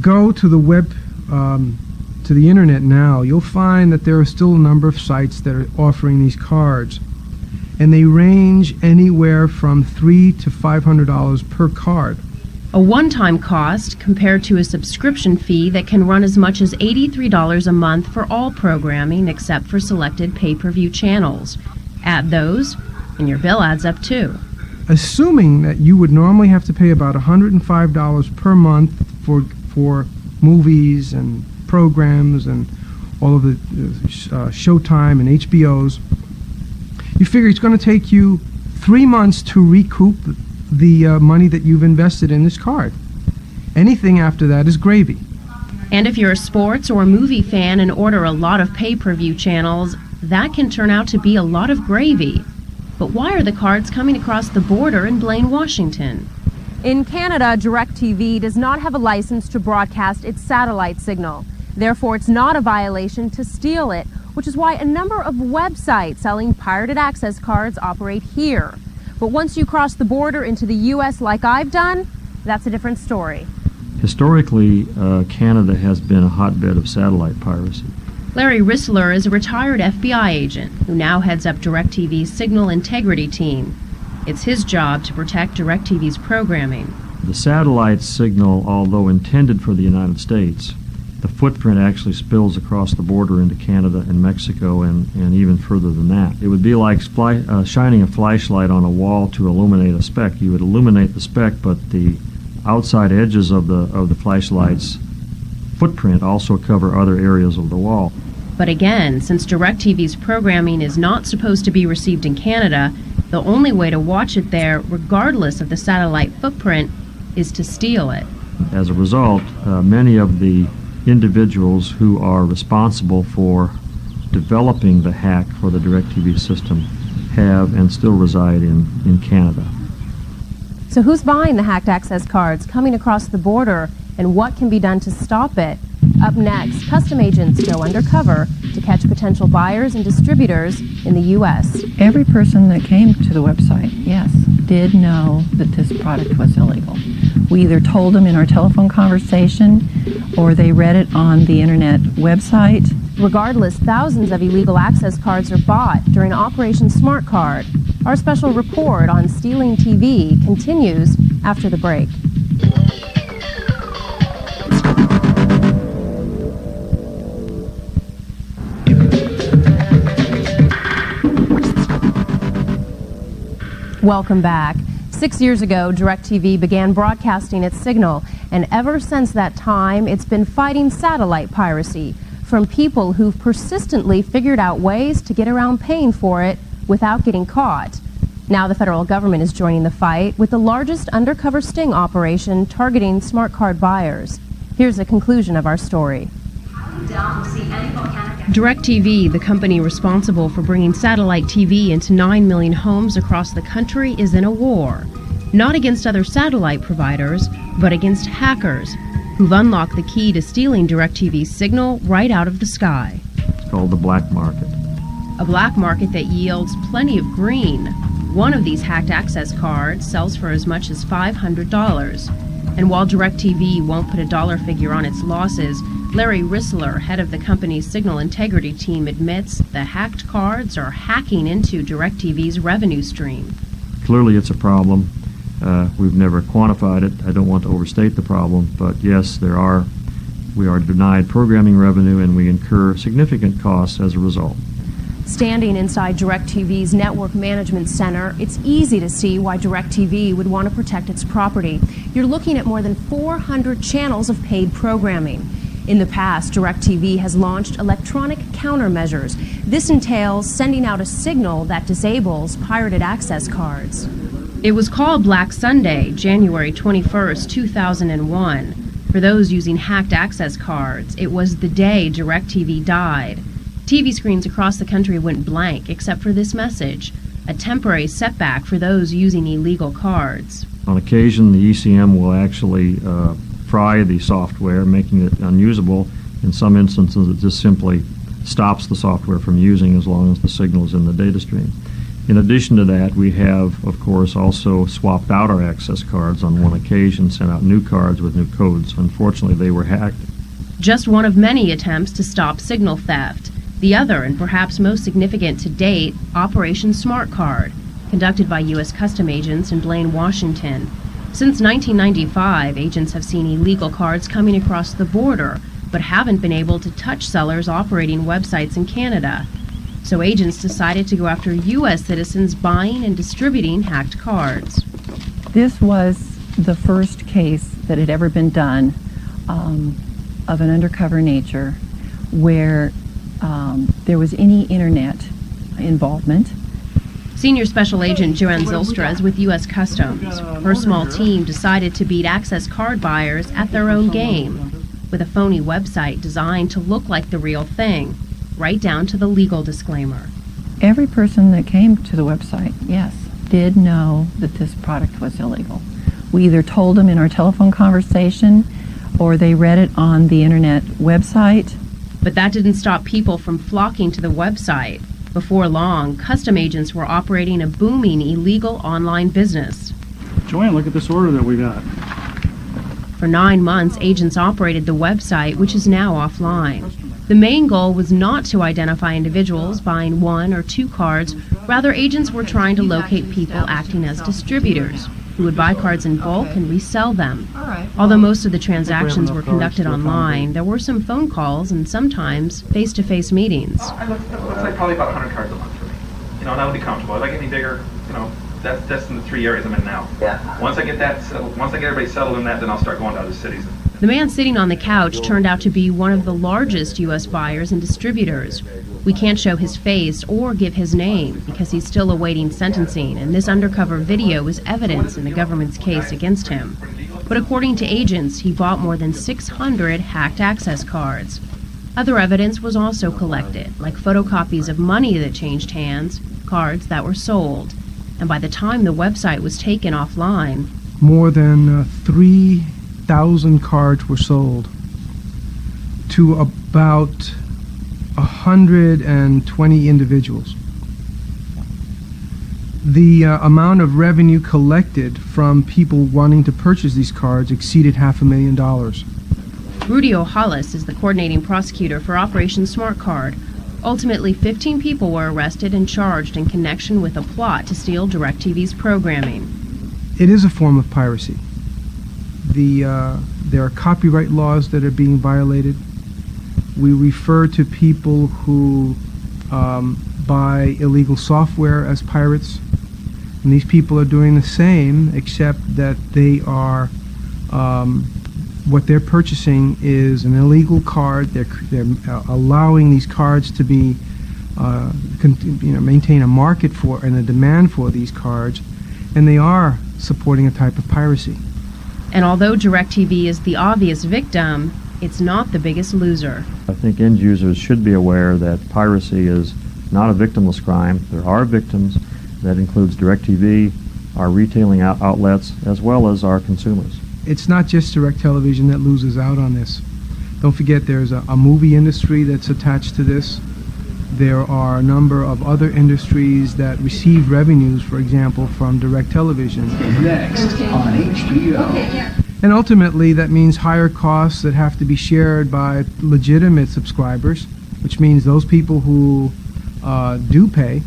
S23: go to the web, to the internet now, you'll find that there are still a number of sites that are offering these cards. And they range anywhere from $300 to $500 per card.
S21: A one-time cost compared to a subscription fee that can run as much as $83 a month for all programming except for selected pay-per-view channels. Add those, and your bill adds up too.
S23: Assuming that you would normally have to pay about $105 per month for movies and programs and all of the Showtime and HBOs, you figure it's going to take you 3 months to recoup the money that you've invested in this card. Anything after that is gravy.
S21: And if you're a sports or movie fan and order a lot of pay-per-view channels, that can turn out to be a lot of gravy. But why are the cards coming across the border in Blaine, Washington? In Canada, DirecTV does not have a license to broadcast its satellite signal. Therefore, it's not a violation to steal it, which is why a number of websites selling pirated access cards operate here. But once you cross the border into the U.S. like I've done, that's a different story.
S24: Historically, Canada has been a hotbed of satellite piracy.
S21: Larry Rissler is a retired FBI agent who now heads up DirecTV's signal integrity team. It's his job to protect DirecTV's programming.
S24: The satellite signal, although intended for the United States, the footprint actually spills across the border into Canada and Mexico and even further than that. It would be like shining a flashlight on a wall to illuminate a speck. You would illuminate the speck, but the outside edges of the flashlight's footprint also cover other areas of the wall.
S21: But again, since DirecTV's programming is not supposed to be received in Canada, the only way to watch it there, regardless of the satellite footprint, is to steal it.
S24: As a result, many of the individuals who are responsible for developing the hack for the DirecTV system have and still reside in Canada.
S21: So who's buying the hacked access cards coming across the border, and what can be done to stop it? Up next, custom agents go undercover to catch potential buyers and distributors in the U.S.
S6: Every person that came to the website, yes, did know that this product was illegal. We either told them in our telephone conversation or they read it on the internet website.
S21: Regardless, thousands of illegal access cards are bought during Operation Smart Card. Our special report on stealing TV continues after the break. Welcome back. 6 years ago, DirecTV began broadcasting its signal, and ever since that time, it's been fighting satellite piracy from people who've persistently figured out ways to get around paying for it without getting caught. Now the federal government is joining the fight with the largest undercover sting operation targeting smart card buyers. Here's a conclusion of our story. DirecTV, the company responsible for bringing satellite TV into 9 million homes across the country, is in a war. Not against other satellite providers, but against hackers who've unlocked the key to stealing DirecTV's signal right out of the sky.
S24: It's called the black market.
S21: A black market that yields plenty of green. One of these hacked access cards sells for as much as $500. And while DirecTV won't put a dollar figure on its losses, Larry Rissler, head of the company's signal integrity team, admits the hacked cards are hacking into DirecTV's revenue stream.
S24: Clearly it's a problem. We've never quantified it. I don't want to overstate the problem, but yes, we are denied programming revenue and we incur significant costs as a result.
S21: Standing inside DirecTV's network management center, it's easy to see why DirecTV would want to protect its property. You're looking at more than 400 channels of paid programming. In the past, DirecTV has launched electronic countermeasures. This entails sending out a signal that disables pirated access cards. It was called Black Sunday, January 21st, 2001. For those using hacked access cards, it was the day DirecTV died. TV screens across the country went blank except for this message, a temporary setback for those using illegal cards.
S24: On occasion, the ECM will actually fry the software, making it unusable. In some instances, it just simply stops the software from using as long as the signal is in the data stream. In addition to that, we have, of course, also swapped out our access cards on one occasion, sent out new cards with new codes. Unfortunately, they were hacked.
S21: Just one of many attempts to stop signal theft. The other, and perhaps most significant to date, Operation Smart Card, conducted by U.S. Custom agents in Blaine, Washington. Since 1995, agents have seen illegal cards coming across the border, but haven't been able to touch sellers operating websites in Canada. So agents decided to go after U.S. citizens buying and distributing hacked cards.
S6: This was the first case that had ever been done of an undercover nature where there was any internet involvement.
S21: Senior Special Agent Joanne Zylstra is with U.S. Customs. Her small team decided to beat access card buyers at their own game with a phony website designed to look like the real thing, right down to the legal disclaimer.
S6: Every person that came to the website, yes, did know that this product was illegal. We either told them in our telephone conversation or they read it on the internet website.
S21: But that didn't stop people from flocking to the website. Before long, custom agents were operating a booming illegal online business.
S7: Joanne, look at this order that we got.
S21: For 9 months, agents operated the website, which is now offline. The main goal was not to identify individuals buying 1 or 2 cards. Rather, agents were trying to locate people acting as distributors who would buy cards in bulk and resell them. Although most of the transactions were conducted online, there were some phone calls and sometimes face-to-face meetings.
S9: It looks like probably about 100 cards a month for me. You know, that would be comfortable. If I get any bigger, you know, that's in the 3 areas I'm in now. Yeah. Once I get that settled, once I get everybody settled in that, then I'll start going to other cities.
S21: The man sitting on the couch turned out to be one of the largest U.S. buyers and distributors. We can't show his face or give his name because he's still awaiting sentencing, and this undercover video is evidence in the government's case against him. but according to agents, he bought more than 600 hacked access cards. Other evidence was also collected, like photocopies of money that changed hands, cards that were sold. And by the time the website was taken offline,
S23: more than 3,000 cards were sold to about 120 individuals. The amount of revenue collected from people wanting to purchase these cards exceeded $500,000.
S21: Rudy O'Hollis is the coordinating prosecutor for Operation Smart Card. Ultimately, 15 people were arrested and charged in connection with a plot to steal DirecTV's programming.
S23: It is a form of piracy. There are copyright laws that are being violated. We refer to people who buy illegal software as pirates, and these people are doing the same, except that they are what they're purchasing is an illegal card. They're allowing these cards to be maintain a market for and a demand for these cards, and they are supporting a type of piracy.
S21: And although DirecTV is the obvious victim, it's not the biggest loser.
S24: I think end users should be aware that piracy is not a victimless crime. There are victims. That includes DirecTV, our retailing outlets, as well as our consumers.
S23: It's not just Direct Television that loses out on this. Don't forget there's a movie industry that's attached to this. There are a number of other industries that receive revenues, for example, from Direct Television.
S1: Next on HBO.
S23: And ultimately that means higher costs that have to be shared by legitimate subscribers, which means those people who do pay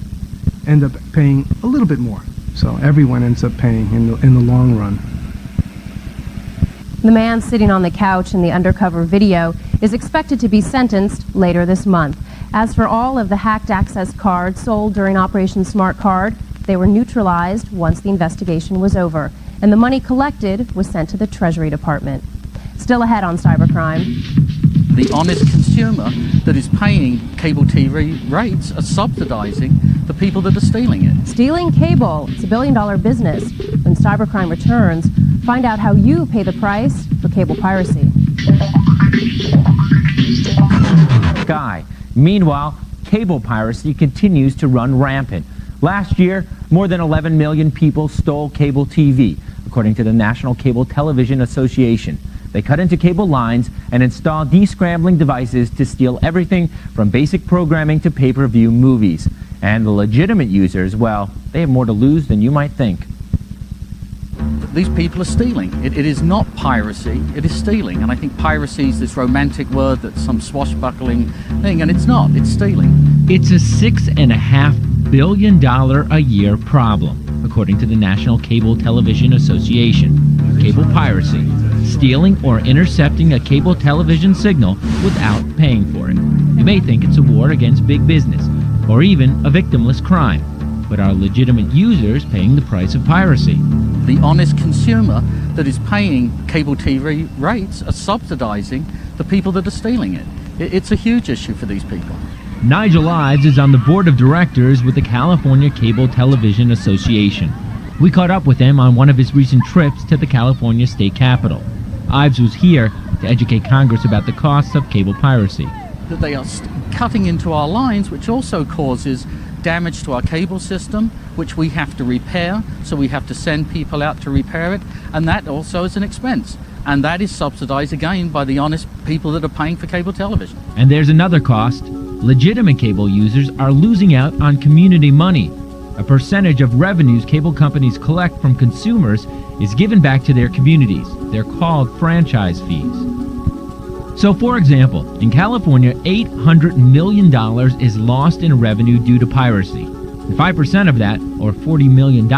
S23: end up paying a little bit more. So everyone ends up paying in the long run.
S21: The man sitting on the couch in the undercover video is expected to be sentenced later this month. As for all of the hacked access cards sold during Operation Smart Card, they were neutralized once the investigation was over, and the money collected was sent to the Treasury Department. Still ahead on cybercrime.
S4: The honest consumer that is paying cable TV rates are subsidizing the people that are stealing it.
S21: Stealing cable, it's a billion-dollar business. When cybercrime returns, find out how you pay the price for cable piracy.
S20: Sky. Meanwhile, cable piracy continues to run rampant. Last year, more than 11 million people stole cable TV, according to the National Cable Television Association. They cut into cable lines and install descrambling devices to steal everything from basic programming to pay-per-view movies. And the legitimate users, well, they have more to lose than you might think.
S4: These people are stealing. It is not piracy, it is stealing. And I think piracy is this romantic word that's some swashbuckling thing, and it's not, it's stealing.
S10: It's a $6.5 billion a year problem, according to the National Cable Television Association. Cable piracy. Stealing or intercepting a cable television signal without paying for it. You may think it's a war against big business, or even a victimless crime, but are legitimate users paying the price of piracy?
S4: The honest consumer that is paying cable TV rates are subsidizing the people that are stealing it. It's a huge issue for these people.
S10: Nigel Ives is on the board of directors with the California Cable Television Association. We caught up with him on one of his recent trips to the California state capitol. Ives was here to educate Congress about the costs of cable piracy.
S4: That they are cutting into our lines, which also causes damage to our cable system, which we have to repair, so we have to send people out to repair it, and that also is an expense. And that is subsidized again by the honest people that are paying for cable television.
S10: And there's another cost. Legitimate cable users are losing out on community money. A percentage of revenues cable companies collect from consumers is given back to their communities. They're called franchise fees. So, for example, in California, $800 million is lost in revenue due to piracy. And 5% of that, or $40 million,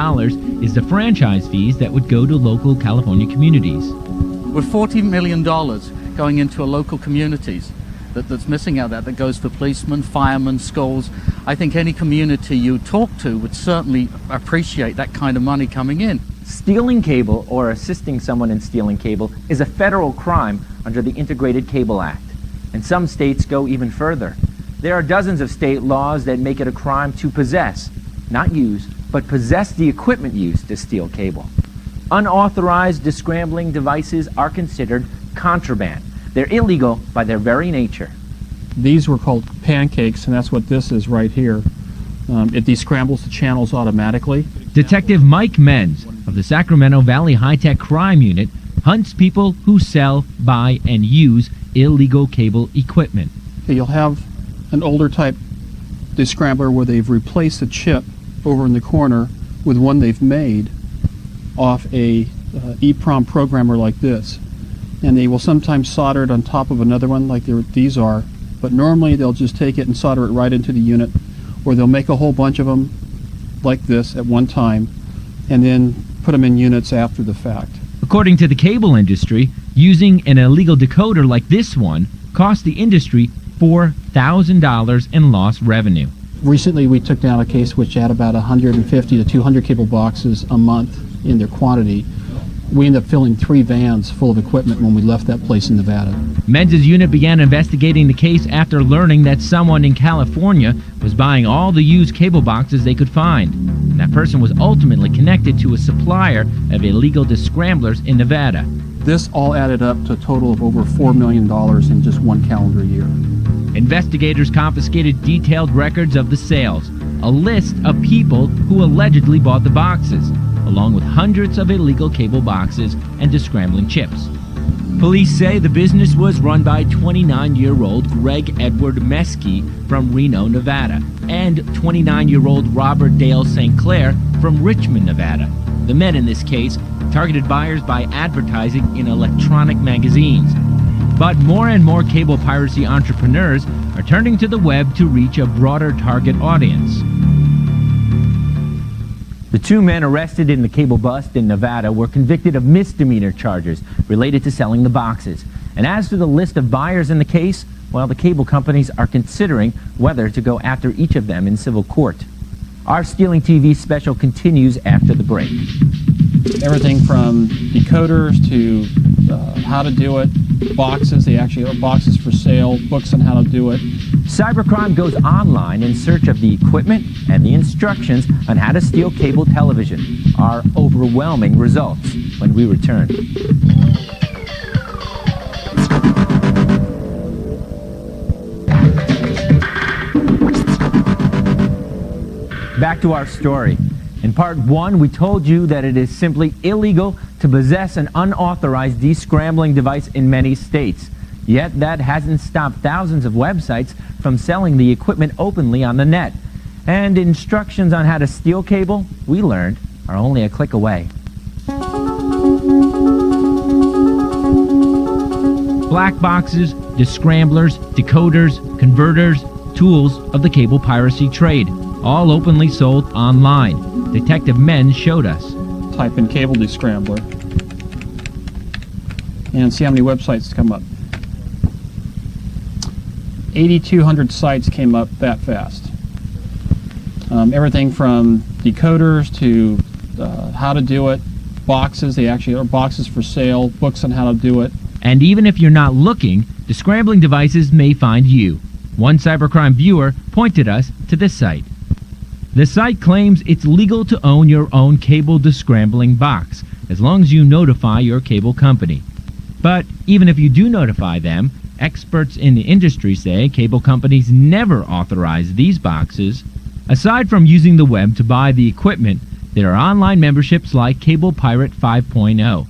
S10: is the franchise fees that would go to local California communities.
S4: With $40 million going into local communities, that's missing out that goes for policemen, firemen, schools. I think any community you talk to would certainly appreciate that kind of money coming in.
S20: Stealing cable or assisting someone in stealing cable is a federal crime under the Integrated Cable Act. And some states go even further. There are dozens of state laws that make it a crime to possess, not use, but possess the equipment used to steal cable. Unauthorized descrambling devices are considered contraband. They're illegal by their very nature.
S7: These were called pancakes, and that's what this is right here. It descrambles the channels automatically.
S10: Detective Mike Menz of the Sacramento Valley High-Tech Crime Unit hunts people who sell, buy, and use illegal cable equipment.
S7: You'll have an older type descrambler where they've replaced the chip over in the corner with one they've made off a EEPROM programmer like this. And they will sometimes solder it on top of another one like these are, but normally they'll just take it and solder it right into the unit, or they'll make a whole bunch of them like this at one time and then put them in units after the fact.
S10: According to the cable industry, using an illegal decoder like this one cost the industry $4,000 in lost revenue.
S7: Recently we took down a case which had about 150 to 200 cable boxes a month in their quantity. We ended up filling 3 vans full of equipment when we left that place in Nevada.
S10: Menz's unit began investigating the case after learning that someone in California was buying all the used cable boxes they could find. And that person was ultimately connected to a supplier of illegal descramblers in Nevada.
S7: This all added up to a total of over $4 million in just one calendar year.
S10: Investigators confiscated detailed records of the sales, a list of people who allegedly bought the boxes, along with hundreds of illegal cable boxes and descrambling chips. Police say the business was run by 29-year-old Greg Edward Meskey from Reno, Nevada, and 29-year-old Robert Dale St. Clair from Richmond, Nevada. The men in this case targeted buyers by advertising in electronic magazines. But more and more cable piracy entrepreneurs are turning to the web to reach a broader target audience.
S20: The 2 men arrested in the cable bust in Nevada were convicted of misdemeanor charges related to selling the boxes. And as for the list of buyers in the case, well, the cable companies are considering whether to go after each of them in civil court. Our Stealing TV special continues after the break.
S7: Everything from decoders to how to do it, boxes, they actually have boxes for sale, books on how to do it.
S20: Cybercrime goes online in search of the equipment and the instructions on how to steal cable television. Our overwhelming results when we return. Back to our story. In part 1, we told you that it is simply illegal to possess an unauthorized descrambling device in many states. Yet that hasn't stopped thousands of websites from selling the equipment openly on the net. And instructions on how to steal cable, we learned, are only a click away.
S10: Black boxes, descramblers, decoders, converters, tools of the cable piracy trade, all openly sold online. Detective Menz showed us.
S7: Type in cable descrambler and see how many websites come up. 8,200 sites came up that fast. Everything from decoders to how to do it, boxes, they actually are boxes for sale, books on how to do it.
S10: And even if you're not looking, the scrambling devices may find you. One cybercrime viewer pointed us to this site. The site claims it's legal to own your own cable descrambling box, as long as you notify your cable company. But even if you do notify them, experts in the industry say cable companies never authorize these boxes. Aside from using the web to buy the equipment, there are online memberships like Cable Pirate 5.0.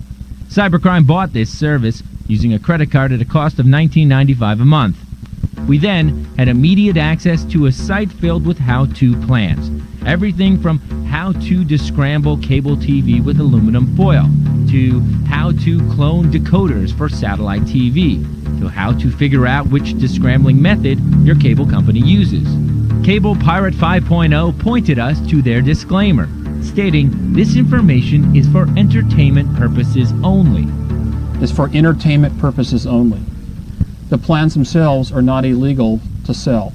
S10: Cybercrime bought this service using a credit card at a cost of $19.95 a month. We then had immediate access to a site filled with how-to plans. Everything from how to descramble cable TV with aluminum foil, to how to clone decoders for satellite TV, to how to figure out which descrambling method your cable company uses. Cable Pirate 5.0 pointed us to their disclaimer, stating this information is for entertainment purposes only.
S7: It's for entertainment purposes only. The plans themselves are not illegal to sell.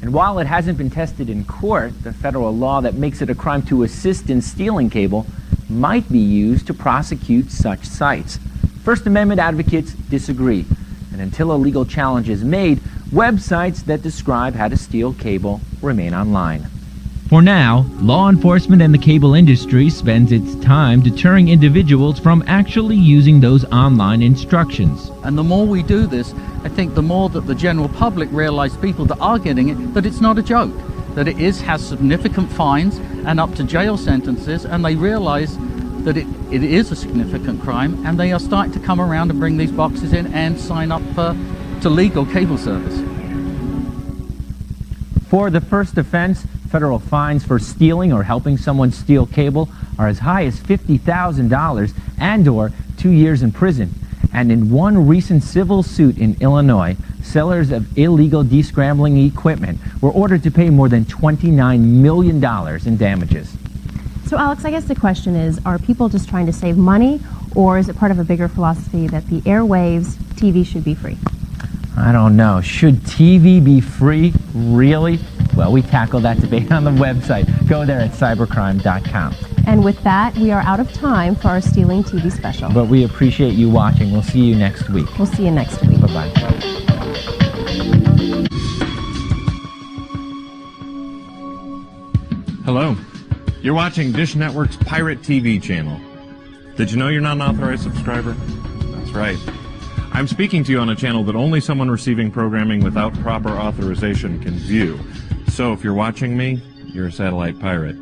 S20: And while it hasn't been tested in court, the federal law that makes it a crime to assist in stealing cable might be used to prosecute such sites. First Amendment advocates disagree, and until a legal challenge is made, websites that describe how to steal cable remain online.
S10: For now, law enforcement and the cable industry spends its time deterring individuals from actually using those online instructions.
S4: And the more we do this, I think the more that the general public realize, people that are getting it, that it's not a joke, that it has significant fines and up to jail sentences, and they realize that it is a significant crime, and they are starting to come around and bring these boxes in and sign up to legal cable service.
S20: For the first offense, federal fines for stealing or helping someone steal cable are as high as $50,000 and/or 2 years in prison. And in one recent civil suit in Illinois, sellers of illegal descrambling equipment were ordered to pay more than $29 million in damages.
S21: So Alex, I guess the question is, are people just trying to save money, or is it part of a bigger philosophy that the airwaves, TV should be free?
S20: I don't know. Should TV be free? Really? Well, we tackle that debate on the website. Go there at cybercrime.com.
S21: And with that, we are out of time for our Stealing TV special.
S20: But we appreciate you watching. We'll see you next week.
S21: We'll see you next week.
S20: Bye-bye.
S3: Hello. You're watching Dish Network's Pirate TV channel. Did you know you're not an authorized subscriber? That's right. I'm speaking to you on a channel that only someone receiving programming without proper authorization can view. So if you're watching me, you're a satellite pirate.